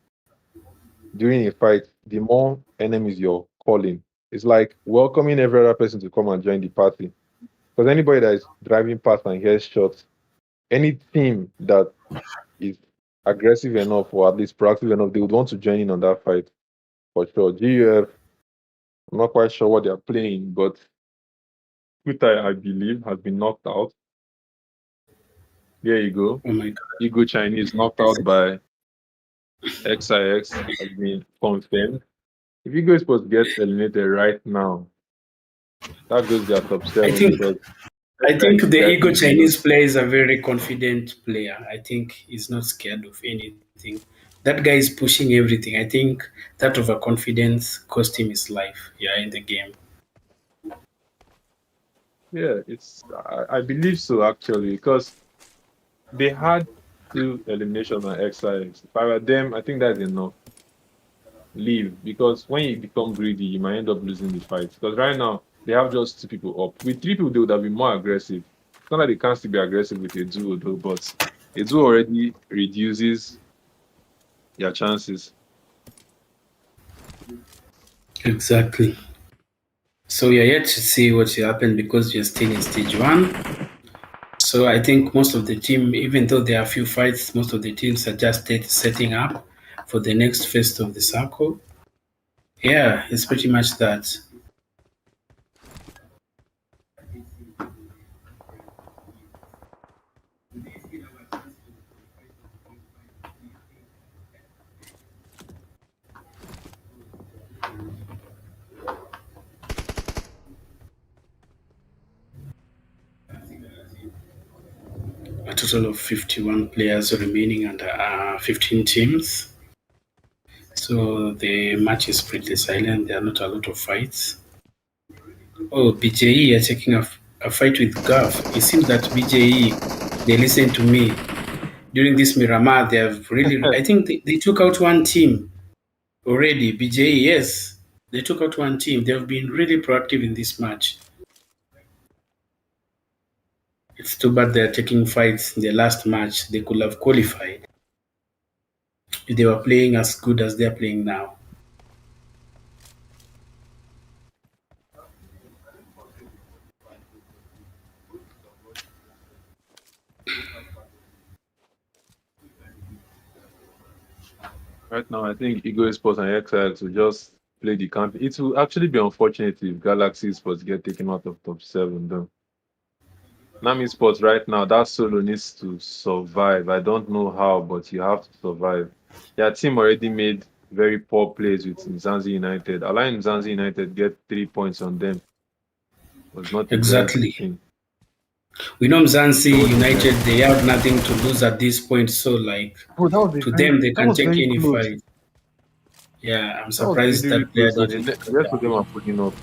during a fight, the more enemies you're calling. It's like welcoming every other person to come and join the party. Because anybody that is driving past and hears shots, any team that is aggressive enough or at least proactive enough, they would want to join in on that fight for sure. GUF, I'm not quite sure what they're playing, but Twitter, I believe, has been knocked out. There you go. Oh my God. Ego Chinese knocked out by XIX has been confirmed. If Ego Sports gets eliminated right now, that goes their top 7 because I think the they're Ego easy. Chinese player is a very confident player. I think he's not scared of anything. That guy is pushing everything. I think that overconfidence cost him his life. Yeah, in the game. Yeah, I believe so actually because they had 2 eliminations on XIX. If I were them, I think that's enough. Leave because when you become greedy, you might end up losing the fight. Because right now they have just 2 people up. With 3 people, they would have been more aggressive. It's not like they can't still be aggressive with a duo though, but a duo already reduces their chances. Exactly. So we are yet to see what will happen because we are still in stage 1. So I think most of the team, even though there are a few fights, most of the teams are just setting up for the next phase of the circle. Yeah, it's pretty much that. A total of 51 players remaining under 15 teams. So the match is pretty silent. There are not a lot of fights. Oh, BJE are taking a fight with Gulf. It seems that BJE, they listen to me. During this Miramar, they have really, I think they took out one team already. BJE, yes, they took out one team. They have been really proactive in this match. It's too bad they're taking fights in the last match. They could have qualified if they were playing as good as they're playing now. Right now, I think Ego Sports and XL will just play the camp. It will actually be unfortunate if Galaxy Sports get taken out of top 7 though. Nami Sports right now, that solo needs to survive. I don't know how, but you have to survive. Their team already made very poor plays with MZANZI United. Allowing MZANZI United get 3 points on them was not a very good Exactly. thing. We know MZANZI United, they have nothing to lose at this point. So, like, to them, they can take any fight. Yeah, I'm surprised that player close, and didn't the go rest of down. them are putting up.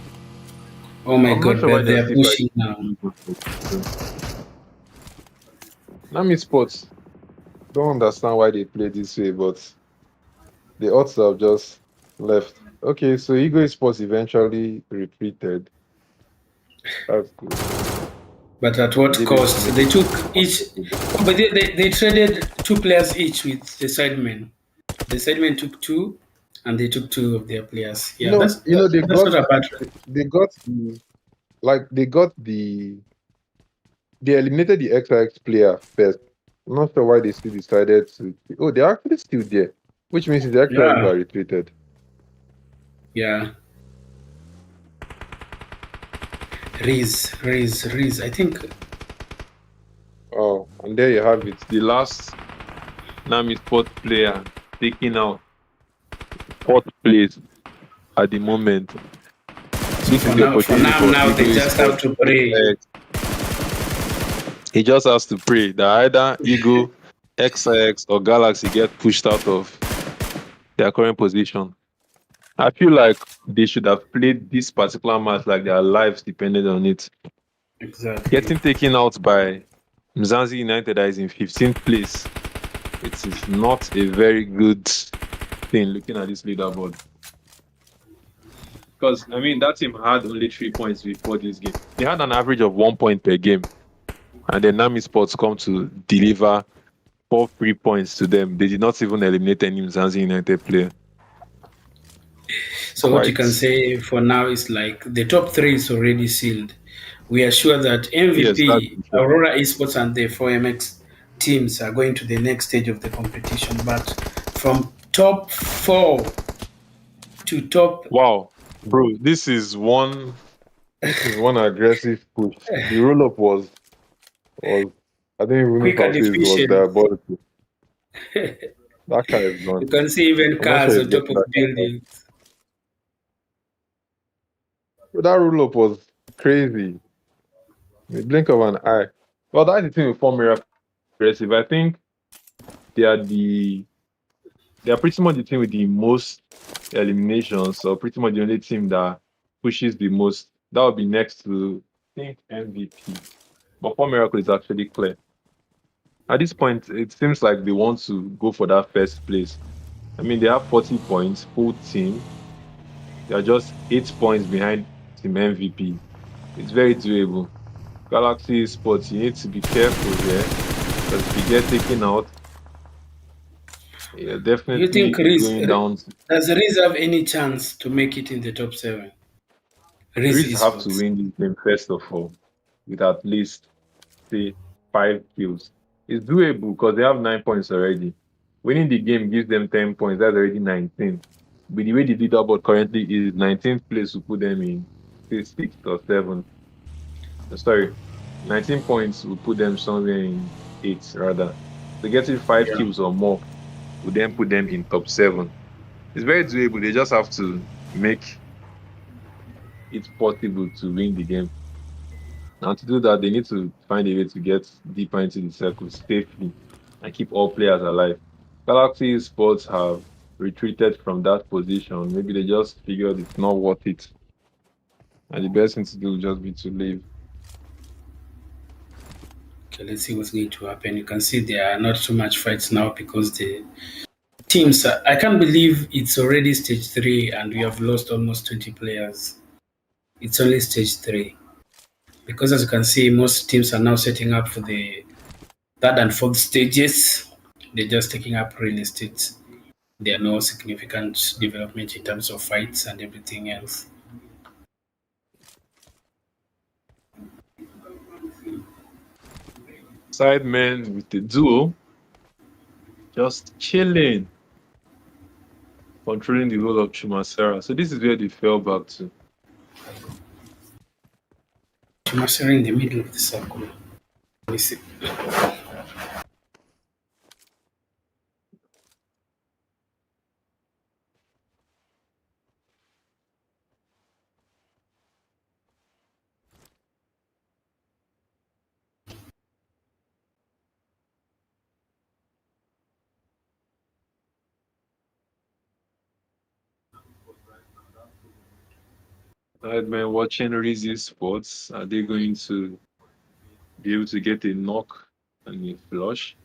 Oh my I'm not God, sure why but they they're are still pushing now. Nami Sports don't understand why they play this way, but the odds have just left. Okay, so Ego Sports eventually retreated. That's good. But at what They cost? didn't They took each, but they traded 2 players each with the sidemen. The sidemen took 2, and they took 2 of their players. Yeah, that's not a bad. they got the they got the they eliminated the XX player first. I'm not sure why they still decided to. Oh, they're actually still there, which means the XX Yeah, were retreated. yeah. RIZZ. I think. Oh, and there you have it. The last Nami Sport player taking out 4th place at the moment. This is the opportunity for now they just have to pray. He just has to pray that either Eagle, XIX, or Galaxy get pushed out of their current position. I feel like they should have played this particular match like their lives depended on it. Exactly. Getting taken out by MZANZI United that is in 15th place, it is not a very good thing looking at this leaderboard. Because, I mean, that team had only 3 points before this game. They had an average of 1 point per game. And then Nami Sports come to deliver 4 free points to them. They did not even eliminate any MZANZI United player. So what you can say for now is like the top 3 is already sealed. we are sure that Yes, that's MVP, for Aurora Esports, and the 4MX teams are going to the next stage of the competition. But from top 4 to top, wow, bro. This is one aggressive push. The roll up was I don't even know if quick I'll and say it was efficient. diabolical. That car is You gone. can see even I'm not cars sure on it's top getting of that car. buildings. But that roll up was crazy. In the blink of an eye. Well, that's the thing with Formula aggressive. I think they are the they are pretty much the team with the most eliminations, or pretty much the only team that pushes the most. That would be next to I think MVP. But for Miracle is actually clear. At this point, it seems like they want to go for that first place. I mean, they have 40 points, full team. They are just 8 points behind Team MVP. It's very doable. Galaxy Sports, you need to be careful here because if you get taken out, you're Do you think definitely going down. does Riz have any chance to make it in the top 7? Riz Riz have to Esports. win this game first of all, with at least say 5 kills. It's doable because they have 9 points already. Winning the game gives them 10 points. That's already 19. With the way the leaderboard currently is, 19th place will put them in say sixth or seventh. Sorry, 19 points will put them somewhere in eighth rather. So getting five Yeah. kills or more will then put them in top 7. It's very doable. They just have to make it possible to win the game. Now, to do that, they need to find a way to get deeper into the circle safely and keep all players alive. Galaxy Sports have retreated from that position. Maybe they just figured it's not worth it. And the best thing to do would just be to leave. Okay, let's see what's going to happen. You can see there are not too much fights now because the teams. I can't believe it's already stage 3 and we have lost almost 20 players. It's only stage 3 because, as you can see, most teams are now setting up for the third and fourth stages. They're just taking up real estate. There are no significant development in terms of fights and everything else. Sidemen with the duo, just chilling, controlling the whole of Chumasera. So this is where they fell back to. Masera in the middle of the circle. Let me see. Sidemen watching Rizzy Sports. Are they going to be able to get a knock and a flush?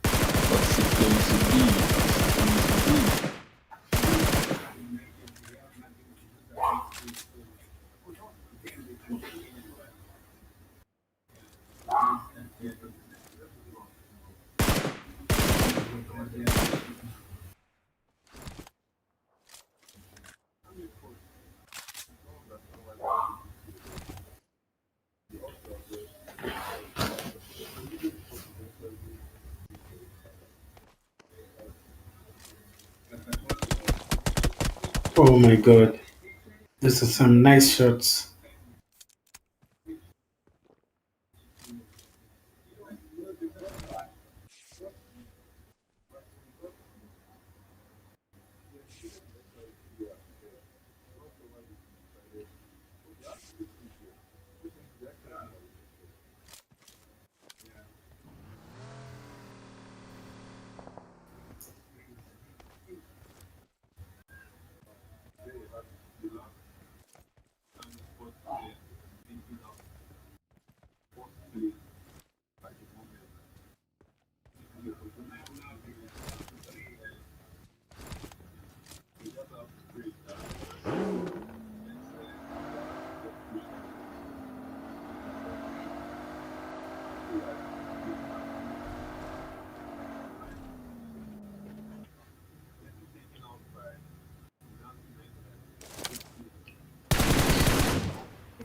What's it going to be? What's it going to be? Oh my god. These are some nice shots.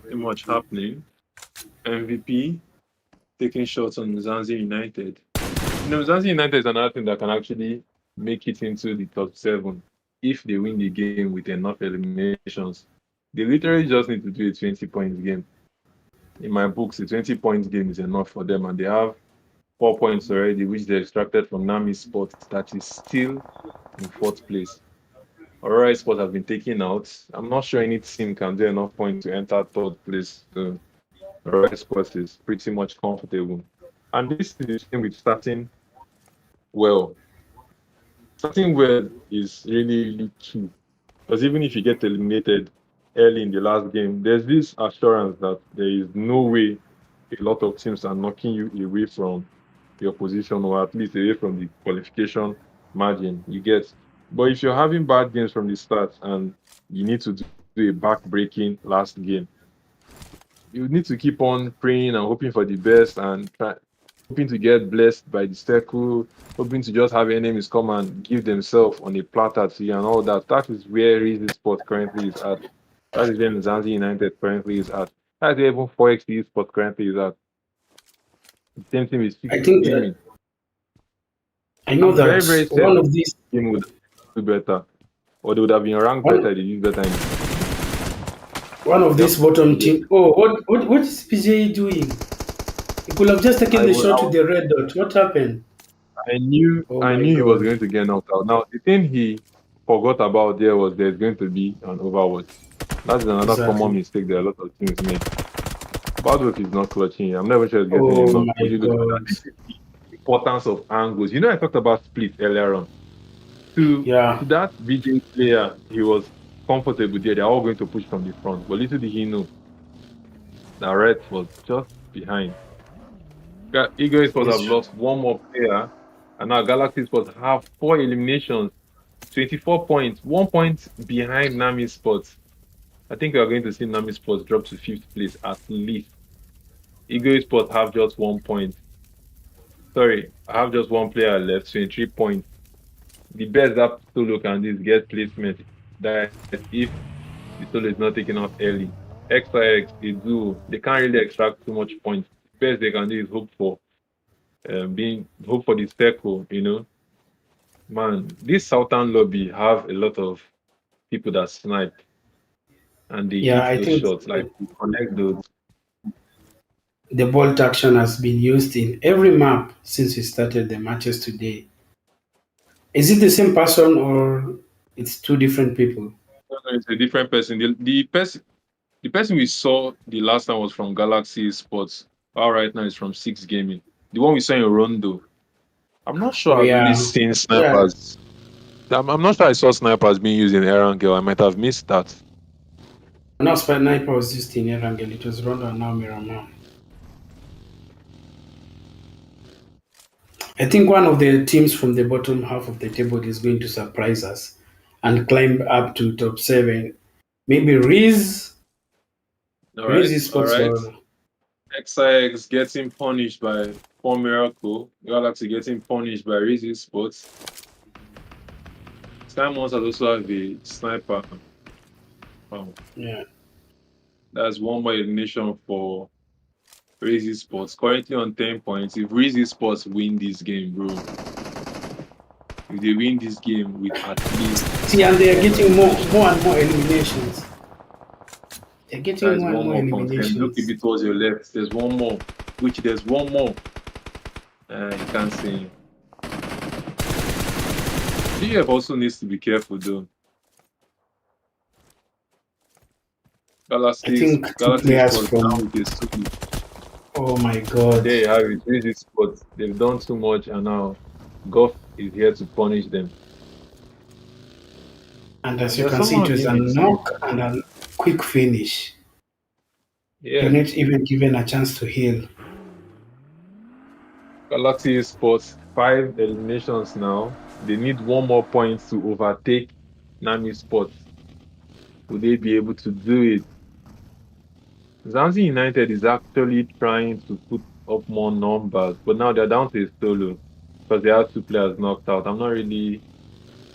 Too much happening. MVP taking shots on MZANZI United. MZANZI United is another thing that can actually make it into the top 7 if they win the game with enough eliminations. They literally just need to do a 20 points game. In my books, a 20 points game is enough for them, and they have 4 points already, which they extracted from NAMI Sports, that is still in 4th place. AURORA Sports has been taken out. I'm not sure any team can do enough points to enter 3rd place. So AURORA Sports is pretty much comfortable. And this is the thing with starting well. Starting well is really, really key. Because even if you get eliminated early in the last game, there's this assurance that there is no way a lot of teams are knocking you away from your position, or at least away from the qualification margin you get. But if you're having bad games from the start and you need to do a back-breaking last game, you need to keep on praying and hoping for the best and hoping to get blessed by the circle, hoping to just have enemies come and give themselves on a platter to you and all that. That is where RIZZ Sport currently is at. That is where MZANZI United currently is at. That's where even 4x Sport currently is at. The same thing with I think gaming. I know I'm that very, very one certain of these team would do better, or they would have been ranked One- better. They did better. one of these bottom team. Oh, what is PJ doing? He could have just taken the shot with the red dot. What happened? I knew Oh I my knew he was God. going to get knocked out. Now the thing he forgot about there was there's going to be an overwatch. That's another Exactly. common mistake that a lot of teams make. Badwork is not clutching. I'm never sure it's getting Oh enough. my Would you look at God. that? This is the importance of angles. You know, I talked about split earlier on. To Yeah. that VJ player, he was comfortable there. They're all going to push from the front. But little did he know that Red was just behind. Eagle Sports Yes. have lost one more player, and now Galaxy Sports have 4 eliminations, 24 points, 1 point behind Nami Sports. I think we are going to see Nami Sports drop to 5th place at least. Eagle Sports have just 1 point. Sorry, I have just 1 player left, 23 points. The best that solo can do is get placement. That if the solo is not taken out early. XIX, they do. They can't really extract too much points. The best they can do is hope for the circle, you know. Man, this Southern lobby have a lot of people that snipe and they Yeah, hit I those think shots, like they connect those. the bolt action has been used in every map since we started the matches today. Is it the same person or it's two different people? No, no, it's a different person. The person we saw the last time was from Galaxy Sports. All right, now it's from Six Gaming. The one we saw in Rondo. I'm not sure Oh I've really yeah. seen Yeah. snipers. I'm not sure I saw snipers being used in Erangel. I might have missed that. Now Sniper was used in Erangel. It was Rondo and now Miramar. I think one of the teams from the bottom half of the table is going to surprise us and climb up to top 7. Maybe RIZZ. All right, RIZZ all Sports right. or XIX getting punished by Four Miracle. Galaxy getting punished by RIZZ Sports. Simons has also have a sniper. Wow. yeah. That's one more elimination for RIZZ Sports. Currently on 10 points. If RIZZ Sports win this game, bro. If they win this game with at least See, and they are getting more and more eliminations. They're getting that's more and one more more confirmed. Look a eliminations. bit towards your left. There's one more. Which there's one more. You can't see. GF also needs to be careful though. I Galaxy think two players Sports from. down with this too. Oh my God. There you have it. RIZZ Sports. They've done too much and now Goff is here to punish them. And as you There's can see, it someone was a in it. knock and a quick finish. Yeah. You're not even given a chance to heal. Galaxy Sports, 5 eliminations now. They need 1 more point to overtake Nami Sports. Will they be able to do it? Zanzi United is actually trying to put up more numbers, but now they're down to a solo because they have 2 players knocked out. I'm not really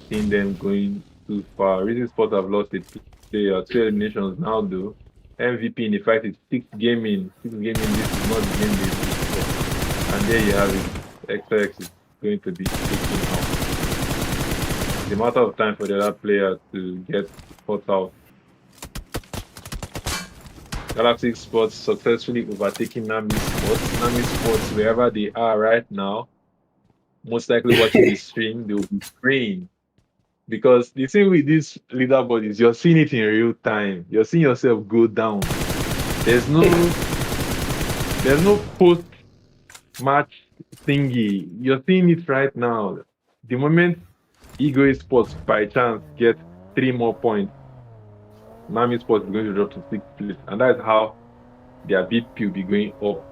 seeing them going too far. RIZZ Sports have lost a player, 2 eliminations now though. MVP in the fight is 6th gaming. 6th gaming, this is not the game they look for. And there you have it. XRX is going to be taking out. It's a matter of time for the other player to get caught out. Galactic Sports successfully overtaking Nami Sports. Nami Sports, wherever they are right now, most likely watching the stream, they will be praying. Because the thing with this leaderboard is you're seeing it in real time. You're seeing yourself go down. There's no post-match thingy. You're seeing it right now. The moment Ego Sports by chance get 3 more points, Nami Sports is going to drop to 6th place. And that's how their BP will be going up.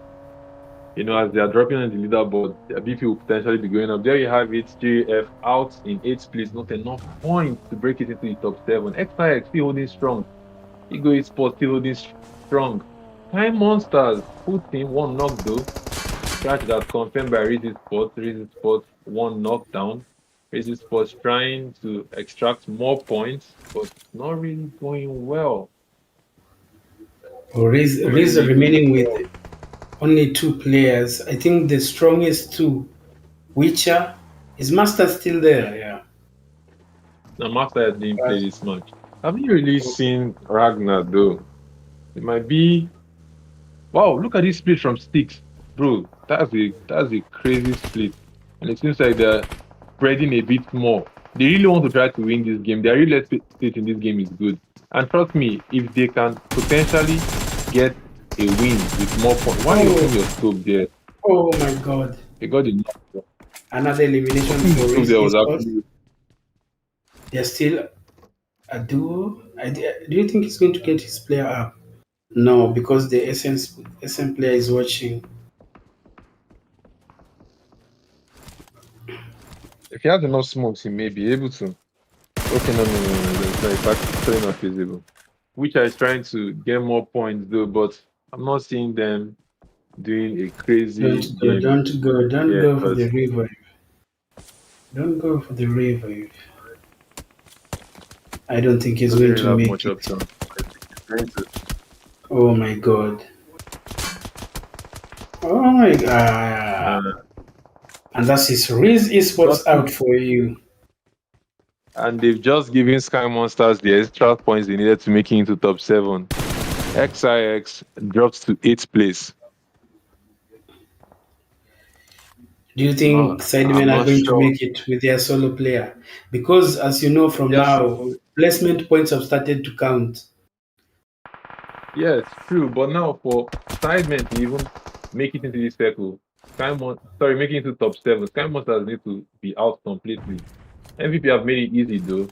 You know, as they are dropping on the leaderboard, their BP will potentially be going up. There you have it, JF out in 8th place, not enough points to break it into the top 7. XIX still holding strong. Ego Sports still holding strong. Time Monsters, full team, 1 knock though. Scratch that confirmed by RIZZ Sports. RIZZ Sports, 1 knockdown. RIZZ Sports trying to extract more points, but not really going well. RIZZ remaining with only 2 players. I think the strongest 2. Witcher, is Master still there? Yeah. Now, Master has been played this match. Have you really seen Ragnar though? It might be. Wow, look at this split from Sticks, bro. That's a crazy split, and it seems like they're spreading a bit more. They really want to try to win this game. Their real estate in this game is good, and trust me, if they can potentially get a win with more points. Why are you opening your scope there? Oh my god. They got the Another elimination for RIZZ. They're still a duo. Do you think he's going to get his player up? No, because the SM player is watching. If he has enough smokes, he may be able to. Okay, no. It's actually not feasible. Which is trying to get more points though, but I'm not seeing them doing a crazy game. Don't go for the revive. Don't go for the revive. I don't think he's going to make it. Oh my god. Oh my god. And that's his RIZZ Esports out for you. And they've just given Sky Monsters the extra points they needed to make it into top 7. XIX drops to 8th place. Do you think SIDEMEN are going to make it with their solo player? Because as you know from now, placement points have started to count. Yes, true. But now for SIDEMEN to even make it into this circle, make it into top 7, Sky Monsters need to be out completely. MVP have made it easy though.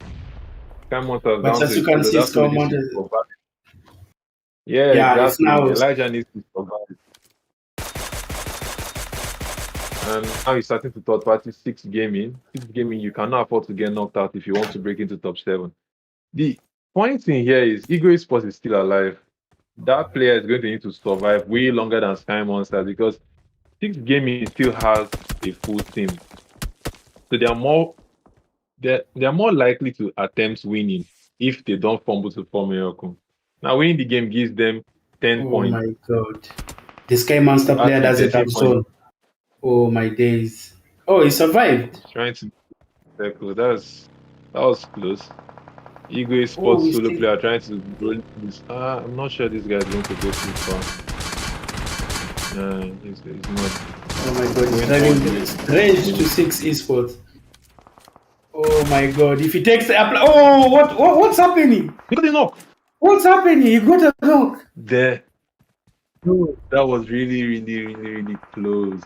Sky Monsters but as you can see, Sky Monsters. Yeah, exactly. Now Elijah needs to survive. And now he's starting to third party 6th gaming. 6th gaming, you cannot afford to get knocked out if you want to break into top 7. The point thing here is Ego Sports is still alive. That player is going to need to survive way longer than Sky Monsters because 6th gaming still has a full team. So they are more likely to attempt winning if they don't fumble to form miracle. Now winning the game gives them 10 points. Oh my god. The Sky Monster player doesn't have zone. Oh my days. Oh, he survived. Trying to tackle. That was close. Ego Sports solo player trying to roll this. I'm not sure this guy is going to go too far. He's not. Oh my god, he's driving straight to 6 esports. Oh my god, if he takes the what's happening? He got a knock. What's happening? He got a knock. There. That was really close.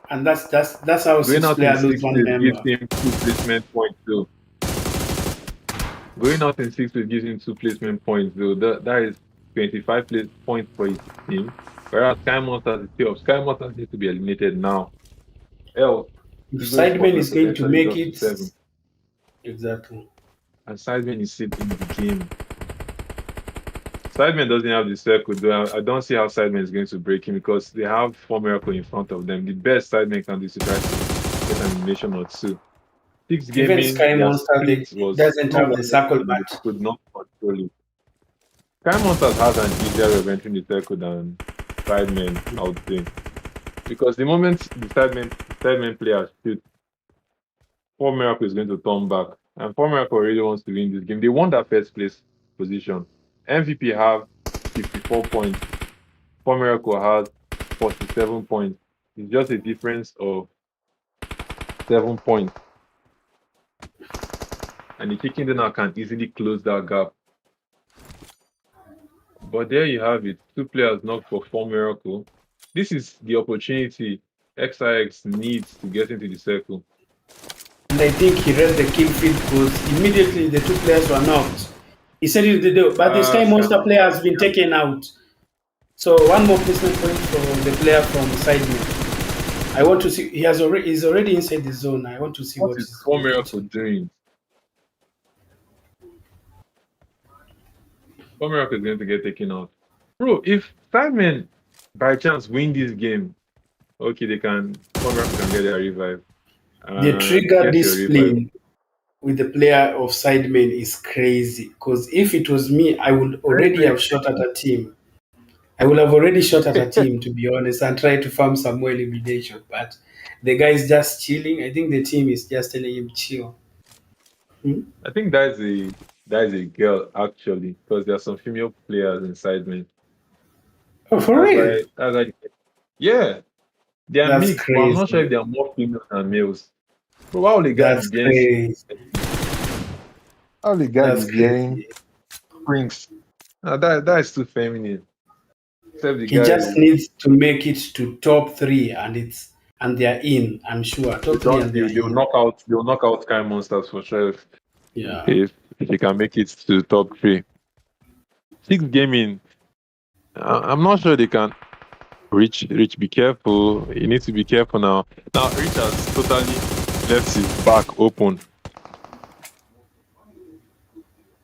And that's how 6 players lose one member. Gives him 2 placement points though. Going out in 6th gives him 2 placement points though. That is 25 points for his team. Whereas Sky Monsters is still up. Sky Monsters needs to be eliminated now. If SIDEMEN is going to make it 7. Exactly. And SIDEMEN is still in the game. SIDEMEN doesn't have the circle though. I don't see how SIDEMEN is going to break him because they have 4 miracle in front of them. The best SIDEMEN can do is to try to get an elimination or 2. 6 gaming. Even Sky Monster doesn't have the circle match. Could not control it. Sky Monsters has an easier way of entering the circle than Sidemen, I would say. Because the moment the Sidemen player shoots, Four Miracle is going to turn back. And Four Miracle really wants to win this game. They won that first place position. MVP have 54 points. Four Miracle has 47 points. It's just a difference of 7 points. And the kicking dinner can easily close that gap. But there you have it. 2 players knocked for Four Miracle. This is the opportunity XIX needs to get into the circle. And I think he read the kill feed because immediately the 2 players were knocked. He said it did, but the Sky Monster player has been taken out. So one more placement point for the player from Sidemen. I want to see. He's already inside the zone. I want to see what is Four Miracle doing. Four Miracle is going to get taken out. Bro, if Sidemen by chance win this game, okay, Four Miracle can get their revive. The trigger discipline with the player of Sidemen is crazy. Because if it was me, I would already have shot at a team. I would have already shot at a team, to be honest, and try to farm some more elimination. But the guy is just chilling. I think the team is just telling him chill. I think that is a girl, actually, because there are some female players in Sidemen. Oh, for real? Yeah. They are mixed, but I'm not sure if they are more females than males. But why would the guy be getting springs? That is too feminine. He just needs to make it to top 3 and they are in, I'm sure. Top 3 and they'll knock out Sky Monsters for sure. Yeah. If he can make it to top 3. 6 gaming. I'm not sure they can. Rich, be careful. You need to be careful now. Now, Rich has totally left his back open.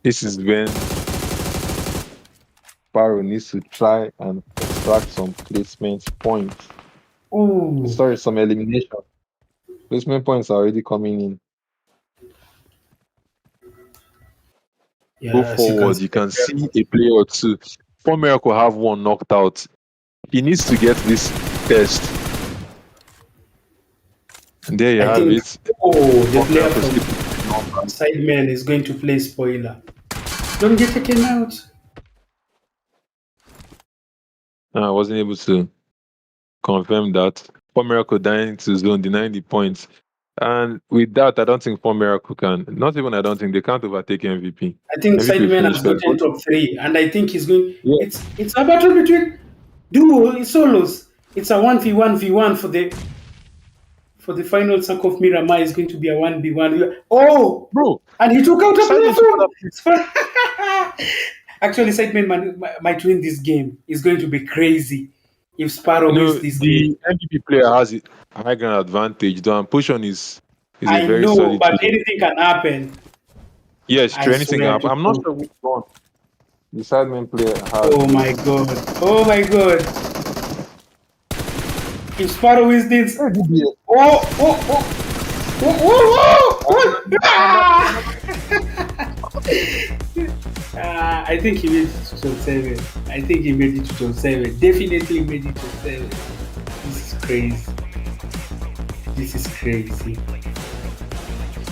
This is when Sparrow needs to try and extract some placement points. Ooh. Sorry, some elimination. Placement points are already coming in. Yeah, go forward. You can see a player or 2. Four Miracle have 1 knocked out. He needs to get this test. And there you have it. Oh, the player from Sidemen is going to play spoiler. Don't get taken out. I wasn't able to confirm that. Four Miracle dying to zone, denying the points. And with that, I don't think Four Miracle can. Not even I don't think they can't overtake MVP. I think Sidemen has gotten top 3, and I think he's going. Yeah. It's a battle between duo solos. It's a 1v1v1 for the final sack of Miramar is going to be a 1v1. Oh, bro! And he took out a player from. Actually, Sidemen might win this game. It's going to be crazy if Sparrow wins this game. The MVP player has a high ground advantage. The push on is I very know, solid. But anything can happen. Yes, anything can happen. I'm not sure which one the Sidemen player has. Oh my god! Oh my god! If Sparrow wins this, I think he made it to 7. I think he made it to 7. Definitely made it to 7. This is crazy. This is crazy.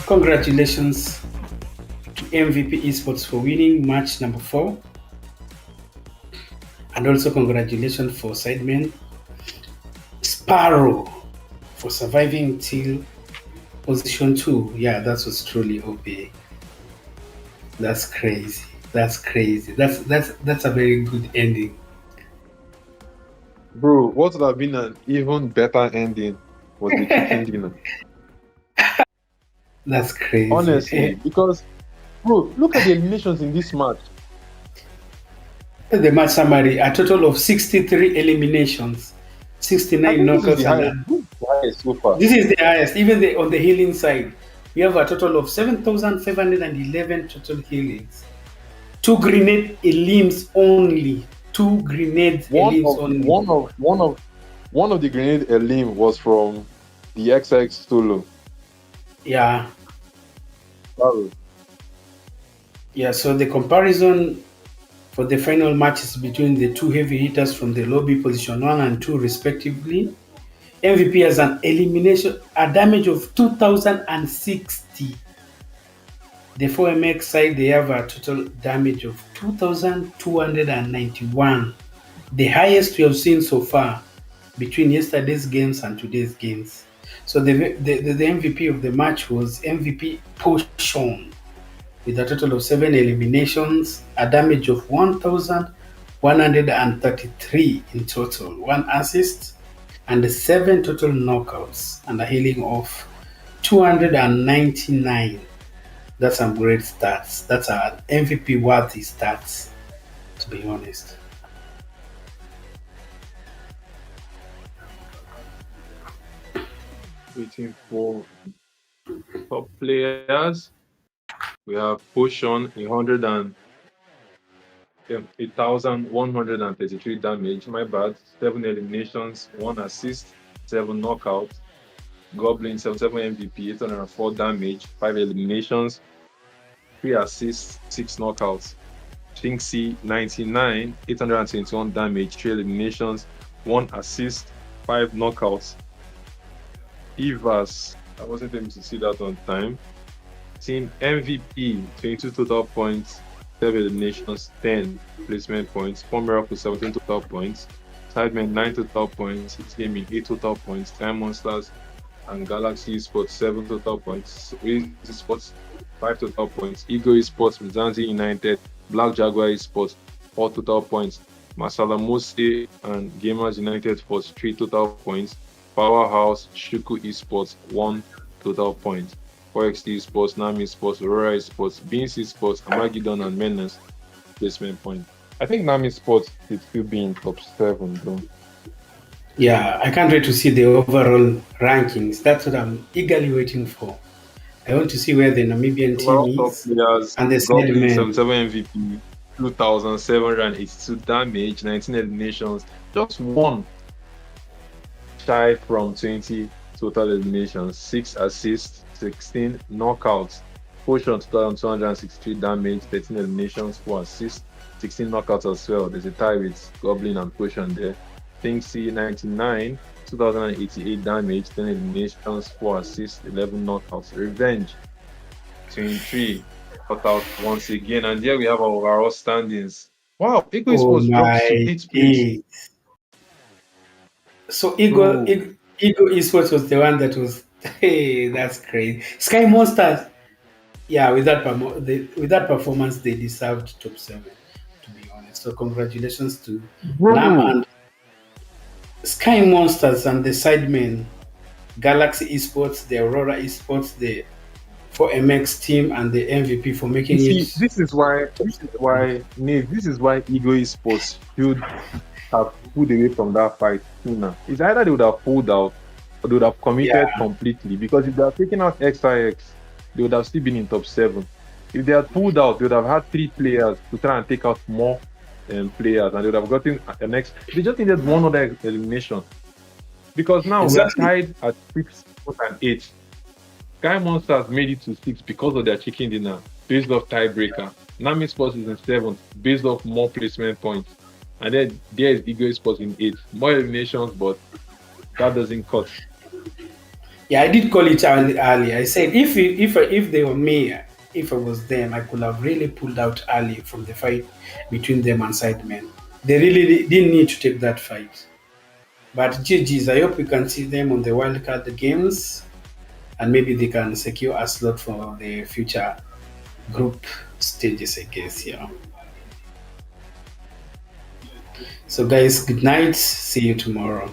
Congratulations to MVP Esports for winning match number 4. And also congratulations for Sidemen Sparrow for surviving till position 2. Yeah, that was truly OP. That's crazy. That's crazy. That's a very good ending. Bro, what would have been an even better ending was the chicken dinner. That's crazy. Honestly, because bro, look at the eliminations in this match. The match summary: a total of 63 eliminations, 69 knockouts. This is the highest. Even on the healing side, we have a total of 7,511 total healings. 2 grenade elims only. 2 grenade elims only. One of the grenade elim was from the XX solo. Yeah. Sorry. Yeah. So the comparison for the final matches between the two heavy hitters from the lobby position 1 and 2 respectively. MVP has an elimination, a damage of 2060. The 4MX side, they have a total damage of 2291, the highest we have seen so far between yesterday's games and today's games. So the MVP of the match was MVP Potion with a total of 7 eliminations, a damage of 1133 in total, 1 assist, and 7 total knockouts, and a healing of 299. That's some great stats. That's an MVP worthy stats, to be honest. Waiting for top players. We have Potion, 8,133 damage. My bad. 7 eliminations, 1 assist, 7 knockouts. Goblin, 77 MVP, 804 damage, 5 eliminations, 3 assists, 6 knockouts. Finksy, 99, 821 damage, 3 eliminations, 1 assist, 5 knockouts. Evas, I wasn't able to see that on time. Team MVP, 22 total points, 7 eliminations, 10 placement points. Form Miracle, 17 total points. Sidemen, 9 total points. Hits Gaming, 8 total points. Time Monsters and Galaxy Esports, 7 total points. RIZZ Esports, 5 total points. Ego Esports, MZANZI United, Black Jaguar Esports, 4 total points. MASALAMOSE and Gamers United Sports, 3 total points. Powerhouse, SHUKU Esports, 1 total point. 4XT Esports, NAMI Sports, AURORA Esports, BEANZ Esports, ARMAGEDDON and MENACE placement point. I think NAMI Sports should still be in top 7 though. Yeah, I can't wait to see the overall rankings. That's what I'm eagerly waiting for. I want to see where the Namibian Overall team top is players, and the Goblin, SIDEMEN. 77 MVP, 2,782 damage, 19 eliminations, just 1 shy from 20 total eliminations, 6 assists, 16 knockouts. Potion, 2,263 damage, 13 eliminations, 4 assists, 16 knockouts as well. There's a tie with Goblin and Potion there. Finksy, 99, 2,088 damage, 10 eliminations, 4 assists, 11 knockouts. Revenge, 23, cut out once again. And here we have our overall standings. Wow, Eagle Oh Esports dropped to my 8th place. days. So Ego Esports was the one that was, hey, that's crazy. Sky Monsters, yeah, with that performance, they deserved top 7, to be honest. So congratulations to Nam and Sky Monsters and the Sidemen, Galaxy Esports, the Aurora Esports, the 4MX team, and the MVP for making You see, it. this is why Ego Esports should have pulled away from that fight sooner. It's either they would have pulled out or they would have committed completely, because if they had taken out XIX, they would have still been in top 7. If they had pulled out, they would have had 3 players to try and take out more players, and they would have gotten the next. They just needed one other elimination, because now Exactly. we are tied at 6 and 8. Sky Monsters made it to 6 because of their chicken dinner, based off tiebreaker. Nami Sports is in 7th, based off more placement points. And then there is Ego Sports in 8th. More eliminations, but that doesn't cut. Yeah, I did call it early. I said if they were me, if I was them, I could have really pulled out early from the fight between them and Sidemen. They really didn't need to take that fight. But GG's, I hope we can see them on the wildcard games, and maybe they can secure a slot for the future group stages, I guess. Yeah. So guys, good night. See you tomorrow.